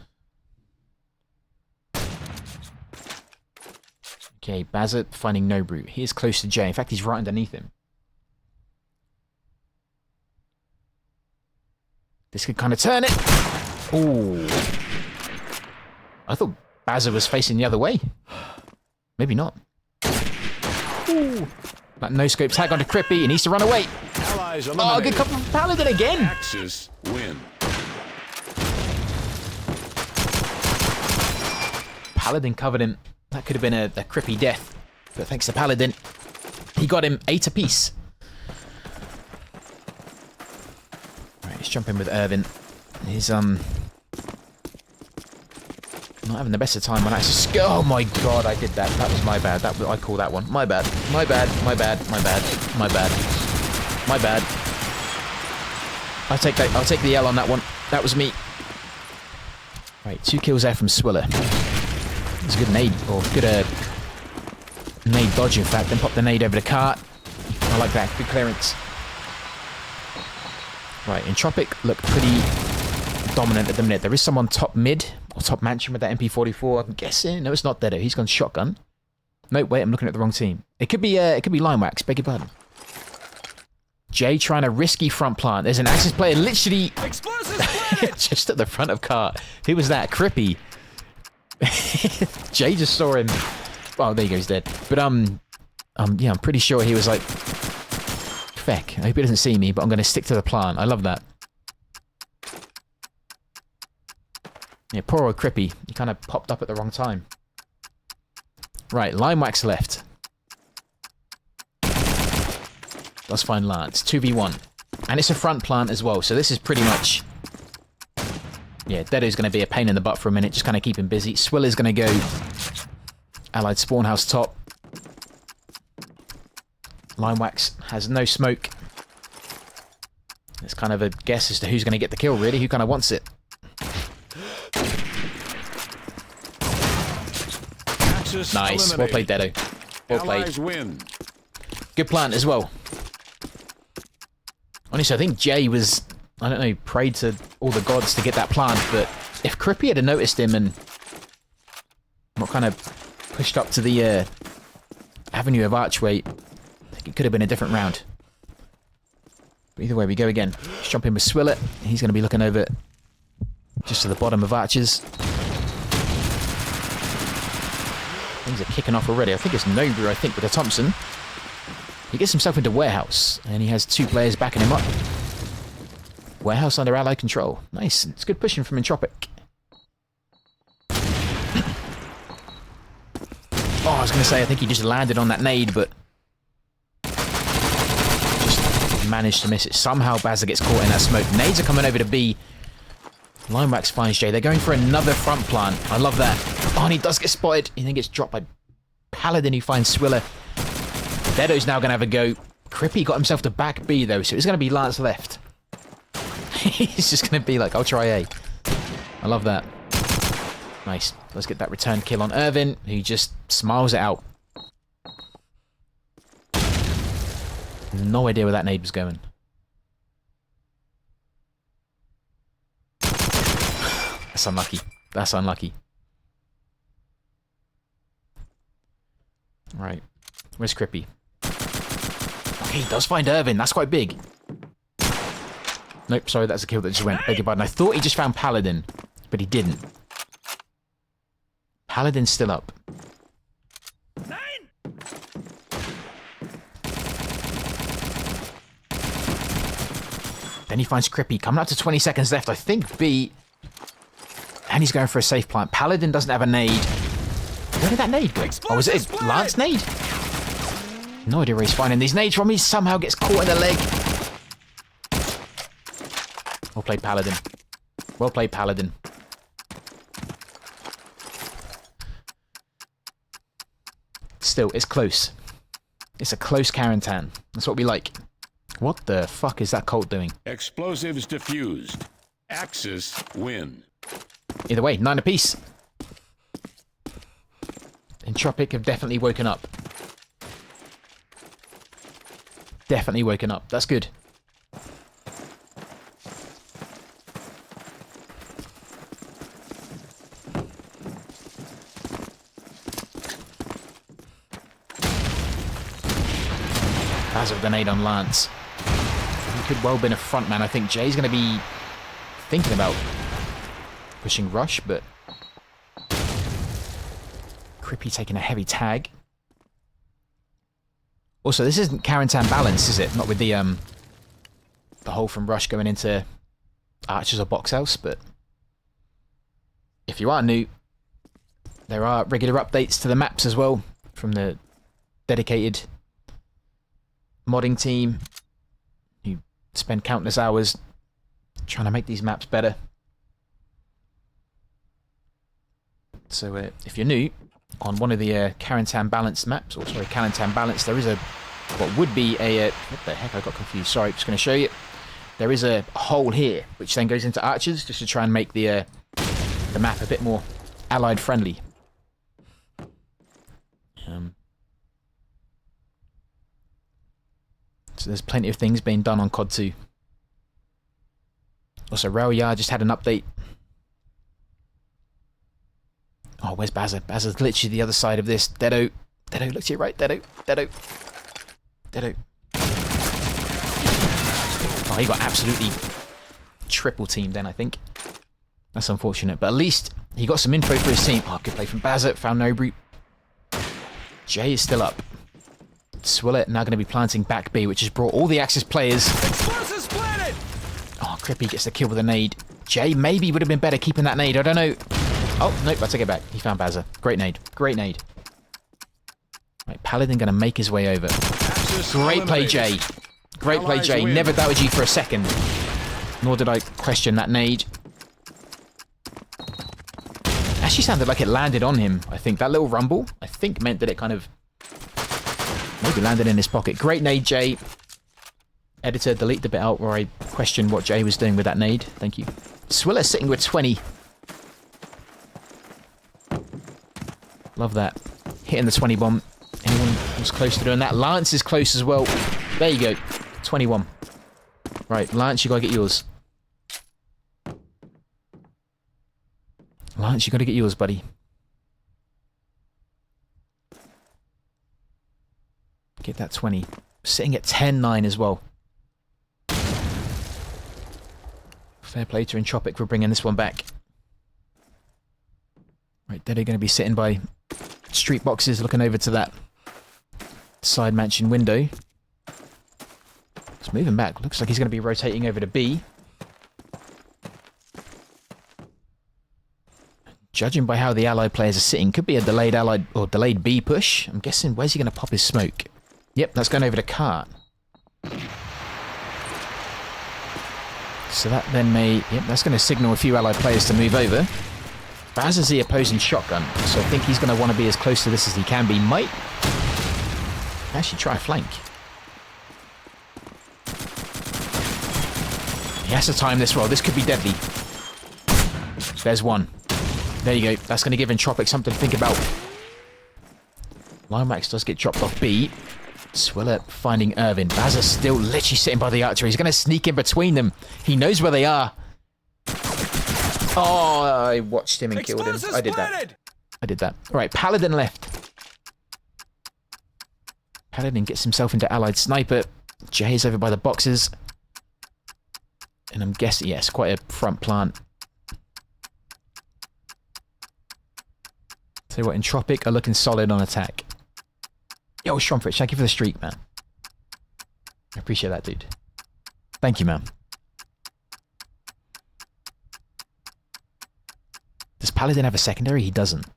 Okay, Bazza finding No Brute. He is close to Jay. In fact, he's right underneath him. This could kind of turn it. Ooh. I thought Bazza was facing the other way. Maybe not. Ooh. That no-scope tag onto Crippy. He needs to run away. Oh, good cover from Paladin again. Axis win. Paladin covered him. That could have been a Crippy death. But thanks to Paladin, he got him 8 apiece. Right, let's jump in with Irvin. He's, not having the best of time on Axis. Oh my god, I did that. That was my bad. I call that one. My bad. My bad. My bad. My bad. My bad. My bad. I'll take that. I'll take the L on that one. That was me. Right, 2 kills there from Swiller. It's a good nade, or good nade dodge in fact. Then pop the nade over the cart. I like that. Good clearance. Right, in Tropic look pretty dominant at the minute. There is someone top mid or top mansion with that MP44. I'm guessing. No, it's not Dedo. He's gone shotgun. No, wait, I'm looking at the wrong team. It could be Line Wax. Beg your pardon. Jay trying a risky front plant. There's an Axis player literally just at the front of cart. Who was that? Crippy. Jay just saw him. Oh, there you go. He's dead. But yeah, I'm pretty sure he was like, feck. I hope he doesn't see me, but I'm going to stick to the plant. I love that. Yeah, poor old Crippy. He kind of popped up at the wrong time. Right, Line Wax left. Let's find Lance. 2v1. And it's a front plant as well, so this is pretty much... Yeah, Dedo's going to be a pain in the butt for a minute, just kind of keep him busy. Swiller's going to go Allied Spawn House top. Line Wax has no smoke. It's kind of a guess as to who's going to get the kill, really. Who kind of wants it? Axis Nice. Well played, eliminated. Dedo. Well played. Allies win. Good plant as well. Honestly, I think Jay was, I don't know, prayed to all the gods to get that plant, but if Crippy had noticed him and not kind of pushed up to the avenue of archway, I think it could have been a different round. But either way, we go again. Let's jump in with Swillet. He's going to be looking over just to the bottom of archers. Things are kicking off already. I think it's Nobu, I think, with a Thompson. He gets himself into warehouse, and he has 2 players backing him up. Warehouse under ally control. Nice. It's good pushing from Entropic. Oh, I was going to say, I think he just landed on that nade, but just managed to miss it. Somehow Bazza gets caught in that smoke. Nades are coming over to B. Linewax finds Jay. They're going for another front plant. I love that. Oh, and he does get spotted. He then gets dropped by Paladin, who finds Swiller. Dedo's now going to have a go. Crippy got himself to back B, though, so it's going to be Lance left. He's just going to be like, I'll try A. I love that. Nice. Let's get that return kill on Irvin, who just smiles it out. No idea where that nade was going. That's unlucky. That's unlucky. Right. Where's Crippy? Okay, he does find Irvin. That's quite big. Nope, sorry, that's a kill that just went. Beg your pardon. I thought he just found Paladin, but he didn't. Paladin's still up. Then he finds Crippy. Coming up to 20 seconds left. I think B. And he's going for a safe plant. Paladin doesn't have a nade. Where did that nade go? Oh, was it a Lance nade? No idea where he's finding these nades from. He somehow gets caught in the leg. Well played, Paladin. Well played, Paladin. Still, it's close. It's a close Carentan. That's what we like. What the fuck is that Colt doing? Explosives diffused. Axis win. Either way, 9 apiece. Entropic have definitely woken up. Definitely woken up. That's good. Basil grenade on Lance. He could well have been a front man. I think Jay's going to be thinking about pushing rush, but Crippy taking a heavy tag. Also, this isn't Carentan balance, is it? Not with the hole from rush going into archers or box house, but if you are new, there are regular updates to the maps as well from the dedicated modding team who spend countless hours trying to make these maps better. So if you're new, on one of the Carentan balanced maps, or sorry, Carentan balanced, there is a, what would be a, what the heck, I got confused, sorry, just going to show you. There is a hole here, which then goes into archers, just to try and make the map a bit more allied friendly. So there's plenty of things being done on COD 2. Also, Rail Yard just had an update. Oh, where's Bazza? Bazza's literally the other side of this. Dedo. Dedo, look to your right. Dedo. Dedo. Dedo. Oh, he got absolutely triple teamed then, I think. That's unfortunate. But at least he got some info for his team. Oh, good play from Bazza. Found Nobrute. Jay is still up. Swillet now going to be planting back B, which has brought all the Axis players. Explosives planted! Oh, Crippy gets the kill with a nade. Jay maybe would have been better keeping that nade. I don't know. Oh, nope, I take it back. He found Bazza. Great nade. Great nade. Right, Paladin going to make his way over. Axis Great play, eliminated. Jay. Great play, Allies Jay. win. Never doubted you for a second. Nor did I question that nade. Actually sounded like it landed on him, I think. That little rumble, I think, meant that it kind of maybe landed in his pocket. Great nade, Jay. Editor, delete the bit out where I questioned what Jay was doing with that nade. Thank you. Swiller sitting with 20. Love that. hitting the 20 bomb. Anyone who's close to doing that? Lance is close as well. There you go. 21. Right, Lance, you gotta get yours. Lance, you gotta get yours, buddy. Get that 20. Sitting at 10-9 as well. Fair play to Entropic for bringing this one back. Right, they're going to be sitting by street boxes looking over to that side mansion window. It's moving back. Looks like he's going to be rotating over to B. Judging by how the allied players are sitting, could be a delayed allied or delayed B push. I'm guessing, where's he going to pop his smoke? Yep, that's going over to cart. So that then may... Yep, that's going to signal a few allied players to move over. Baz is the opposing shotgun, so I think he's going to want to be as close to this as he can be. Might actually try a flank. He has to time this well. This could be deadly. There's one. There you go. That's going to give Entropic something to think about. Limax does get dropped off B. Swiller finding Irvin. Baz is still literally sitting by the archer. He's going to sneak in between them. He knows where they are. Oh, I watched him and killed him. I did that. I did that. All right, Paladin left. Paladin gets himself into allied sniper. Jay is over by the boxes. And I'm guessing, yes, quite a front plant. Tell you what, Entropic are looking solid on attack. Yo, Stromfrich, thank you for the streak, man. I appreciate that, dude. Thank you, man. Does Paladin have a secondary? He doesn't.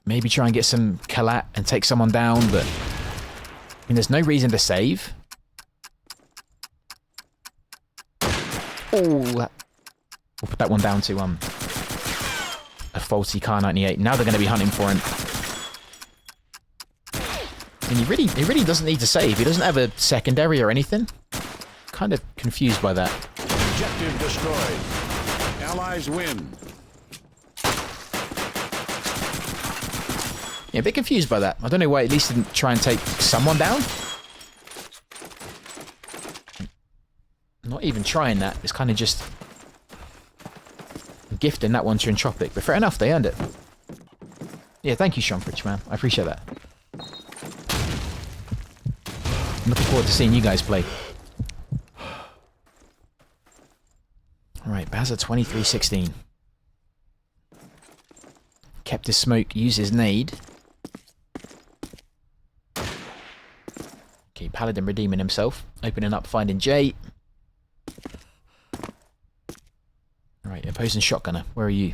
Maybe try and get some collat and take someone down, but... I mean, there's no reason to save. Oh, that... We'll put that one down to, a faulty Car 98. Now they're going to be hunting for him. And he really doesn't need to save. He doesn't have a secondary or anything. Kind of confused by that. Objective destroyed. Allies win. Yeah, a bit confused by that. I don't know why at least didn't try and take someone down. Not even trying that. It's kind of just gifting that one to Entropic. But fair enough, they earned it. Yeah, thank you, Stromfrich, man. I appreciate that. I'm looking forward to seeing you guys play. Alright, Bazza 23-16. Kept his smoke, used his nade. Okay, Paladin redeeming himself. Opening up, finding Jay. Alright, opposing shotgunner. Where are you?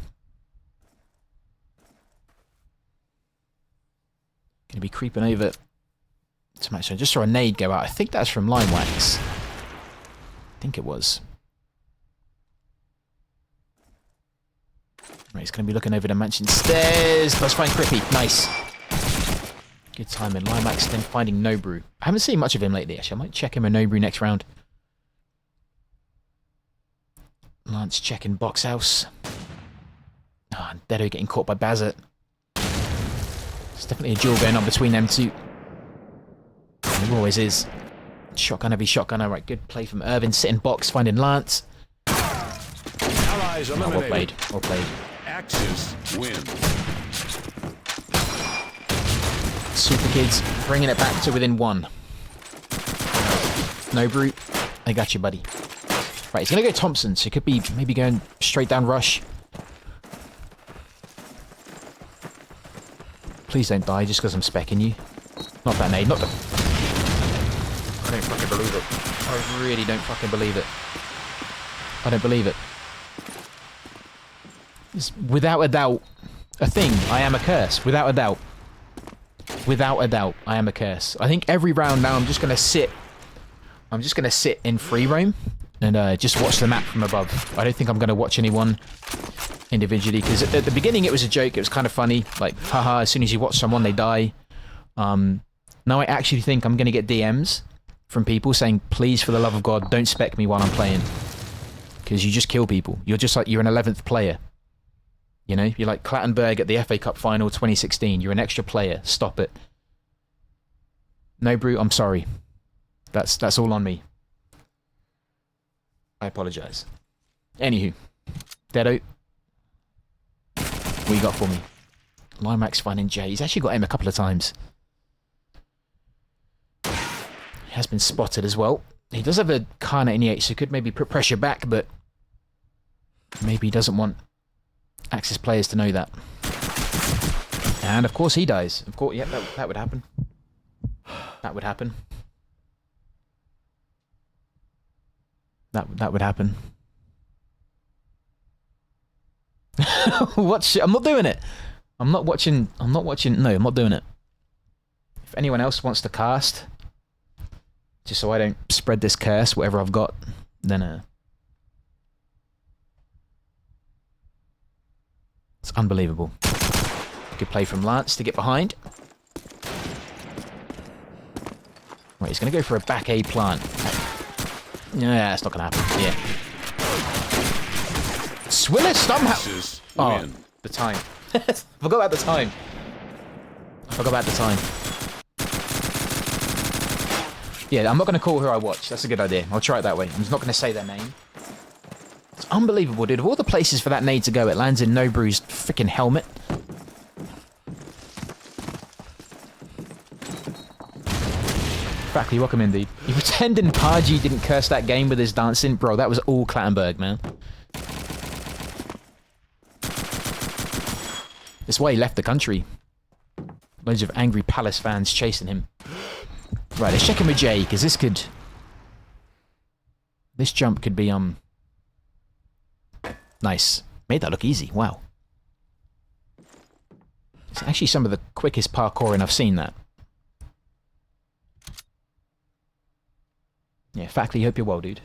Gonna be creeping over to match. I just saw a nade go out. I think that's from Line Wax. I think it was. Right, he's going to be looking over the mansion stairs. Let's find Crippy. Nice. Good timing. Limax then finding Nobru. I haven't seen much of him lately, actually. I might check him a Nobru next round. Lance checking box house. Ah, Dedo getting caught by Bazet. There's definitely a duel going on between them two. And there always is. Shotgunner v shotgunner. Right, good play from Irvin. Sitting box, finding Lance. Allies eliminated. Well played. Well played. Axis win. Super Kids bringing it back to within one. No brute. I got you, buddy. Right, he's going to go Thompson, so he could be maybe going straight down rush. Please don't die just because I'm specking you. Not that nade, not the... I don't fucking believe it. I really don't fucking believe it. I don't believe it. It's without a doubt a thing. I am a curse. Without a doubt. Without a doubt, I am a curse. I think every round now I'm just going to sit. I'm just going to sit in free roam and just watch the map from above. I don't think I'm going to watch anyone individually, because at the beginning it was a joke. It was kind of funny. Like, haha, as soon as you watch someone, they die. Now I actually think I'm going to get DMs from people saying, please, for the love of God, don't spec me while I'm playing. Because you just kill people. You're just like, you're an 11th player. You know, you're like Clattenburg at the FA Cup final 2016. You're an extra player. Stop it. No, Brew, I'm sorry. That's all on me. I apologise. Anywho, Dedo, what you got for me? Limax finding Jay. He's actually got him a couple of times. He has been spotted as well. He does have a Kar 98, so he could maybe put pressure back, but maybe he doesn't want Axis players to know that. And of course he dies. Of course, yeah, that would happen. That would happen. That would happen. What shit? I'm not doing it. I'm not watching. No, I'm not doing it. If anyone else wants to cast, just so I don't spread this curse, whatever I've got, then it's unbelievable. Good play from Lance to get behind. Right, he's going to go for a back A plant. Yeah, it's not going to happen. Yeah. Swiller somehow... Oh, the time. Forgot about the time. I forgot about the time. Yeah, I'm not going to call who I watch. That's a good idea. I'll try it that way. I'm just not going to say their name. It's unbelievable, dude. Of all the places for that nade to go, it lands in Nobru's freaking helmet. Factly, welcome in, dude. You pretending Pargy didn't curse that game with his dancing? Bro, that was all Clattenburg, man. That's why he left the country. Loads of angry Palace fans chasing him. Right, let's check in with Jay, because this could... This jump could be, nice. Made that look easy, wow. It's actually some of the quickest parkouring I've seen, that. Yeah, Factly, hope you're well, dude.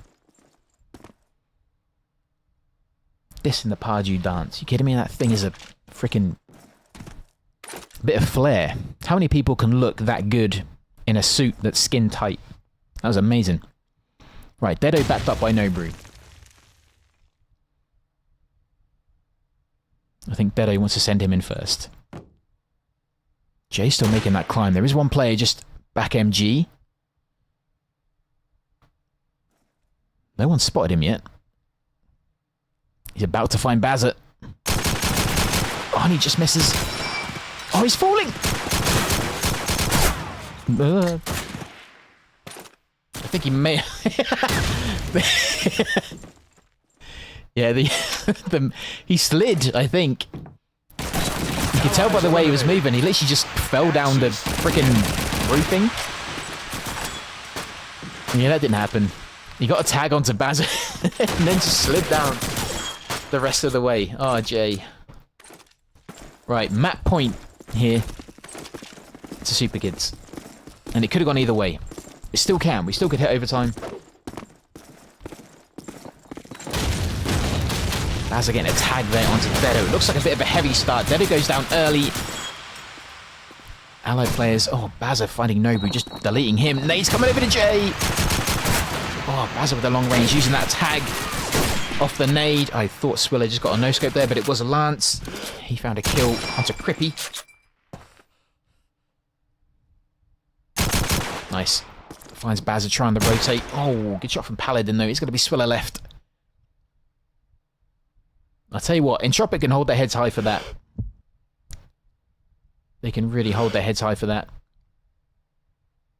This in the Pardew dance. You kidding me? That thing is a freaking bit of flair. How many people can look that good in a suit that's skin tight? That was amazing. Right, Dedo backed up by Nobru. I think Dedo wants to send him in first. Jay's still making that climb. There is one player just back MG. No one's spotted him yet. He's about to find Bazza. Oh, and he just misses. Oh, he's falling! I think he may... Yeah, he slid, I think. You could tell by the way he was moving. He literally just fell down the freaking roofing. Yeah, that didn't happen. He got a tag onto Bazza and then just slid down the rest of the way. Oh, Jay. Right, map point here to Super Kids. And it could have gone either way. It still can. We still could hit overtime. Bazza getting a tag there onto Dedo. It looks like a bit of a heavy start. Dedo goes down early. Allied players. Oh, Bazza finding Nobu, just deleting him. Nade's coming over to Jay. Oh, Bazza with the long range, using that tag off the nade. I thought Swiller just got a no-scope there, but it was a Lance. He found a kill onto Crippy. Nice. Finds Bazza trying to rotate. Oh, good shot from Paladin, though. He's going to be Swiller left. I'll tell you what, Entropic can hold their heads high for that. They can really hold their heads high for that.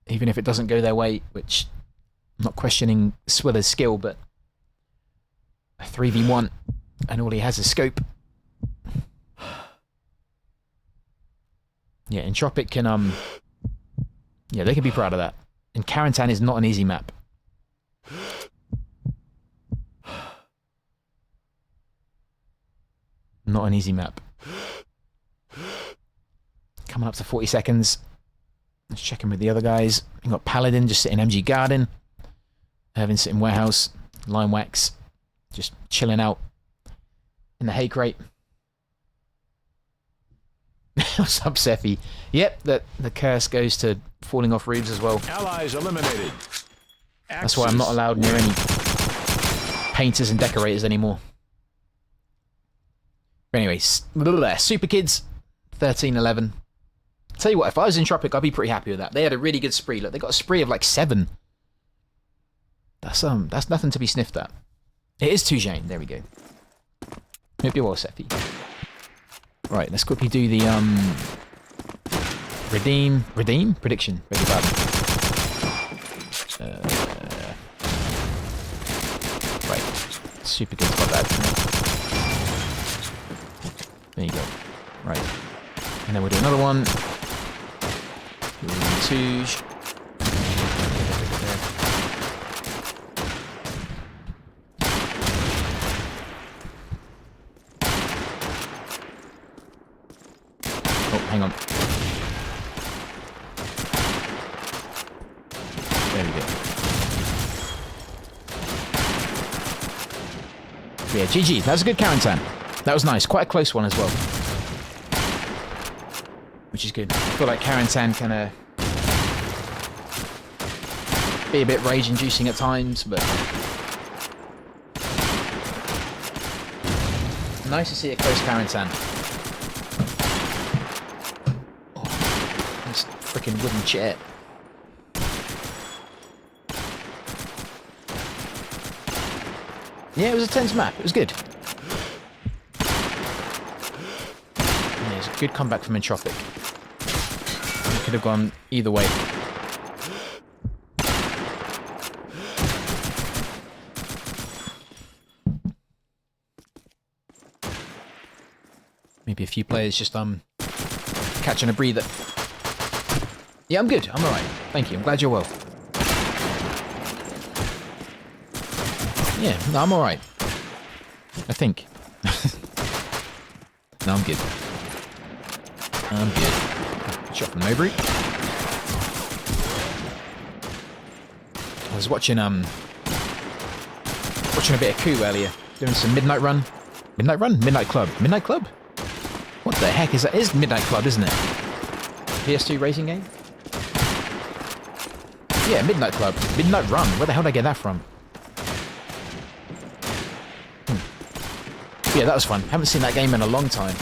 Even if it doesn't go their way, which... I'm not questioning Swiller's skill, but a 3v1 and all he has is scope. Yeah, Entropic can yeah, they can be proud of that. And Carentan is not an easy map. Not an easy map. Coming up to 40 seconds. Let's check in with the other guys. We've got Paladin just sitting MG Garden. Irvin sitting warehouse, line wax, just chilling out in the hay crate. What's up, Sephi? Yep, the curse goes to falling off roofs as well. Allies eliminated. That's why I'm not allowed near any painters and decorators anymore. But anyway, Super Kids, 13-11. Tell you what, if I was in Tropic, I'd be pretty happy with that. They had a really good spree. Look, they got a spree of like 7. That's nothing to be sniffed at. It is Tujane. There we go. Hope you're well, Sephi. Right, let's quickly do the redeem prediction. Beg your pardon. Right, Super Kids got that. There you go. Right, and then we'll do another one. Tuj. Oh, hang on. There we go. Yeah, GG. That was a good Karantan. That was nice. Quite a close one as well. Which is good. I feel like Karantan can be a bit rage-inducing at times, but nice to see a close Karantan. Oh, this freaking wooden chair. Yeah, it was a tense map. It was good. Yeah, it was a good comeback from Entropic. It could have gone either way. Maybe a few players just catching a breather. Yeah, I'm good. I'm alright. Thank you. I'm glad you're well. Yeah, no, I'm alright. I think. No, I'm good. I'm good. Shot from Nobry. I was watching a bit of Coup earlier. Doing some Midnight Run. Midnight Run? Midnight Club. Midnight Club? What the heck is that? It is Midnight Club, isn't it? PS2 racing game? Yeah, Midnight Club. Midnight Run. Where the hell did I get that from? Yeah, that was fun. Haven't seen that game in a long time.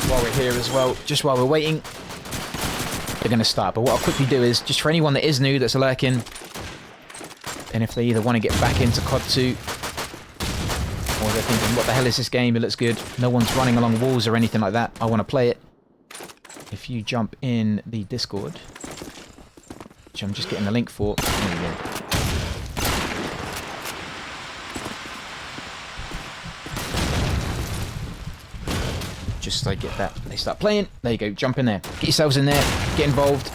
While we're here as well, just while we're waiting, they're going to start. But what I'll quickly do is, just for anyone that is new, that's lurking, and if they either want to get back into COD 2, or they're thinking, what the hell is this game? It looks good. No one's running along walls or anything like that. I want to play it. If you jump in the Discord, which I'm just getting the link for. There we go. Just like get that, they start playing. There you go, jump in there. Get yourselves in there, get involved.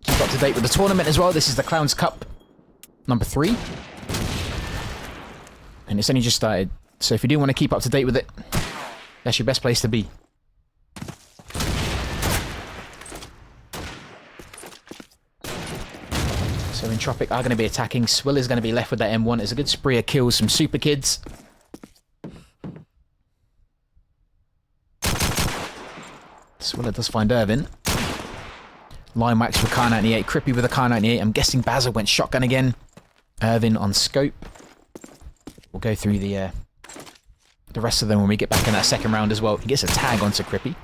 Keep up to date with the tournament as well. This is the Clowns Cup number 3. And it's only just started. So if you do want to keep up to date with it, that's your best place to be. So Entropic are going to be attacking. Swill is going to be left with that M1. It's a good spree of kills from Super Kids. Swiller does find Irvin. Line wax with Car 98. Crippy with a Car 98. I'm guessing Bazza went shotgun again. Irvin on scope. We'll go through the rest of them when we get back in that second round as well. He gets a tag onto Crippy.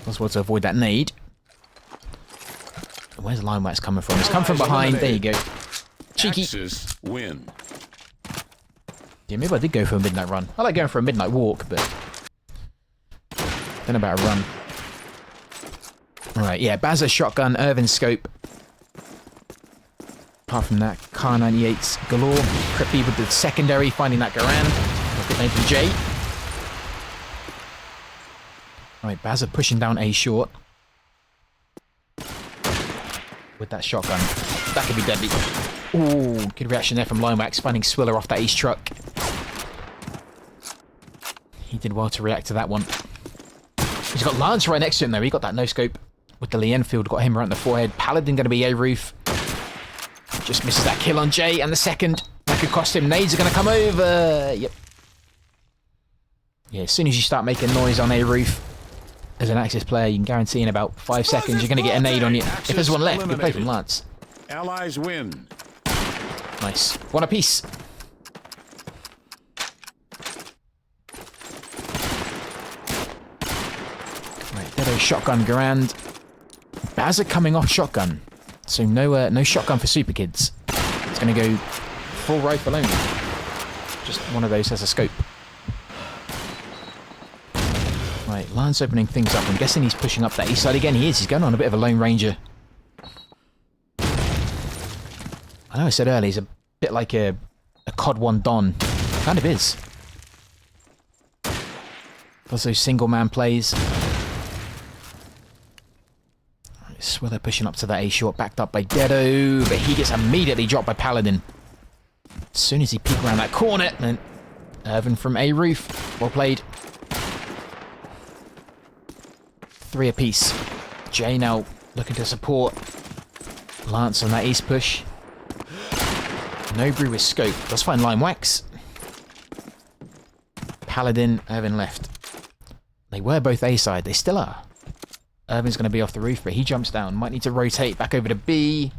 As well to avoid that nade. Where's the line wax coming from? It's come from behind. There you go. Cheeky. Axis win. Yeah, maybe I did go for a midnight run. I like going for a midnight walk, but then about a run. Alright, yeah, Bazza shotgun, Irvin scope. Apart from that, Car 98's galore. Crippy with the secondary, finding that Garand. Good name from Jay. Alright, Bazza pushing down A short. With that shotgun. That could be deadly. Ooh, good reaction there from Limewax, finding Swiller off that East truck. He did well to react to that one. He's got Lance right next to him though. He got that no-scope with the Lee Enfield. Got him right on the forehead. Paladin going to be a roof. Just misses that kill on Jay. And the second. That could cost him. Nades are going to come over. Yep. Yeah, as soon as you start making noise on a roof, as an Axis player, you can guarantee in about 5 seconds you're going to get a nade on you. If there's one left, good play from Lance. Allies win. Nice. One apiece. Right, Dedo shotgun Garand. Bazza coming off shotgun. So no shotgun for Super Kids. It's going to go full rifle only. Just one of those has a scope. Right, Lance opening things up. I'm guessing he's pushing up that east side again. He is. He's going on a bit of a Lone Ranger. I know I said earlier, he's a bit like a COD 1 Don. Kind of is. Does those single-man plays. Swiller pushing up to that A-short, backed up by Dedo, but he gets immediately dropped by Paladin. As soon as he peeked around that corner, and Irvin from A-roof. Well played. 3 apiece. Jay now looking to support Lance on that east push. Nobrew with scope. Let's find Lime Wax. Paladin, Irvin left. They were both A side. They still are. Irvin's going to be off the roof, but he jumps down. Might need to rotate back over to B.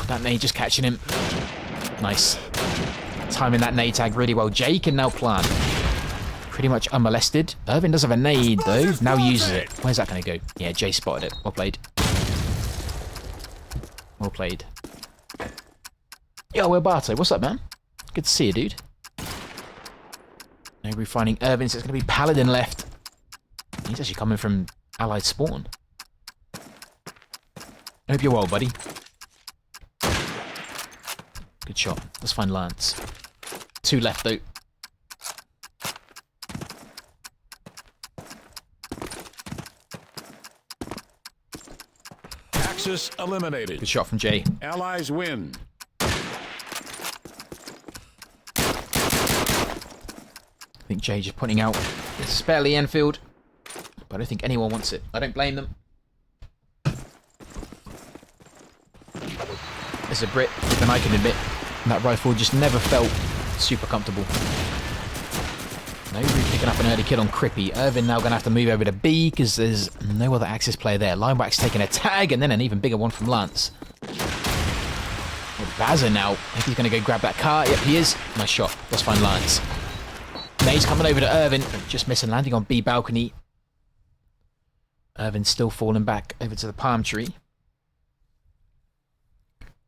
That nade just catching him. Nice. Timing that nade tag really well. Jay can now plant. Pretty much unmolested. Irvin does have a nade, though. Now uses it. Where's that going to go? Yeah, Jay spotted it. Well played. Well played. Yo, Will Barto, what's up, man? Good to see you, dude. Nobody finding Irvin, so it's going to be Paladin left. He's actually coming from Allied spawn. I hope you're well, buddy. Good shot. Let's find Lance. 2 left, though. Axis eliminated. Good shot from Jay. Allies win. I think Jay just pointing out this is spare Lee Enfield, but I don't think anyone wants it. I don't blame them. As a Brit, even I can admit, that rifle just never felt super comfortable. Nobody picking up an early kill on Crippy. Irvin now going to have to move over to B because there's no other Axis player there. Lineback's taking a tag and then an even bigger one from Lance. Bazza now. I think he's going to go grab that car. Yep, he is. Nice shot. Let's find Lance. Nade's coming over to Irvin. Just missing, landing on B balcony. Irvin's still falling back over to the palm tree.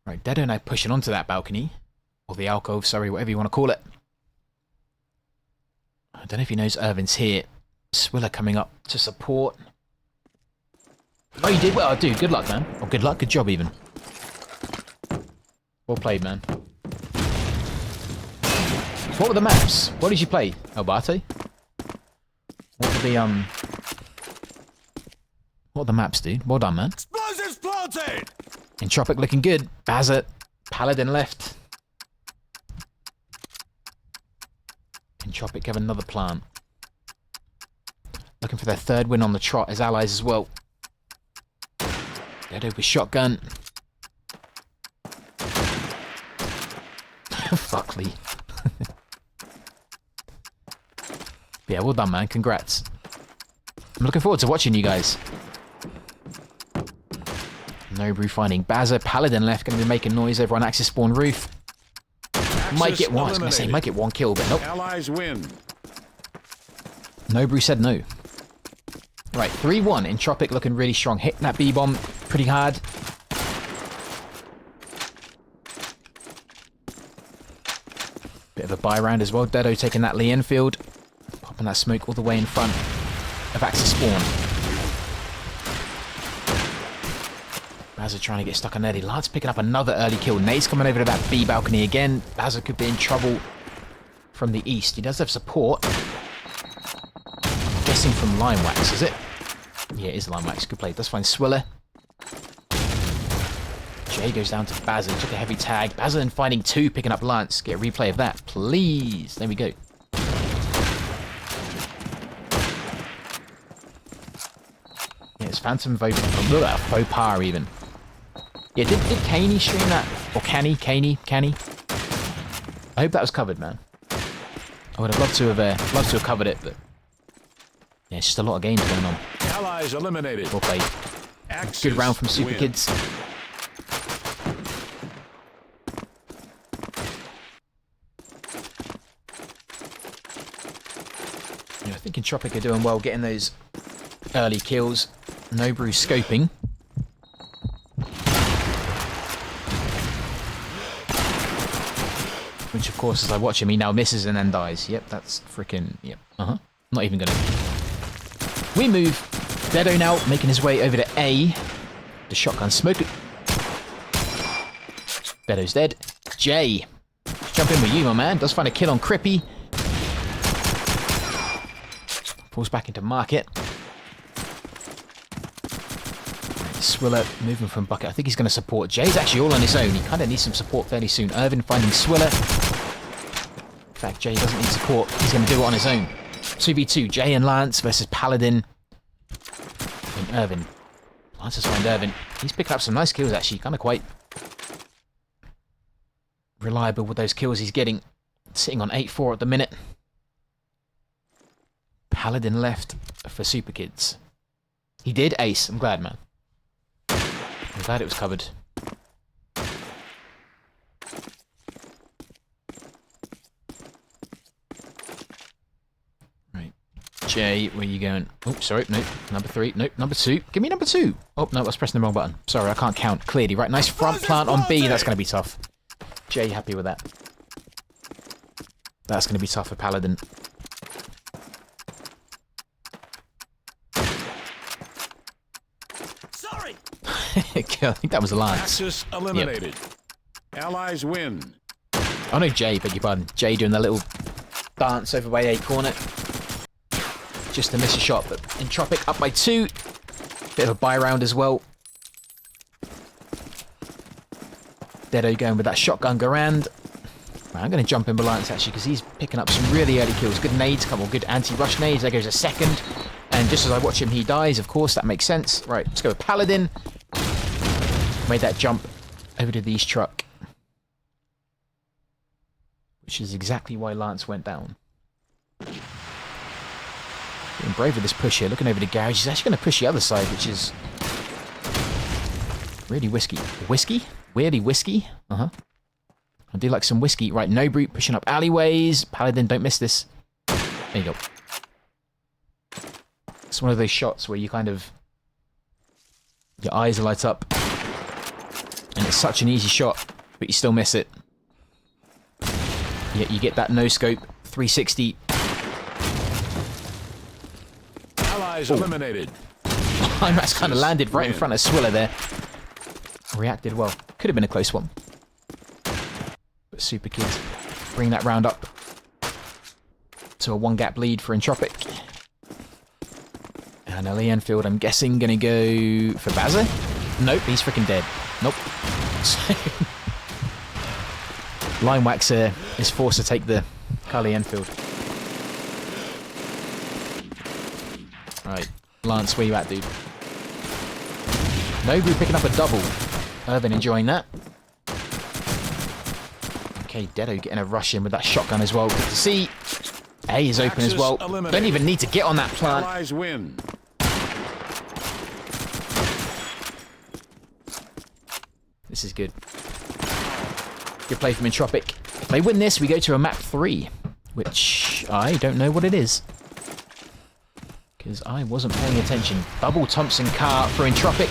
Right, Dedo now pushing onto that balcony. Or the alcove, sorry, whatever you want to call it. I don't know if he knows Irvin's here. Swiller coming up to support. Oh, you did well. Oh, dude, good luck, man. Or good luck, good job, even. Well played, man. What were the maps? What did you play, Alberto? What were the maps, dude? Well done, man. Explosives planted! Entropic looking good. Bazza. Paladin left. Entropic have another plant. Looking for their 3rd win on the trot as allies as well. Dead with shotgun. Fuck Lee. Yeah, well done, man. Congrats. I'm looking forward to watching you guys. Nobrew finding Bazza. Paladin left, going to be making noise over on Axis spawn roof. Might get one. I was going to say might get 1 kill, but nope. Allies win. Nobrew said no. Right, 3-1. Entropic looking really strong. Hitting that B-bomb pretty hard. Bit of a buy round as well. Dedo taking that Lee Enfield. Popping that smoke all the way in front of Axis spawn. Bazza trying to get stuck on Eddie. Lance picking up another early kill. Nate's coming over to that B balcony again. Bazza could be in trouble from the east. He does have support. I'm guessing from Lime Wax, is it? Yeah, it is Lime Wax. Good play. Let's find Swiller. Jay goes down to Bazza. Took a heavy tag. Bazza then finding 2, picking up Lance. Get a replay of that, please. There we go. Phantom Faux Pas even. Yeah, did Caney stream that? Or Canny? I hope that was covered, man. I would have loved to have covered it, but yeah, it's just a lot of games going on. Allies eliminated. Well played. Axis Good round from Super win. Kids. Yeah, I think Entropic are doing well getting those early kills. Nobru scoping. Which, of course, as I watch him, he now misses and then dies. Yep, that's freaking... Yep. Not even gonna... We move. Dedo now making his way over to A. The shotgun smoke. Dedo's dead. J. Let's jump in with you, my man. Does find a kill on Crippy. Falls back into market. Swiller moving from bucket. I think he's going to support. Jay's actually all on his own. He kind of needs some support fairly soon. Irvin finding Swiller. In fact, Jay doesn't need support. He's going to do it on his own. 2v2. Jay and Lance versus Paladin. And Irvin. Lance has found Irvin. He's picking up some nice kills, actually. Kind of quite reliable with those kills he's getting. Sitting on 8-4 at the minute. Paladin left for Super Kids. He did ace. I'm glad, man. I'm glad it was covered. Right. Jay, where are you going? Oh, sorry. Nope. Number 3. Nope. Number 2. Give me number 2. Oh, no, I was pressing the wrong button. Sorry, I can't count clearly. Right, nice front plant on B. That's going to be tough. Jay, happy with that. That's going to be tough for Paladin. I think that was a Lance. Axis eliminated. Yep. Allies win. Oh no, Jay, beg your pardon. Jay doing that little dance over by A corner. Just to miss a shot, but Entropic up by 2. Bit of a buy round as well. Dedo going with that shotgun Garand. Right, I'm going to jump in with Lance actually because he's picking up some really early kills. Good nades, come on, good anti-rush nades. There goes a second. And just as I watch him, he dies. Of course, that makes sense. Right, let's go with Paladin. Made that jump over to the East truck. Which is exactly why Lance went down. Being brave with this push here. Looking over the garage. He's actually going to push the other side, which is really whiskey. Whiskey? Weirdly whiskey? I do like some whiskey. Right, no brute pushing up alleyways. Paladin, don't miss this. There you go. It's one of those shots where you kind of... Your eyes light up. And it's such an easy shot, but you still miss it. Yet you get that no-scope, 360. Allies eliminated. Climax kind of landed right in front of Swiller there. Reacted well. Could have been a close one. But Super Kids bring that round up to a 1-gap lead for Entropic. And Ellie Enfield, I'm guessing, going to go for Bazza? Nope, he's freaking dead. Nope. Line Waxer is forced to take the Carly Enfield. Right, Lance, where you at, dude? Nobu picking up a double. Irvin enjoying that. Okay, Dedo getting a rush in with that shotgun as well. Good to see. A is open as well. Don't even need to get on that plant. Allies win. This is good. Good play from Entropic. If they win this, we go to a map 3, which I don't know what it is. Because I wasn't paying attention. Double Thompson car for Entropic.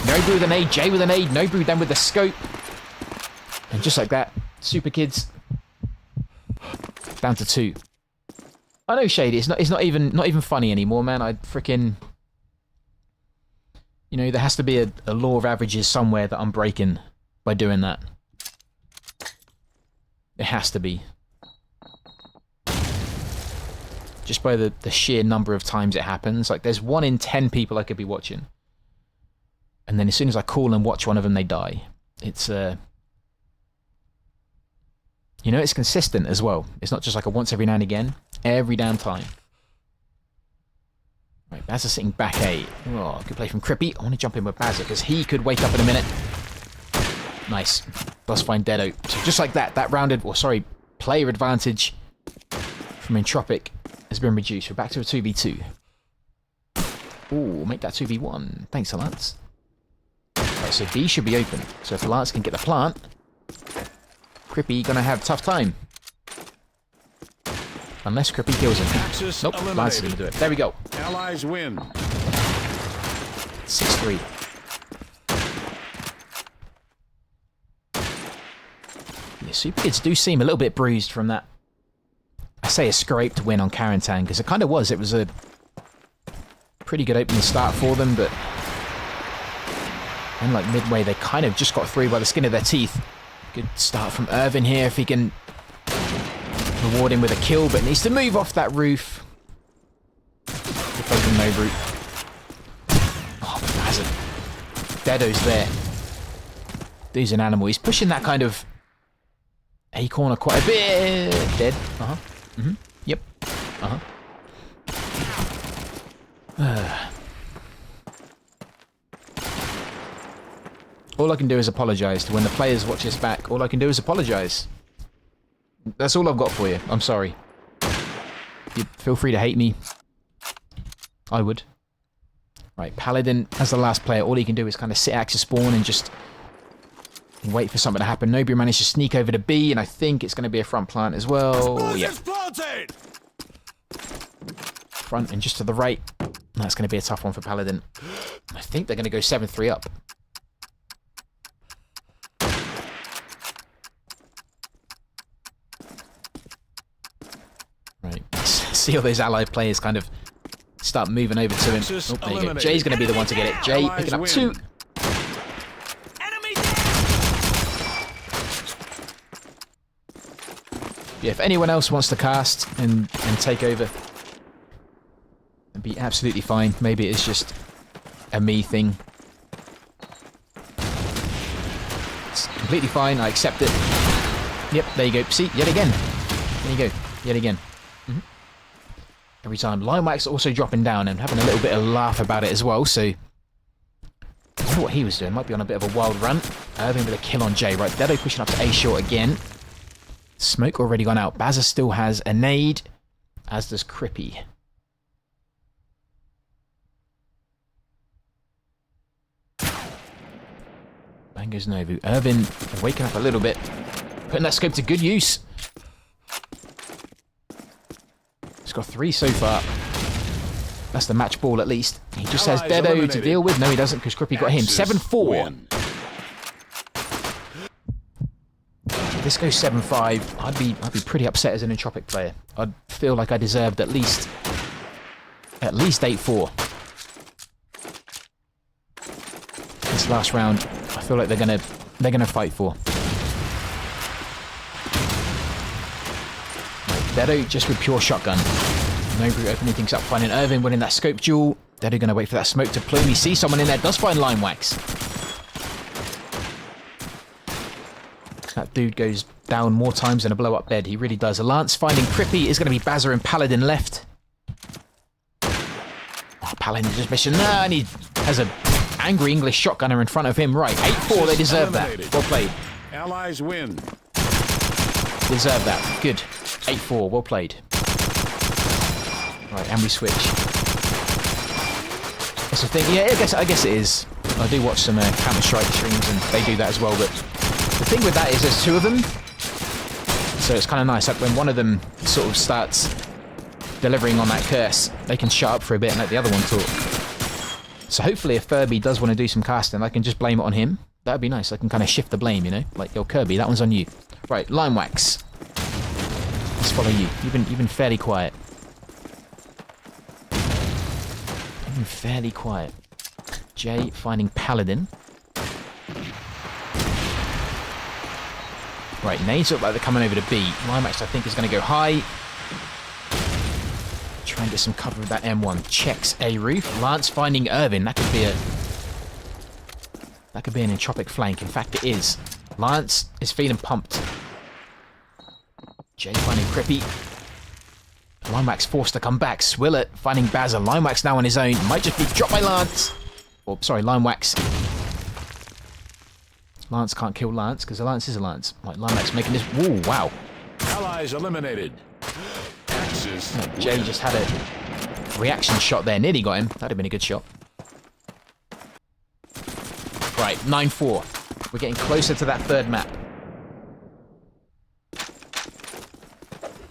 Nobu with an aid, Jay with an aid, Nobu then with the scope. And just like that, Super Kids down to 2. I know, Shady, it's not even funny anymore, man. I freaking... You know, there has to be a law of averages somewhere that I'm breaking by doing that. It has to be. Just by the sheer number of times it happens. Like, there's 1 in 10 people I could be watching. And then as soon as I call and watch one of them, they die. It's, you know, it's consistent as well. It's not just like a once every now and again. Every damn time. Right, Bazza sitting back A. Oh, good play from Crippy. I want to jump in with Bazza because he could wake up in a minute. Nice. Does find Deado. So just like that, player advantage from Entropic has been reduced. We're back to a 2v2. Ooh, make that 2v1. Thanks, Lance. Right, so B should be open. So if Lance can get the plant, Crippy gonna have a tough time. Unless Crippy kills him. Axis Nope, Lance is gonna do it. There we go. Allies win. 6-3. Yeah, Super Kids do seem a little bit bruised from that. I say a scraped win on Carentan, because it kind of was. It was a pretty good opening start for them, but then like midway they kind of just got through by the skin of their teeth. Good start from Irvin here if he can reward him with a kill, but needs to move off that roof. No route. Oh, but hasn't. Deado's there. Dude's an animal. He's pushing that kind of A corner quite a bit. Dead. Uh-huh. Mm-hmm. Yep. Uh-huh. All I can do is apologise. When the players watch this back, all I can do is apologise. That's all I've got for you. I'm sorry. You feel free to hate me. I would. Right, Paladin, as the last player, all he can do is kind of sit Axis spawn and just wait for something to happen. Nobody managed to sneak over to B, and I think it's going to be a front plant as well. Yep. Front and just to the right. That's going to be a tough one for Paladin. I think they're going to go 7-3 up. Right. See all those allied players kind of start moving over to him. Oh, there you go. Jay's going to be the one to get it. Jay picking up 2. Yeah, if anyone else wants to cast and take over, it'd be absolutely fine. Maybe it's just a me thing. It's completely fine. I accept it. Yep, there you go. See, yet again. There you go. Yet again. Every time. Limewax also dropping down and having a little bit of laugh about it as well, so I wonder what he was doing. Might be on a bit of a wild run. Irving with a kill on Jay. Right, Deado pushing up to A short again. Smoke already gone out. Bazza still has a nade, as does Crippy. Bang goes Novu. Irvin waking up a little bit. Putting that scope to good use. He's got 3 so far. That's the match ball at least. He just has Deado to deal with. No, he doesn't, because Crippy got him. 7-4. If this goes 7-5, I'd be pretty upset as an Entropic player. I'd feel like I deserved at least 8-4. This last round, I feel like they're gonna fight for. Deado just with pure shotgun. Nobu opening things up, finding Irvin winning that scope duel. Deado gonna wait for that smoke to plume. He sees someone in there, does find Limewax. That dude goes down more times than a blow up bed. He really does. A Lance finding Crippy is gonna be Bazza and Paladin left. Oh, Paladin just missing. No, and he has an angry English shotgunner in front of him. Right, 8-4, they deserve that. Well played. Allies win. Deserve that. Good. 8-4, well played. Right, and we switch. That's the thing. Yeah, I guess it is. I do watch some Counter-Strike streams and they do that as well, but the thing with that is there's 2 of them, so it's kind of nice. Like when one of them sort of starts delivering on that curse, they can shut up for a bit and let the other one talk. So hopefully if Furby does want to do some casting, I can just blame it on him. That'd be nice. I can kind of shift the blame, you know? Like, yo, Kirby, that one's on you. Right, Limewax. Let's follow you. You've been fairly quiet. You've been fairly quiet. Jay finding Paladin. Right, nades look like they're coming over to B. Limewax, I think, is going to go high. Try and get some cover with that M1. Checks A roof. Lance finding Irvin. That could be an Entropic flank. In fact, it is. Lance is feeling pumped. Jay finding Crippy. Linewax forced to come back. Swillet finding Bazza. Linewax now on his own. Might just be dropped by Lance. Oh, sorry, Linewax. Lance can't kill Lance because Lance is a Lance. Right, Linewax making this. Whoa, wow. Allies eliminated. Axis. Jay just had a reaction shot there. Nearly got him. That'd have been a good shot. Right, 9-4. We're getting closer to that third map.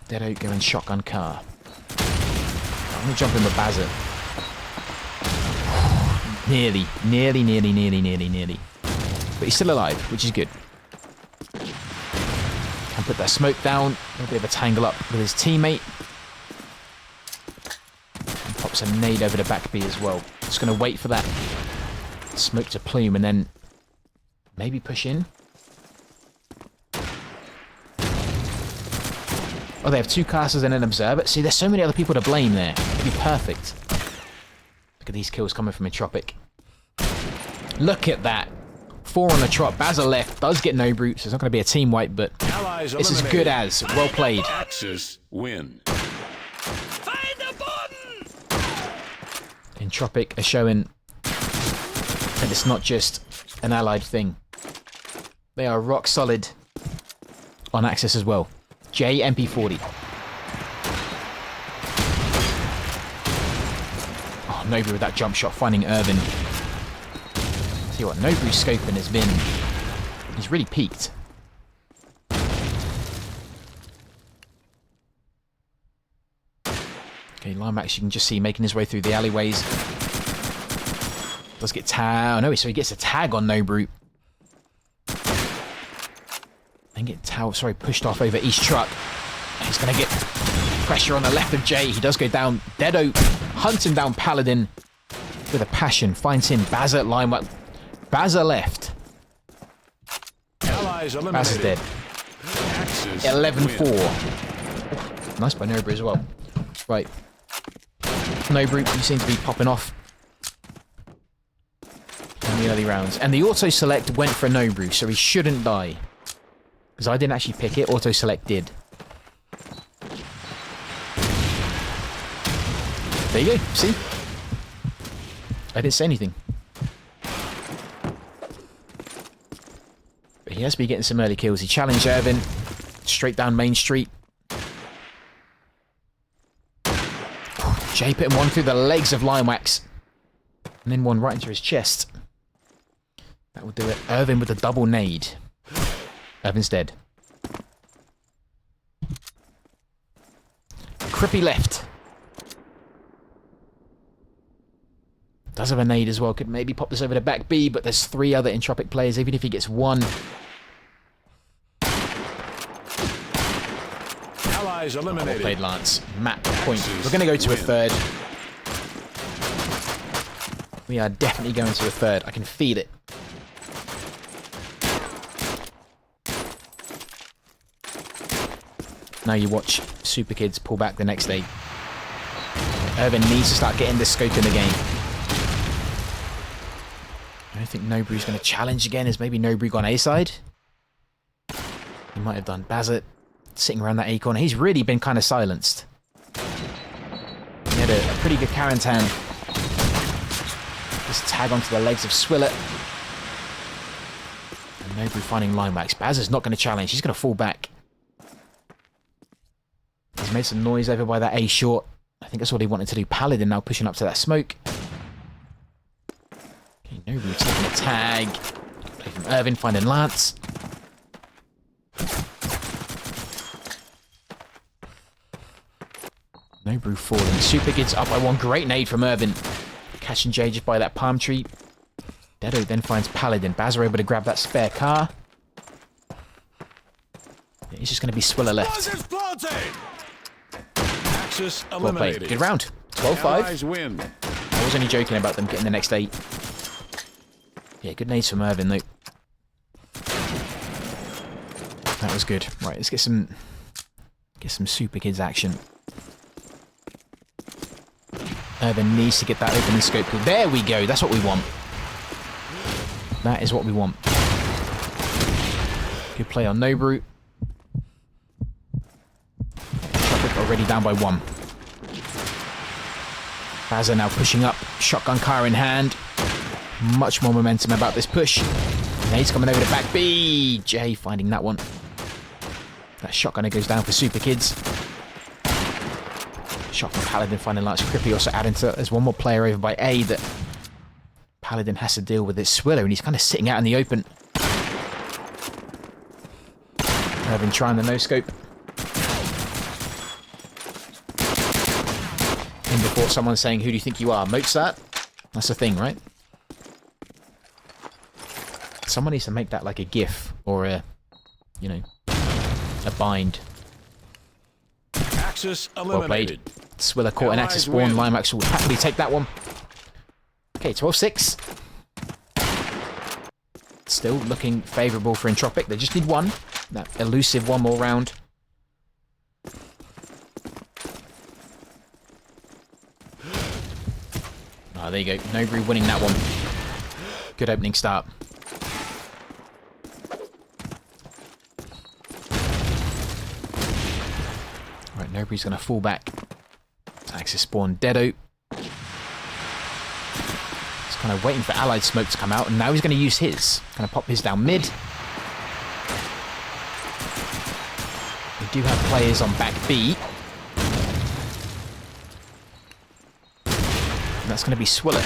Deado going shotgun car. I'm going to jump in with Bazza. Nearly. But he's still alive, which is good. Can put that smoke down. A bit of a tangle up with his teammate. And pops a nade over the back B as well. Just going to wait for that smoke to plume and then maybe push in. Oh, they have 2 casters and an observer. See, there's so many other people to blame there. It'd be perfect. Look at these kills coming from Entropic. Look at that. 4 on the trot. Bazza left. Does get no brute, so it's not going to be a team wipe, but Allies it's as good as. Well played. Axis win. Entropic are showing that it's not just an allied thing. They are rock solid on Axis as well. J MP40. Oh, Nobu with that jump shot, finding Irvin. See what, Nobu's scoping has been... He's really peaked. Okay, Linebax you can just see making his way through the alleyways. Does get tag... Oh no, so he gets a tag on Nobu. And get pushed off over East Truck. And he's going to get pressure on the left of Jay. He does go down. Deado hunting down Paladin with a passion. Finds him. Bazza at line. Bazza left. Bazza's dead. 11-4. Nice by Nobu as well. Right. Nobu, you seem to be popping off in the early rounds. And the auto-select went for Nobu, so he shouldn't die. Because I didn't actually pick it, auto-select did. There you go, see? I didn't say anything. But he has to be getting some early kills. He challenged Irvin, straight down Main Street. Jay put him one through the legs of Linewax. And then one right into his chest. That will do it. Irvin with a double nade. Irvin's dead. Crippy left. Does have a nade as well. Could maybe pop this over to back B, but there's 3 other Entropic players. Even if he gets 1. Allies eliminated. Well played, Lance. Map point. We're going to go to a third. We are definitely going to a third. I can feel it. Now you watch Super Kids pull back the next day. Irvin needs to start getting the scope in the game. I don't think Nobu's going to challenge again. Is maybe Nobu gone A side? He might have done. Bazza sitting around that A corner. He's really been kind of silenced. He had a pretty good Karantan. Just tag onto the legs of Swillet. And Nobu finding Linewax. Bazza's not going to challenge. He's going to fall back. He's made some noise over by that A short. I think that's what he wanted to do. Paladin now pushing up to that smoke. Okay, Nobu taking a tag. Play from Irvin, finding Lance. Nobu falling. Super Kids up by 1. Great nade from Irvin. Catching Jay just by that palm tree. Deado then finds Paladin. Bazza able to grab that spare car. Yeah, he's just going to be Swiller left. Well played. Good round. 12-5. I was only joking about them getting the next 8. Yeah, good nades from Irvin though. That was good. Right, let's get some Super Kids action. Irvin needs to get that opening scope. There we go. That's what we want. That is what we want. Good play on Nobu. Traffic already down by 1. Bazza now pushing up, shotgun car in hand. Much more momentum about this push. Nade's coming over to back B. Jay finding that one. That shotgunner goes down for Super Kids. Shot from Paladin finding Lance. Crippy also adding to. There's one more player over by A that Paladin has to deal with this Swiller, and he's kind of sitting out in the open. Irvin trying the no-scope. In before someone saying, "Who do you think you are, Mozart?" That's the thing, right? Someone needs to make that like a GIF or a, you know, a bind. Axis eliminated. Well played. Swiller caught an Axis spawn. Limax will happily take that one. Okay, 12-6. Still looking favourable for Entropic. They just need one. That elusive one more round. Oh, there you go. Nobru winning that one. Good opening start. Right, Nobru's going to fall back. Axis spawn Deado. He's kind of waiting for Allied smoke to come out, and now he's going to use his. Going to pop his down mid. We do have players on back B. And that's going to be Swiller.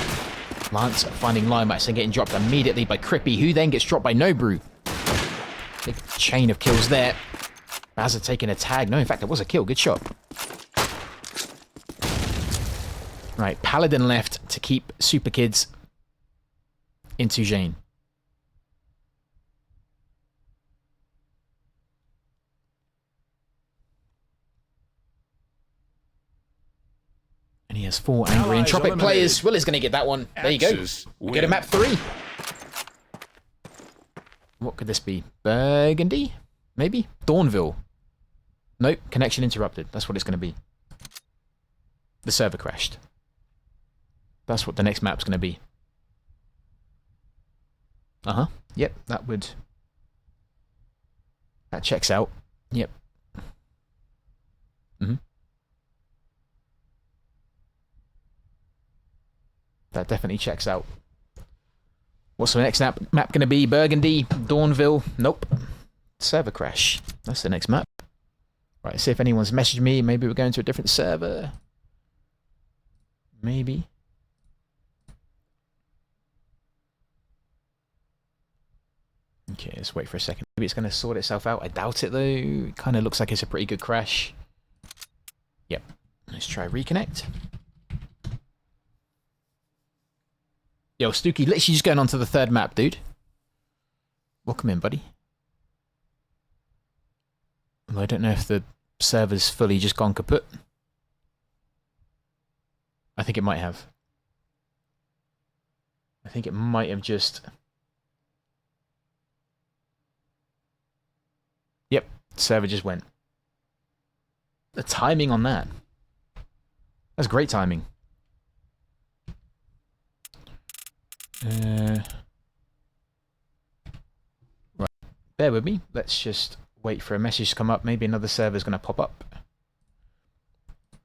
Lance finding Limax and getting dropped immediately by Crippy, who then gets dropped by Nobru. Big chain of kills there. Bazza taking a tag. No, in fact, it was a kill. Good shot. Right, Paladin left to keep Super Kids into Jane. And he has 4 angry Entropic players. Swiller's going to get that one. There you go. Get a map 3. What could this be? Burgundy? Maybe? Dawnville. Nope. Connection interrupted. That's what it's going to be. The server crashed. That's what the next map's going to be. Uh-huh. Yep, that checks out. Yep. That definitely checks out. What's the next map going to be? Burgundy? Dawnville? Nope. Server crash. That's the next map. Right, see if anyone's messaged me. Maybe we're going to a different server. Maybe. Okay, let's wait for a second. Maybe it's going to sort itself out. I doubt it, though. It kind of looks like it's a pretty good crash. Yep. Let's try reconnect. Yo, Stooky, literally just going on to the third map, dude. Welcome in, buddy. Well, I don't know if the server's fully just gone kaput. I think it might have. I think it might have just... Yep, server just went. The timing on that. That's great timing. Right. Bear with me. Let's just wait for a message to come up. Maybe another server's going to pop up.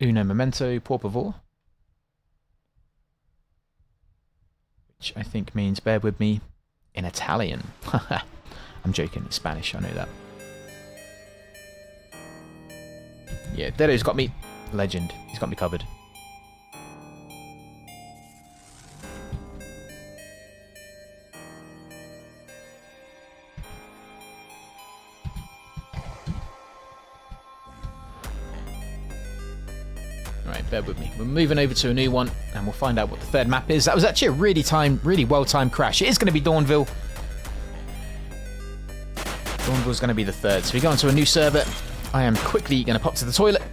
Uno momento, por favor. Which I think means bear with me in Italian. I'm joking. It's Spanish. I know that. Yeah, Deado's got me. Legend. He's got me covered. Alright, bear with me. We're moving over to a new one, and we'll find out what the third map is. That was actually a really well-timed crash. It is going to be Dawnville. Dawnville's going to be the third. So we go onto a new server. I am quickly going to pop to the toilet.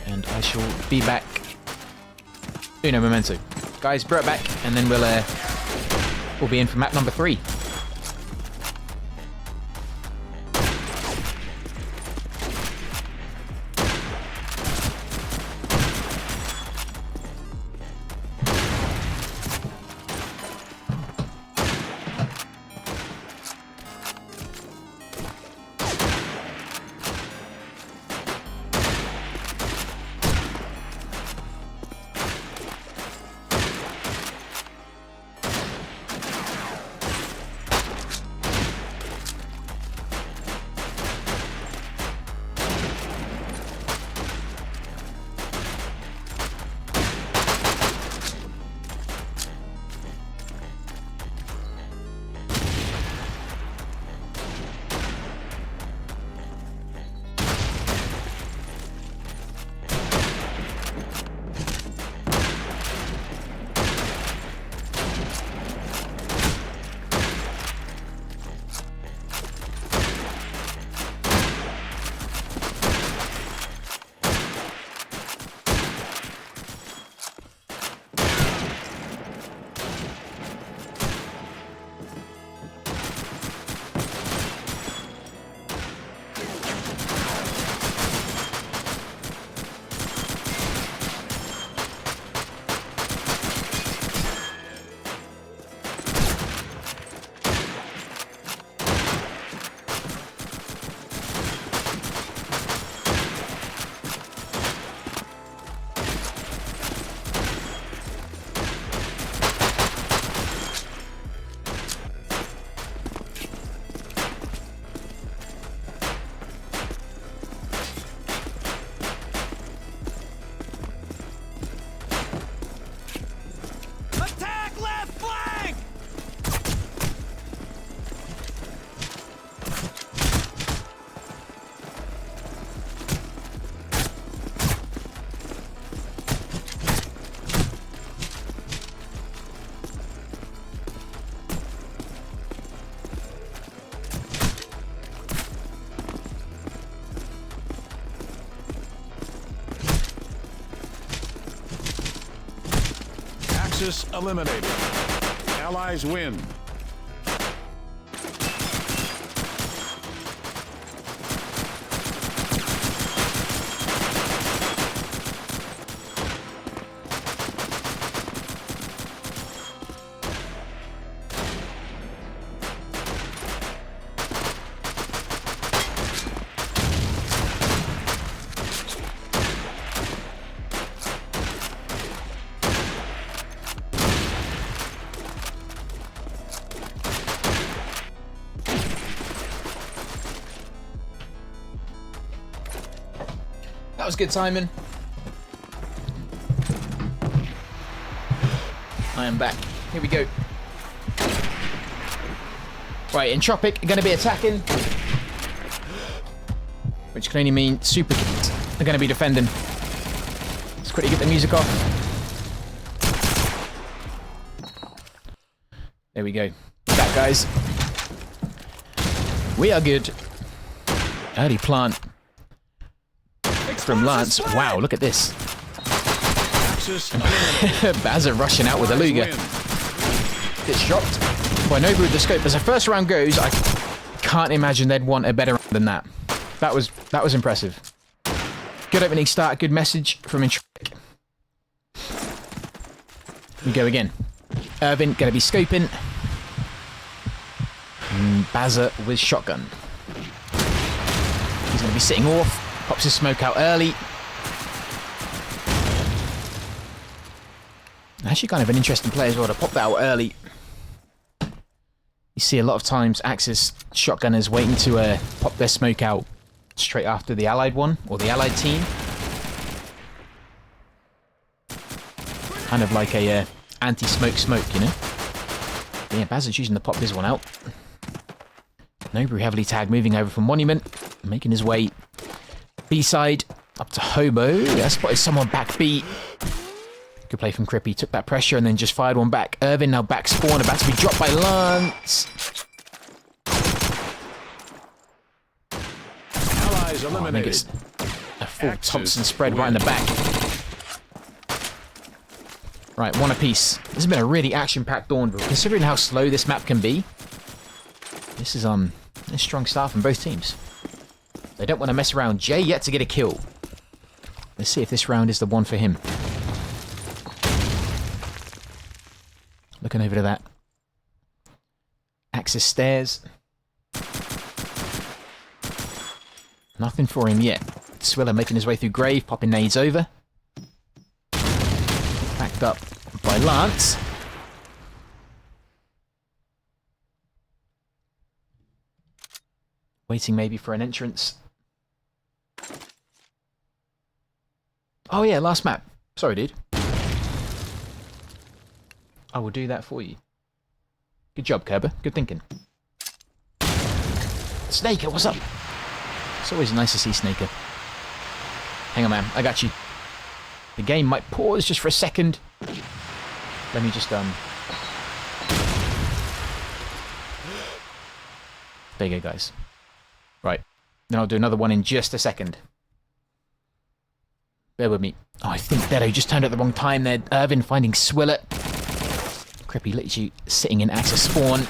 And I shall be back. Uno momento. Guys, be right back, and then we'll be in for map number 3. Axis eliminated. Allies win. That was good timing. I am back. Here we go. Right, Entropic are going to be attacking, which can only mean Super Kids are going to be defending. Let's quickly get the music off. There we go. Back, guys. We are good. Early plant from Lance. Wow, look at this. Bazza rushing out with a Luger. Gets dropped by Nobu with the scope. As the first round goes, I can't imagine they'd want a better round than that. That was impressive. Good opening start, good message from Intric. We go again. Irvin gonna be scoping. Bazza with shotgun. He's gonna be sitting off. Pops his smoke out early. Actually kind of an interesting play as well to pop that out early. You see a lot of times Axis shotgunners waiting to pop their smoke out straight after the Allied one, or the Allied team. Kind of like a anti-smoke smoke, you know? But yeah, Bazza's choosing to pop this one out. Nobu heavily tagged, moving over from Monument, making his way B-side, up to Hobo. That spotted someone back B. Good play from Crippy. Took that pressure and then just fired one back. Irvin now back spawn, about to be dropped by Lance. Allies eliminated. A full Thompson spread right in the back. Right, one apiece. This has been a really action-packed dawn, but considering how slow this map can be, this is a strong start from both teams. They don't want to mess around. Jay yet to get a kill. Let's see if this round is the one for him. Looking over to that. Axis stairs. Nothing for him yet. Swiller making his way through Grave, popping nades over. Backed up by Lance. Waiting maybe for an entrance. Oh yeah, last map. Sorry, dude. I will do that for you. Good job, Kerber. Good thinking. Snaker, what's up? It's always nice to see Snaker. Hang on, man. I got you. The game might pause just for a second. Let me just, There you go, guys. Right. Then I'll do another one in just a second. Bear with me. Oh, I think Dedo just turned at the wrong time there. Irvin finding Swiller. Crippy literally sitting in Axis spawn.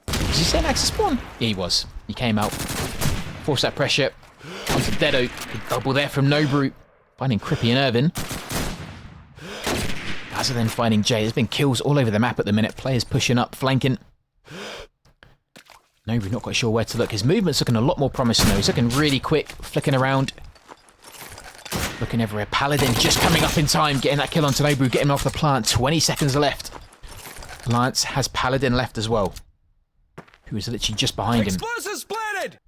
Was he saying Axis spawn? Yeah, he was. He came out. Forced that pressure. Onto Dedo. Good double there from Nobu. Finding Crippy and Irvin. Bazza then finding Jay. There's been kills all over the map at the minute. Players pushing up, flanking. Nobu not quite sure where to look. His movement's looking a lot more promising though. He's looking really quick, flicking around. Looking everywhere. Paladin just coming up in time, getting that kill onto Nobu, getting him off the plant. 20 seconds left. Lance has Paladin left as well, who is literally just behind him. Explosives planted!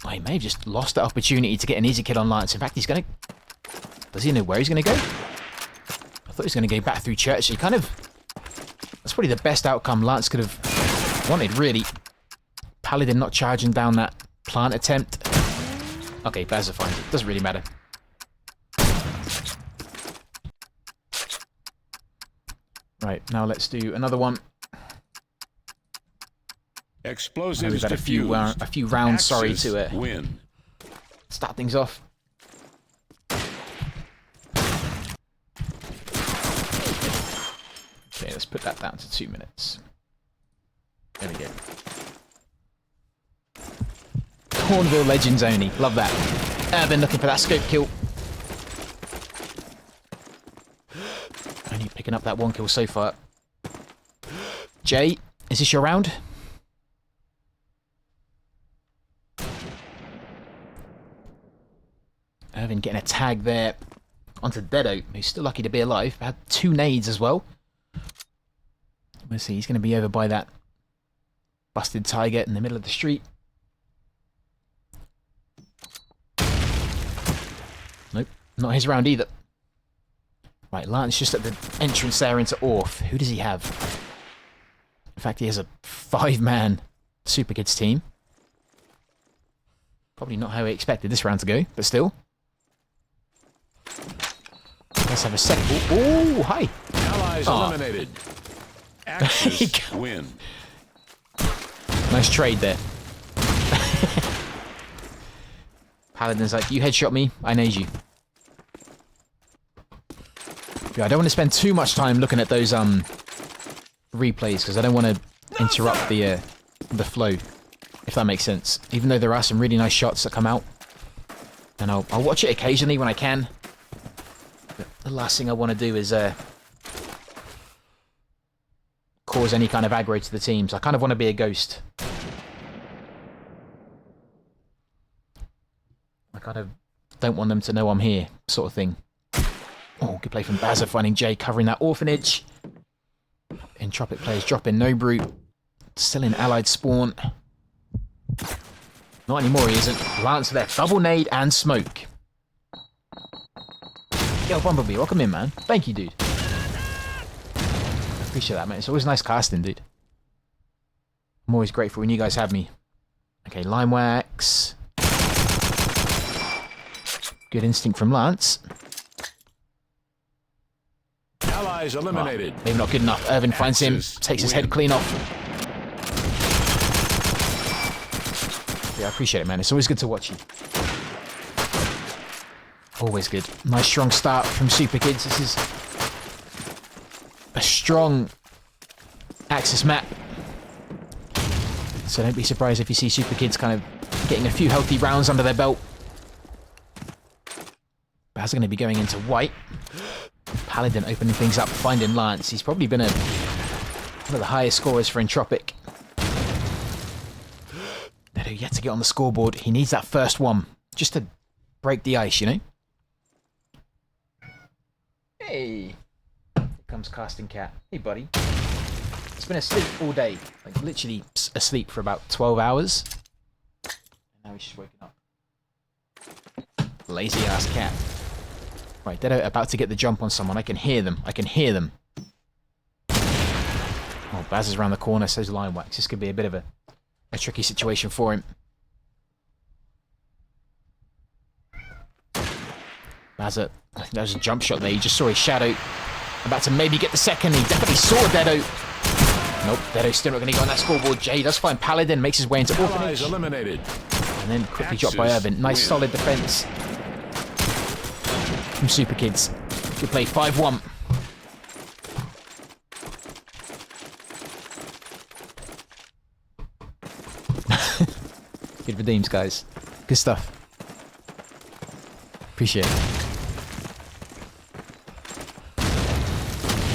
Oh, he may have just lost that opportunity to get an easy kill on Lance. In fact, he's going to... Does he know where he's going to go? I thought he was going to go back through church. So he kind of... That's probably the best outcome Lance could have wanted, really. Paladin not charging down that plant attempt. Okay, Bazza finds it. Doesn't really matter. Right, now let's do another one. Explosives we've had a few rounds, sorry, to win. Start things off. let's put that down to 2 minutes. There we go. Cornville Legends only. Love that. Urban looking for that scope kill. Only picking up that 1 kill so far. Jay, is this your round? Irvin getting a tag there onto Dedo, who's still lucky to be alive. Had 2 nades as well. We'll see, he's going to be over by that busted tiger in the middle of the street. Nope, not his round either. Right, Lance just at the entrance there into Orf. Who does he have? In fact, he has a 5-man Super Kids team. Probably not how he expected this round to go, but still. Let's have a second. Oh, hi. Allies eliminated. Axis win. Nice trade there. Paladin's like, you headshot me, I nade you. Yeah, I don't want to spend too much time looking at those replays because I don't want to interrupt the flow, if that makes sense. Even though there are some really nice shots that come out, and I'll watch it occasionally when I can. But the last thing I want to do is cause any kind of aggro to the teams. I kind of want to be a ghost. I kind of don't want them to know I'm here, sort of thing. Oh, good play from Bazza, finding Jay, covering that orphanage. Entropic players dropping no brute. Still in allied spawn. Not anymore, he isn't. Lance there, double nade and smoke. Yo, Bumblebee, welcome in, man. Thank you, dude. Appreciate that, man. It's always nice casting, dude. I'm always grateful when you guys have me. Okay, Lime Wax. Good instinct from Lance. Allies eliminated. Oh, maybe not good enough. Irvin finds him, takes his head clean off. Yeah, I appreciate it, man. It's always good to watch you. Always good. Nice strong start from Super Kids. This is a strong Axis map. So don't be surprised if you see Super Kids kind of getting a few healthy rounds under their belt. Baz going to be going into white. Paladin opening things up, finding Lance. He's probably been one of the highest scorers for Entropic. Nedo yet to get on the scoreboard. He needs that first one just to break the ice, you know? Hey! Here comes Casting Cat. Hey, buddy. It's been asleep all day. Like, literally asleep for about 12 hours. And now he's just waking up. Lazy ass cat. Right, they're about to get the jump on someone. I can hear them. I can hear them. Oh, Baz is around the corner, says Line Wax. This could be a bit of a tricky situation for him. Baz, I think that was a jump shot there. He just saw his shadow. About to maybe get the second. He definitely saw Dedo. Nope, Dedo's still not going to go on that scoreboard. Jay does find Paladin, makes his way into Orphanage. Eliminated. And then quickly dropped by Irvin. Nice solid defense from Super Kids. Good play, 5-1. Good redeems, guys. Good stuff. Appreciate it.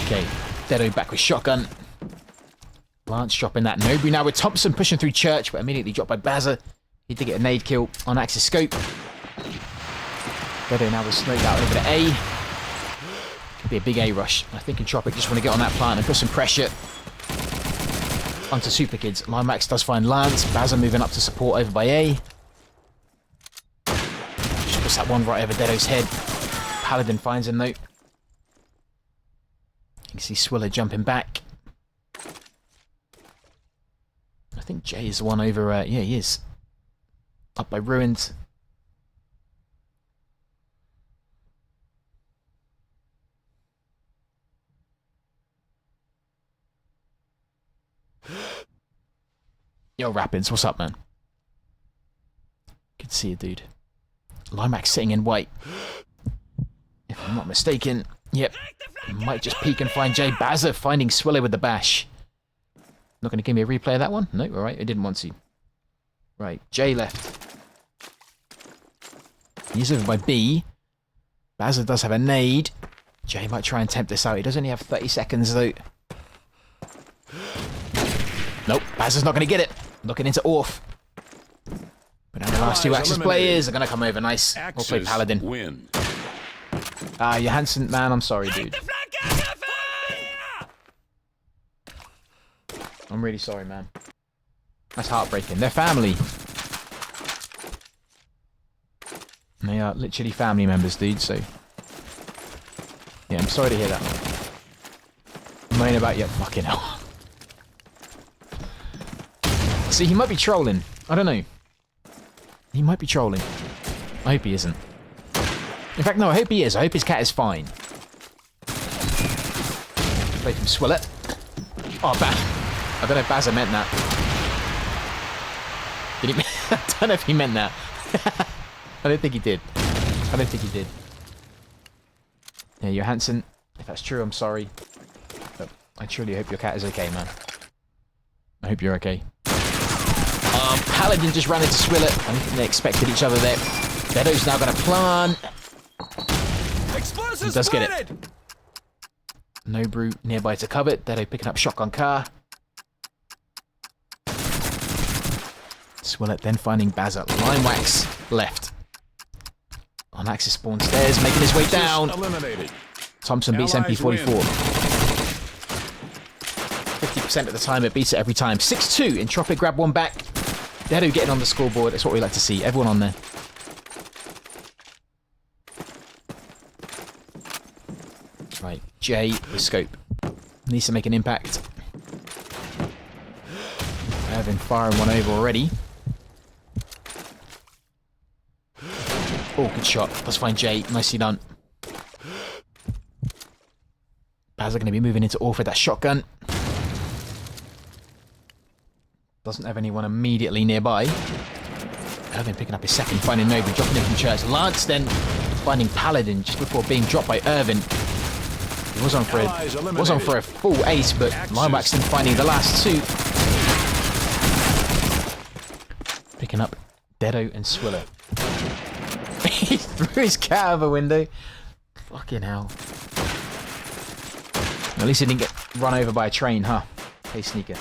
Okay, Dedo back with shotgun. Lance dropping that Nobu now with Thompson pushing through Church, but immediately dropped by Bazza. He did get a nade kill on Axis Scope. Dedo now was snowed out over to A. Could be a big A rush. I think Entropic just want to get on that plant and put some pressure onto Super Kids. Limax does find Lance. Bazza moving up to support over by A. Just puts that one right over Dedo's head. Paladin finds him though. You can see Swiller jumping back. I think Jay is the one over... yeah, he is. Up by Ruined. Yo, Rapids, what's up, man? Good to see you, dude. Limax sitting in white. If I'm not mistaken, Yep. Might just peek and find Jay. Bazza finding Swiller with the bash. Not going to give me a replay of that one? No, alright, I didn't want to. Right, Jay left. He's over by B. Bazza does have a nade. Jay might try and tempt this out. He does only have 30 seconds though. Nope, Bazza's not going to get it. Looking into Orf. But now the last two Axis players are going to come over. Nice. We'll play Paladin. Win. Johansson, man, I'm sorry, dude. I'm really sorry, man. That's heartbreaking. They're family. They are literally family members, dude, so... Yeah, I'm sorry to hear that. Moaning about you. Fucking hell. See, he might be trolling. I don't know. He might be trolling. I hope he isn't. In fact, no, I hope he is. I hope his cat is fine. Play from Swillet. Oh, I don't know if Bazza meant that. Did he? I don't know if he meant that. I don't think he did. I don't think he did. Yeah, Johansson, if that's true, I'm sorry. But I truly hope your cat is okay, man. I hope you're okay. Paladin just ran into Swillet. I don't think they expected each other there. Dedo's now going to plant. He does get it. No brew nearby to cover it. Dedo picking up shotgun car. Swillet then finding Bazza. Line wax left. On Axis spawn stairs, making his way down. Eliminated. Thompson beats MP44. 50% of the time, it beats it every time. 6-2. Entropic grab one back. Dedo getting on the scoreboard. That's what we like to see. Everyone on there. Right, Jay with scope. Needs to make an impact. Irvin firing one over already. Oh, good shot. Let's find Jay. Nicely done. Bazza going to be moving into Orf with that shotgun. Doesn't have anyone immediately nearby. Irvin picking up his second, finding Nobu, dropping in from Church. Lance then finding Paladin just before being dropped by Irvin. He was on for a full ace, but Limewaxton finding the last two. Picking up Dedo and Swiller. He threw his cat out of a window. Fucking hell. At least he didn't get run over by a train, huh? Hey, sneaker.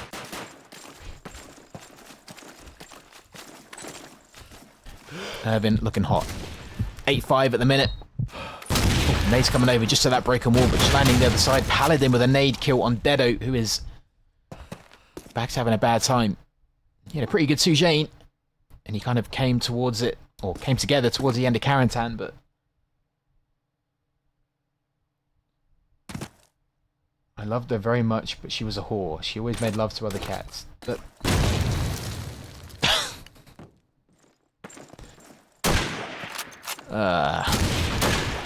Irvin looking hot. 8-5 at the minute. Oh, nade's coming over just to that broken wall, but just landing the other side. Paladin with a nade kill on Dedo, who is back to having a bad time. He had a pretty good Sujane, and he kind of came towards it, or came together towards the end of Karantan, but I loved her very much, but she was a whore. She always made love to other cats. But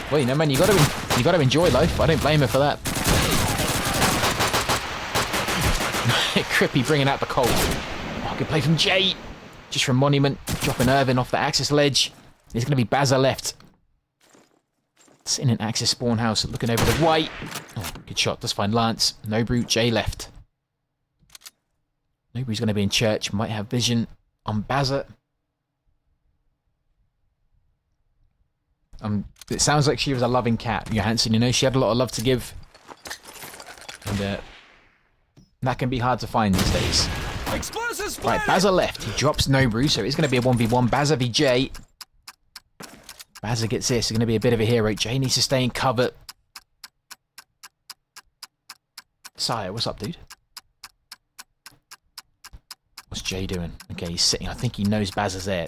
well, you know, man, you gotta enjoy life. I don't blame her for that. Crippy bringing out the cold. Oh, good play from Jay. Just from Monument, dropping Irvin off the Axis ledge. There's going to be Bazza left. Sitting in Axis spawn house, looking over the white. Oh, good shot. Does find Lance. Nobru, Jay left. Nobru's going to be in church. Might have vision on Bazza. It sounds like she was a loving cat, Johansson. You know, she had a lot of love to give. And that can be hard to find these days. Right, Bazza left. He drops Nobru, so it's going to be a 1v1. Bazza v Jay. Bazza gets this. It's going to be a bit of a hero. Jay needs to stay in cover. Sire, what's up, dude? What's Jay doing? Okay, he's sitting. I think he knows Bazza's there.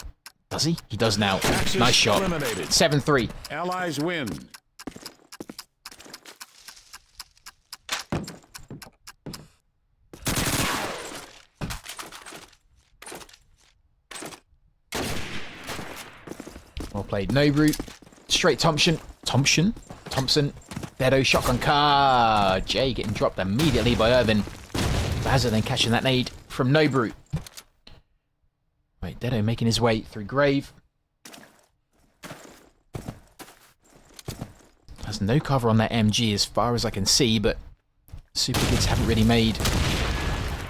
Does he? He does now. Nice shot. 7-3. Allies win. Well played. Nobru. Straight Thompson. Thompson. Dedo shotgun car. Jay getting dropped immediately by Irvin. Bazza then catching that nade from Nobru. Right, Dedo making his way through Grave. Has There's no cover on that MG as far as I can see, but Super Kids haven't really made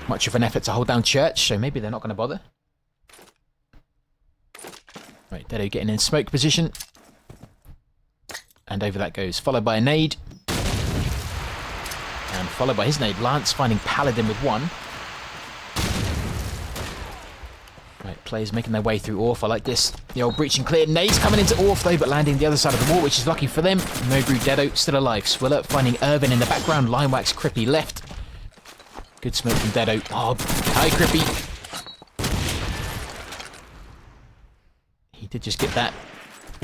much of an effort to hold down Church, so maybe they're not going to bother. Right, Dedo getting in smoke position. And over that goes, followed by a nade. And followed by his nade. Lance finding Paladin with one. Right, players making their way through Orf. I like this. The old breach and clear. Nades coming into Orf though, but landing the other side of the wall, which is lucky for them. No Brew Dedo still alive. Swiller finding Irvin in the background. Limewax Crippy left. Good smoke from Dedo. Oh, hi Crippy. He did just get that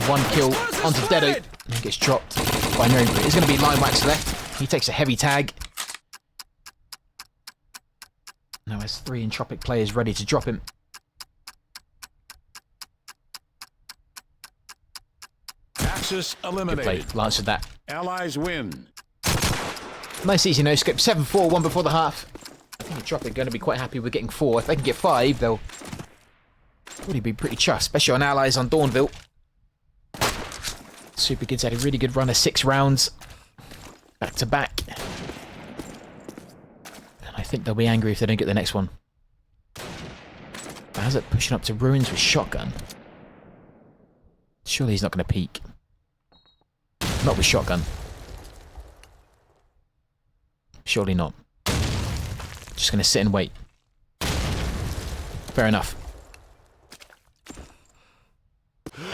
one kill onto Dedo. And he gets dropped by No Brew. It's going to be Limewax left. He takes a heavy tag. Now has 3 Entropic players ready to drop him. Axis eliminated. Good play. Lance with that. Allies win. Nice easy no scope. 7-4, 1 before the half. I think Entropic are going to be quite happy with getting 4. If they can get 5, they'll probably be pretty chuffed, especially on Allies on Dawnville. Super Kids had a really good run of 6 rounds. Back to back. And I think they'll be angry if they don't get the next one. Bazet pushing up to Ruins with shotgun. Surely he's not going to peek. Not with shotgun. Surely not. Just going to sit and wait. Fair enough.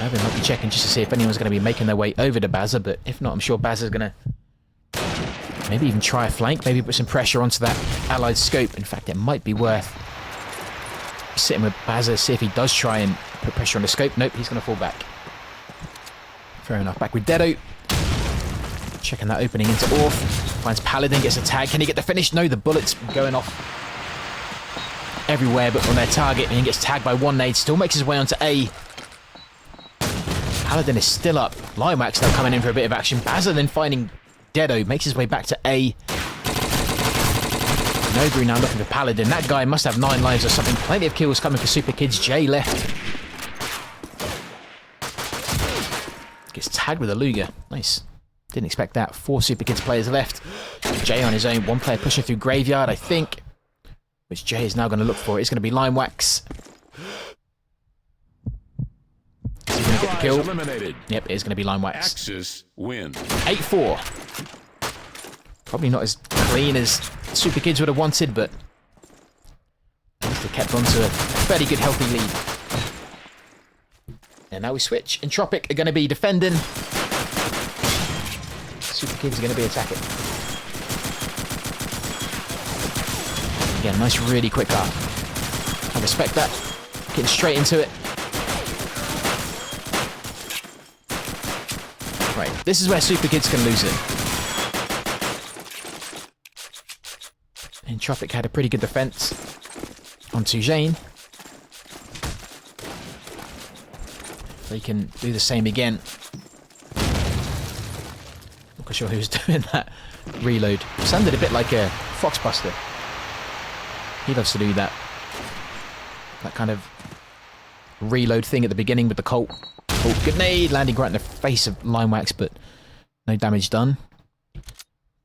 Irvin might be checking just to see if anyone's going to be making their way over to Bazza, but if not, I'm sure Bazza's going to maybe even try a flank, maybe put some pressure onto that allied scope. In fact, it might be worth sitting with Bazza, see if he does try and put pressure on the scope. Nope, he's going to fall back. Fair enough. Back with Dedo. Checking that opening into Orf. Finds Paladin, gets a tag. Can he get the finish? No, the bullets going off everywhere but on their target. And he gets tagged by one nade. Still makes his way onto A. Paladin is still up. Limewax now coming in for a bit of action. Bazza then finding Dedo. Makes his way back to A. Nobru now looking for Paladin. That guy must have 9 lives or something. Plenty of kills coming for Super Kids. Jay left. Gets tagged with a Luger. Nice. Didn't expect that. 4 Super Kids players left. Jay on his own. 1 player pushing through Graveyard, I think. Which Jay is now going to look for. It's going to be Limewax. Is he going to get the kill? Eliminated. Yep, it is going to be Limewax. Axis win. 8-4. Probably not as clean as Super Kids would have wanted, but at least they kept on to a fairly good healthy lead. And now we switch. Entropic are going to be defending. Super Kids are going to be attacking. Again, nice, really quick up. I respect that. Getting straight into it. Right, this is where Super Kids can lose it. Entropic had a pretty good defense onto Jane. They can do the same again. Not quite sure who's doing that reload. Sounded a bit like a Foxbuster. He loves to do that. That kind of reload thing at the beginning with the Colt. Oh, good nade, landing right in the face of Limewax, but no damage done.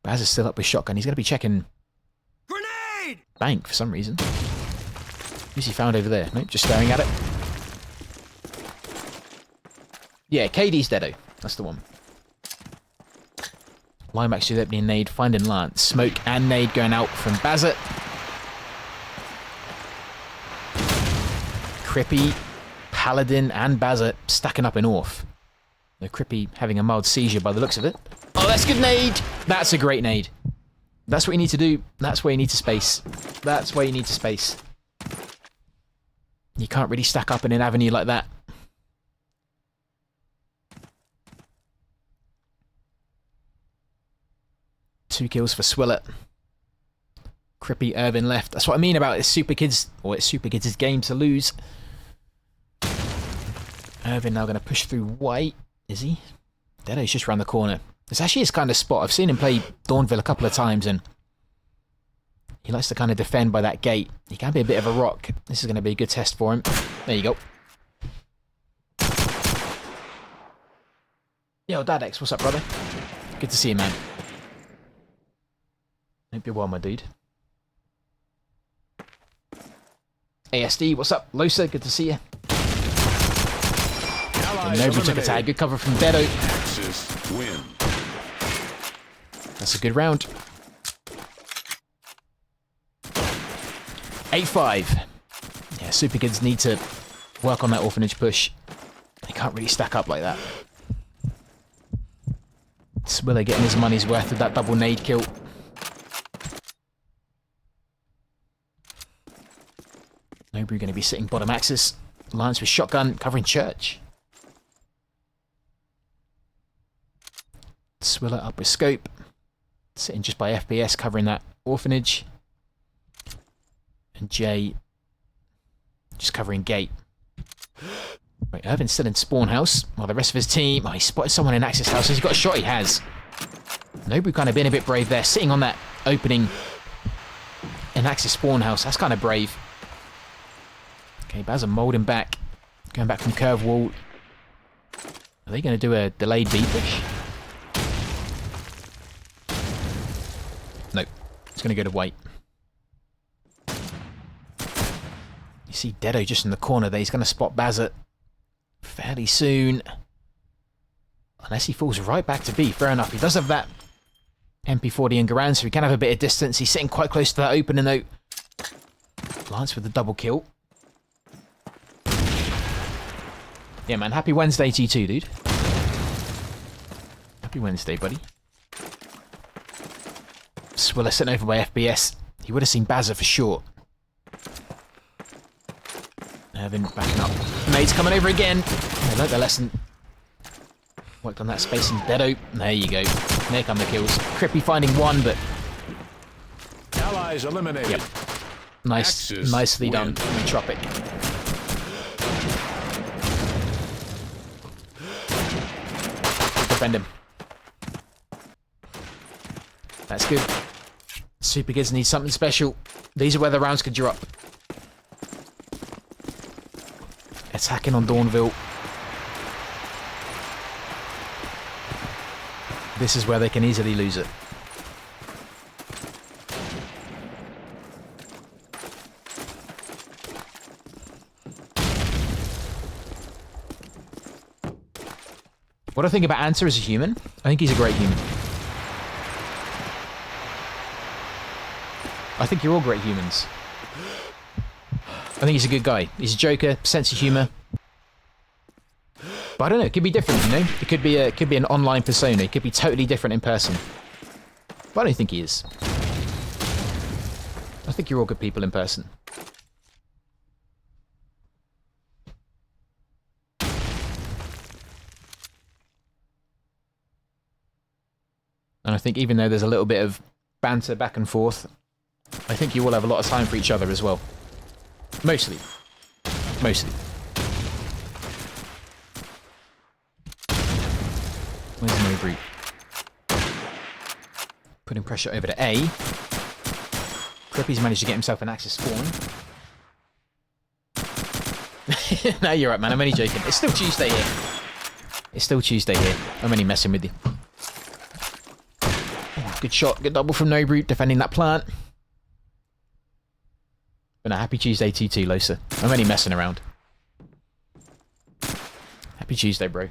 Baz is still up with shotgun. He's going to be checking Grenade! Bank for some reason. Who's he found over there? Nope, just staring at it. Yeah, KD's Dedo. That's the one. Limewax with opening nade, finding Lance. Smoke and nade going out from Bazet. Crippy, Paladin, and Bazet stacking up in Orf. The Crippy having a mild seizure by the looks of it. Oh, that's a good nade! That's a great nade. That's what you need to do. That's where you need to space. That's where you need to space. You can't really stack up in an avenue like that. Two kills for Swiller. Crippy, Irvin left. That's what I mean about it's Super Kids, or it's Super Kids' game to lose. Irvin now going to push through white. Is he? Dedo's just around the corner. It's actually his kind of spot. I've seen him play Dawnville a couple of times, and he likes to kind of defend by that gate. He can be a bit of a rock. This is going to be a good test for him. There you go. Yo, Dadex, what's up, brother? Good to see you, man. Hope you're well, my dude. ASD, what's up? Losa, good to see you. Nobody took a tag. Good cover from Dedo. Axis win. That's a good round. 8-5. Yeah, Super Kids need to work on that orphanage push. They can't really stack up like that. Swiller getting his money's worth with that double nade kill. Nobody going to be sitting bottom axis. Alliance with shotgun covering church. Swiller up with scope. Sitting just by FPS covering that orphanage. And Jay just covering gate. Right, Irvin's still in spawn house while the rest of his team... Oh, he spotted someone in access house. He's got a shot, he has. Nobu kind of been a bit brave there, sitting on that opening in access spawn house. That's kind of brave. Okay, Baz are moulding back. Going back from curve wall. Are they going to do a delayed B push? Nope. It's going to go to white. You see Dedo just in the corner there. He's going to spot Bazza fairly soon. Unless he falls right back to B. Fair enough. He does have that MP40 and Garan, so he can have a bit of distance. He's sitting quite close to that opener though. Lance with the double kill. Yeah, man. Happy Wednesday to you too, dude. Happy Wednesday, buddy. Swiller sitting over by FPS. He would have seen Bazza for sure. Irvin backing up. Nade's coming over again. They learnt their lesson. Worked on that space in Dedo. There you go. There come the kills. Crippy finding one, but... Allies eliminated. Yep. Nice, Axis nicely done. win. Tropic. Defend him. That's good. Super Kids need something special. These are where the rounds could drop. Attacking on Dawnville. This is where they can easily lose it. What do I think about Answer as a human? I think he's a great human. I think you're all great humans. I think he's a good guy. He's a joker, sense of humour. But I don't know, it could be different, you know? It could be an online persona. It could be totally different in person. But I don't think he is. I think you're all good people in person. And I think even though there's a little bit of banter back and forth, I think you all have a lot of time for each other as well. Mostly. Mostly. Where's No Brute? Putting pressure over to A. Crippy's managed to get himself an access spawn. No, you're right, man. I'm only joking. It's still Tuesday here. It's still Tuesday here. I'm only messing with you. Oh, good shot. Good double from No Brute defending that plant. But a happy Tuesday to you too, Losa. I'm only messing around. Happy Tuesday, bro.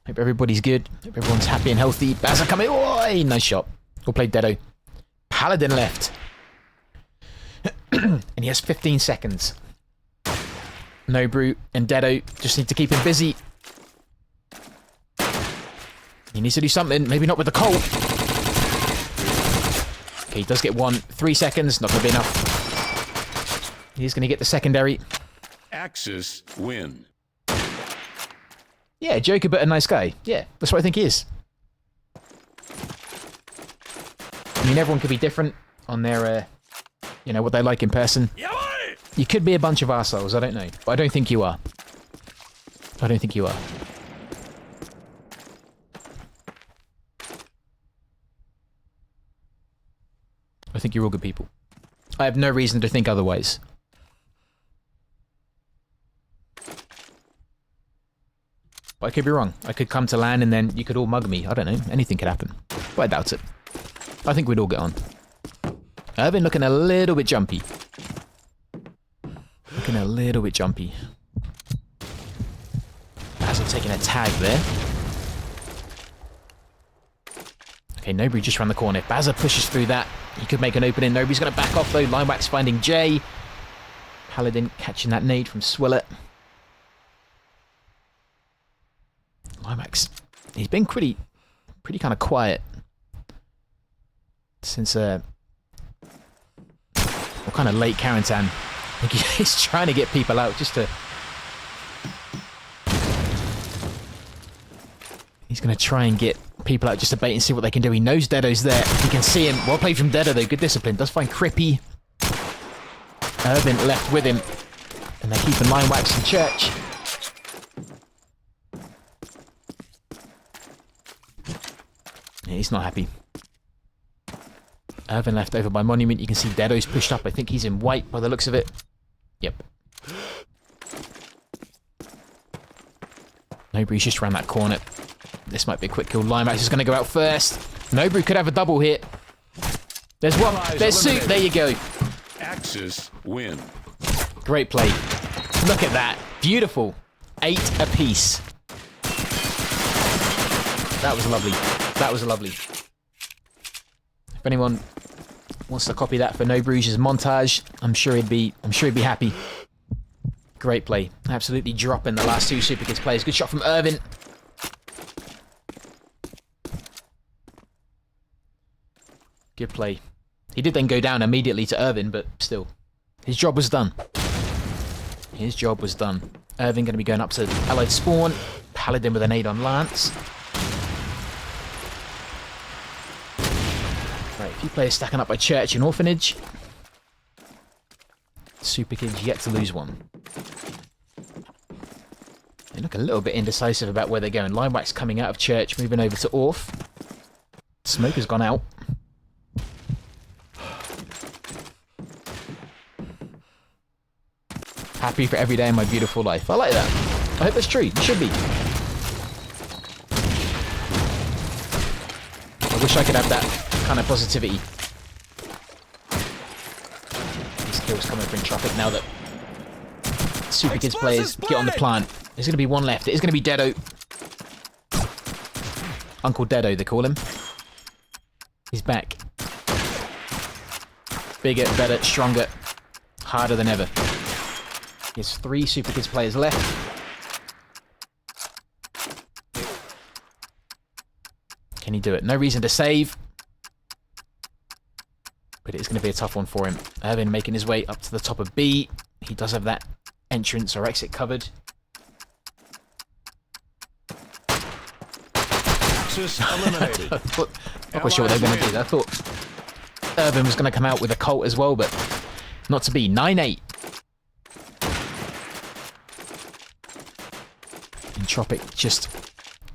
Hope everybody's good. Hope everyone's happy and healthy. Bazza coming. Oh, nice shot. We'll play Dedo. Paladin left. And he has 15 seconds. No Brute and Dedo just need to keep him busy. He needs to do something. Maybe not with the Colt. Okay, he does get one. 3 seconds. Not going to be enough. He's going to get the secondary. Axis win. Yeah, joker, but a nice guy. Yeah, that's what I think he is. I mean, everyone could be different on their, you know, what they like in person. You could be a bunch of arseholes, I don't know. But I don't think you are. I don't think you are. I think you're all good people. I have no reason to think otherwise. But I could be wrong. I could come to land and then you could all mug me. I don't know. Anything could happen. But I doubt it. I think we'd all get on. Irvin looking a little bit jumpy. Looking a little bit jumpy. Basil taking a tag there. Okay, Nobry just around the corner. If Bazza pushes through that, he could make an opening. Nobry's going to back off though. Linewax finding Jay. Paladin catching that nade from Swiller. Linewax, he's been pretty kind of quiet since what kind of late Carentan. I think he's trying to get people out just to. He's going to try and get people out just to bait and see what they can do. He knows Dedo's there. He can see him. Well played from Dedo though. Good discipline. Does find Crippy. Irvin left with him. And they're keeping Linewax in church. Yeah, he's not happy. Irvin left over by Monument. You can see Dedo's pushed up. I think he's in white by the looks of it. Yep. Nobry's just around that corner. This might be a quick kill. Linewax is going to go out first. Nobry could have a double hit. There's one. There's Soup. There you go. Axis win. Great play. Look at that. Beautiful. 8 apiece. That was lovely. That was lovely. If anyone wants to copy that for No Bruges' montage, I'm sure he'd be happy. Great play. Absolutely dropping the last 2 Super Kids players. Good shot from Irvin. Good play. He did then go down immediately to Irvin, but still. His job was done. His job was done. Irvin going to be going up to Allied Spawn. Paladin with an 8 on Lance. Right, a few players stacking up by Church and Orphanage. Super Kids yet to lose one. They look a little bit indecisive about where they're going. Linewax coming out of Church, moving over to Orf. Smoker's gone out. Happy for every day in my beautiful life. I like that. I hope that's true. You should be. I wish I could have that kind of positivity. These kills coming from Tropic now that Super Kids players get on the plant. There's going to be one left. It is going to be Dedo. Uncle Dedo, they call him. He's back. Bigger, better, stronger, harder than ever. He has 3 Super Kids players left. Can he do it? No reason to save. But it's going to be a tough one for him. Irvin making his way up to the top of B. He does have that entrance or exit covered. Eliminated. Not quite sure what they were going to do. I thought Irvin was going to come out with a cult as well, but not to be. 9-8. Tropic just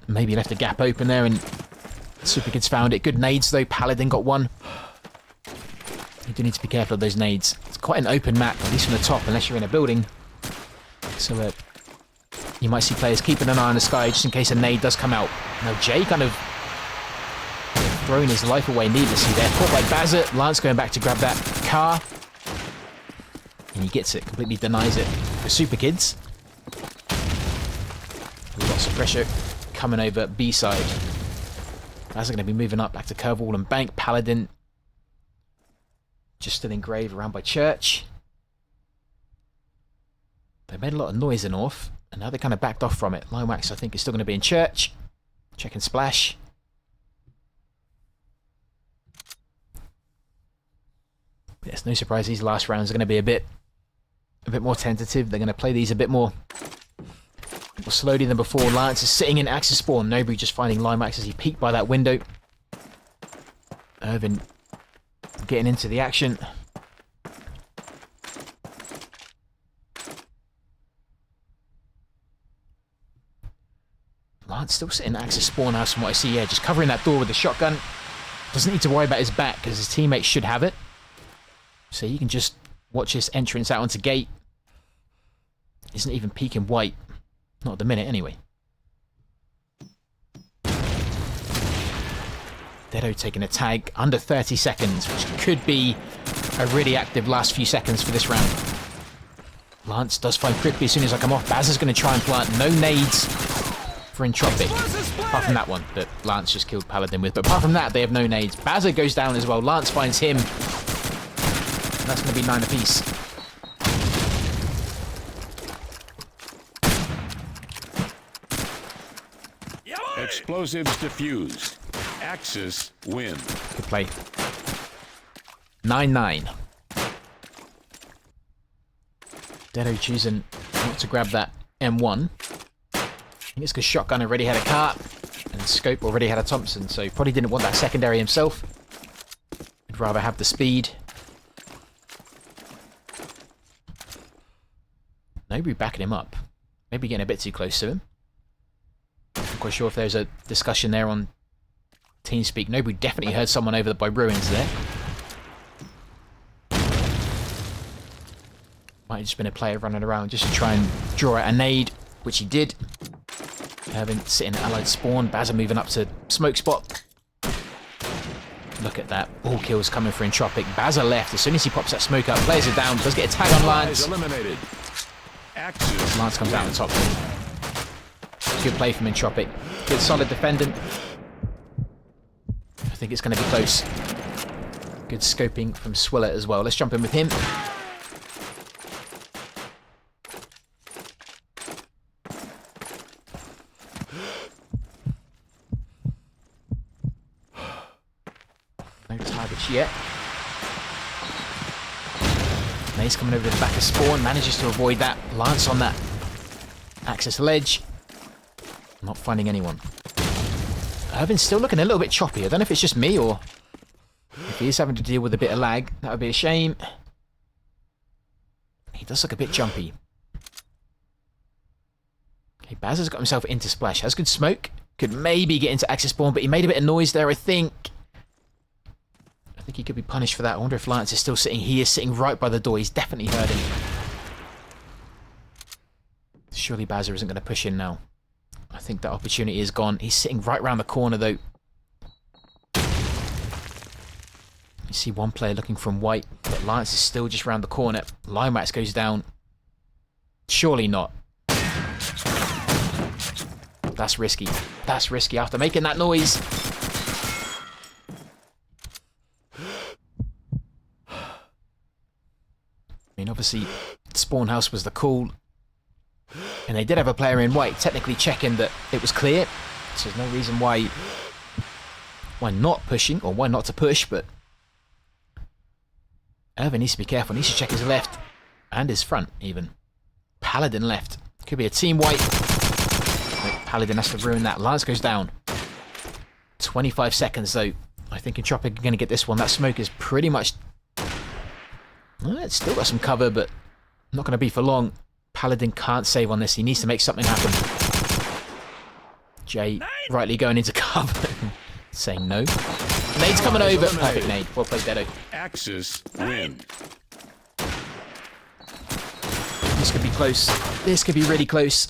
maybe left a gap open there and Super Kids found it. Good nades though. Paladin got one. You do need to be careful of those nades. It's quite an open map, at least from the top, unless you're in a building. So you might see players keeping an eye on the sky just in case a nade does come out. Now Jay kind of throwing his life away needlessly there. Caught by Bazza. Lance going back to grab that car. And he gets it. Completely denies it. For Super Kids. Lots of pressure coming over B-side. As they're going to be moving up back to Curve Wall and Bank. Paladin just still in grave around by Church. They made a lot of noise in North, and now they kind of backed off from it. Linewax, I think, is still going to be in Church. Checking Splash. But it's no surprise these last rounds are going to be a bit more tentative. They're going to play these a bit more slowly than before. Lance is sitting in Axis Spawn. Nobry just finding Linewax as he peeked by that window. Irvin getting into the action. Lance still sitting in Axis Spawn house from what I see. Yeah, just covering that door with the shotgun. Doesn't need to worry about his back because his teammates should have it. So he can just watch his entrance out onto gate. Isn't even peeking white. Not at the minute, anyway. Dedo taking a tag under 30 seconds, which could be a really active last few seconds for this round. Lance does find Crippy as soon as I come off. Baz is going to try and plant. No nades for Entropic. Apart from that one that Lance just killed Paladin with. But apart from that, they have no nades. Bazza goes down as well. Lance finds him. And that's going to be 9 apiece. Explosives diffused. Axis win. Good play. 9-9. Dedo choosing not to grab that M1. I think it's because Shotgun already had a cart and Scope already had a Thompson, so probably didn't want that secondary himself. He'd rather have the speed. Nobody backing him up. Maybe getting a bit too close to him. I'm quite sure if there's a discussion there on TeamSpeak. Nobody definitely heard someone over by Ruins there. Might have just been a player running around just to try and draw out a nade, which he did. Irvin sitting at allied spawn. Bazza moving up to smoke spot. Look at that. All kills coming for Entropic. Bazza left. As soon as he pops that smoke up, players are down. Does get a tag on Lance. Eliminated. Axis Lance comes out on top. Good play from Entropic. Good solid defending. I think it's going to be close. Good scoping from Swiller as well. Let's jump in with him. No targets yet. Nate's coming over to the back of spawn. Manages to avoid that. Lance on that access ledge. Not finding anyone. Irvin's still looking a little bit choppy. I don't know if it's just me or if he is having to deal with a bit of lag. That would be a shame. He does look a bit jumpy. Okay, Baz has got himself into splash. Has good smoke. Could maybe get into access spawn, but he made a bit of noise there, I think. I think he could be punished for that. I wonder if Lance is still sitting. He is sitting right by the door. He's definitely heard him. Surely Bazza isn't going to push in now. I think that opportunity is gone. He's sitting right around the corner, though. You see one player looking from white, but Lance is still just around the corner. Limewax goes down. Surely not. That's risky. That's risky after making that noise. I mean, obviously, Spawn House was the call. And they did have a player in white technically checking that it was clear. So there's no reason why not pushing, or why not to push, but Irvin needs to be careful. He needs to check his left and his front, even. Paladin left. Could be a team white. Paladin has to ruin that. Lance goes down. 25 seconds, though. I think Entropic are going to get this one. That smoke is pretty much... Well, it's still got some cover, but not going to be for long. Paladin can't save on this. He needs to make something happen. Jay rightly going into cover. Saying no. Nade's coming over. Perfect nade. Well played, Dedo. Axis win. This could be close. This could be really close.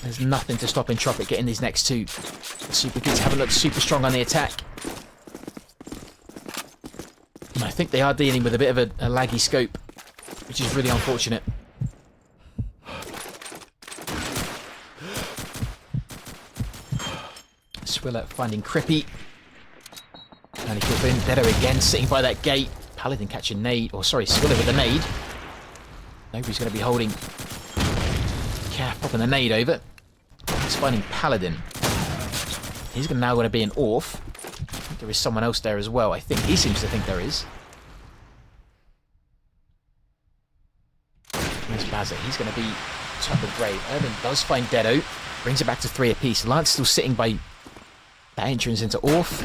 There's nothing to stop Entropic getting these next two. The Super Kids haven't looked super strong on the attack. And I think they are dealing with a bit of a laggy scope, which is really unfortunate. Swiller finding Crippy. And he killed in. Dedo again sitting by that gate. Paladin catching nade. Or sorry, Swiller with a nade. Nobody's going to be holding Calf popping the nade over. He's finding Paladin. He's now going to be an Orf. I think there is someone else there as well. I think he seems to think there is. There's Bazza. He's going to be top of grave. Irvin does find Dedo. Brings it back to 3 apiece. Lance still sitting by that entrance into Orf.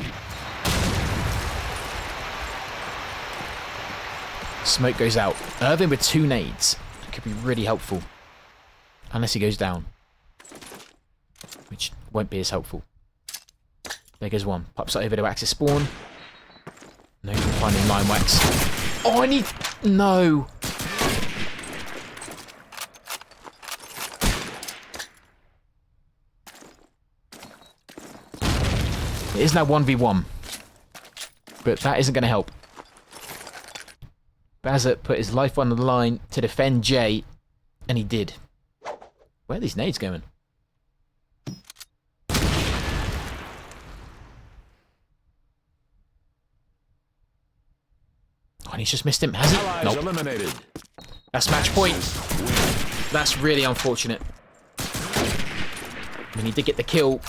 Smoke goes out. Irvin with 2 nades. That could be really helpful. Unless he goes down. Which won't be as helpful. There goes one. Pops it over to Axis Spawn. No finding Limewax. Oh, I need... No! It is now 1v1. But that isn't going to help. Bazza put his life on the line to defend Jay, and he did. Where are these nades going? Oh, and he's just missed him, has he? Allies Nope. eliminated. That's match point. Win. That's really unfortunate. I mean, he did get the kill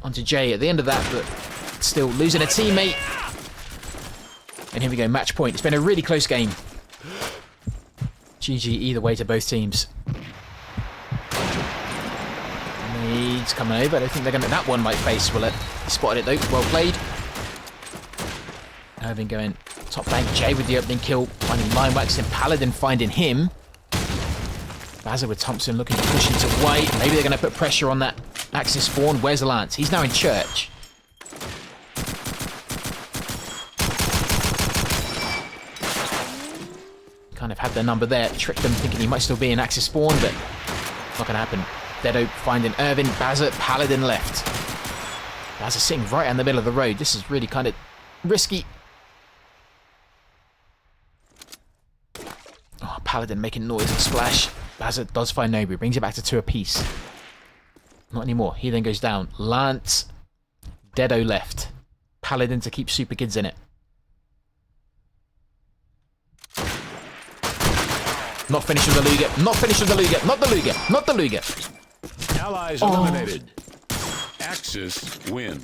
onto Jay at the end of that, but still losing a teammate. And here we go, match point. It's been a really close game. GG either way to both teams. Nades coming over. I don't think they're going to... That one might face, will it? He spotted it though. Well played. Irving going top bank. Jay with the opening kill. Finding Line Wax and Paladin finding him. Bazza with Thompson looking to push into white. Maybe they're going to put pressure on that Axis spawn. Where's the Lance? He's now in church. Kind of had their number there. Tricked them thinking he might still be in Axis spawn, but not going to happen. Deado finding Irvin. Bazza, Paladin left. Bazza sitting right in the middle of the road. This is really kind of risky. Oh, Paladin making noise and splash. Bazza does find Nobu. Brings it back to 2 apiece. Not anymore. He then goes down. Lance. Deado left. Paladin to keep Super Kids in it. Not finished with the Luger. Not finished with the Luger. Not the Luger. Not the Luger. Allies eliminated. Axis win.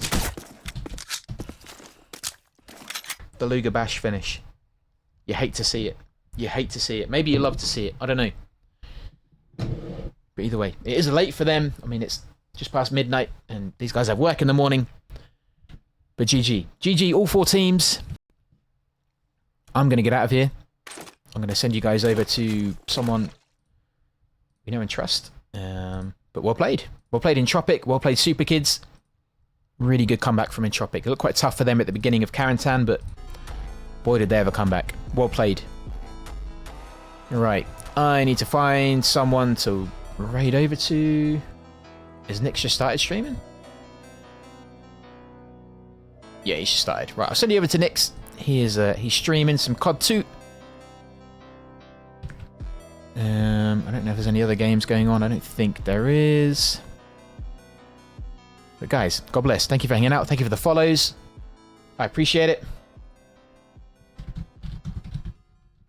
The Luger Bash finish. You hate to see it. You hate to see it. Maybe you love to see it. I don't know. But either way, it is late for them. I mean, it's just past midnight, and these guys have work in the morning. But GG. GG, all 4 teams. I'm going to get out of here. I'm going to send you guys over to someone we know and trust. But well played. Well played Entropic. Well played Super Kids. Really good comeback from Entropic. It looked quite tough for them at the beginning of Karantan, but boy, did they ever come back. Well played. Right. I need to find someone to raid over to. Has Nick just started streaming? Yeah, he's just started. Right, I'll send you over to Nick's. He's streaming some COD 2. I don't know if there's any other games going on. I don't think there is. But guys, God bless. Thank you for hanging out. Thank you for the follows. I appreciate it.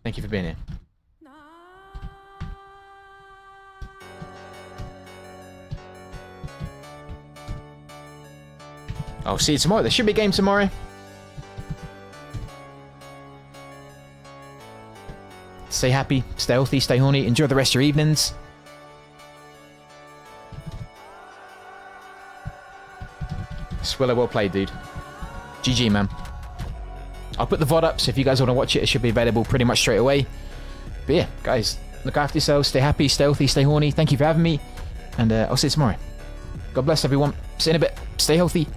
Thank you for being here. I'll see you tomorrow. There should be a game tomorrow. Stay happy, stay healthy, stay horny. Enjoy the rest of your evenings. Swiller, well played, dude. GG, man. I'll put the VOD up, so if you guys want to watch it, it should be available pretty much straight away. But yeah, guys, look after yourselves, stay happy, stay healthy, stay horny. Thank you for having me, and I'll see you tomorrow. God bless everyone. See you in a bit. Stay healthy.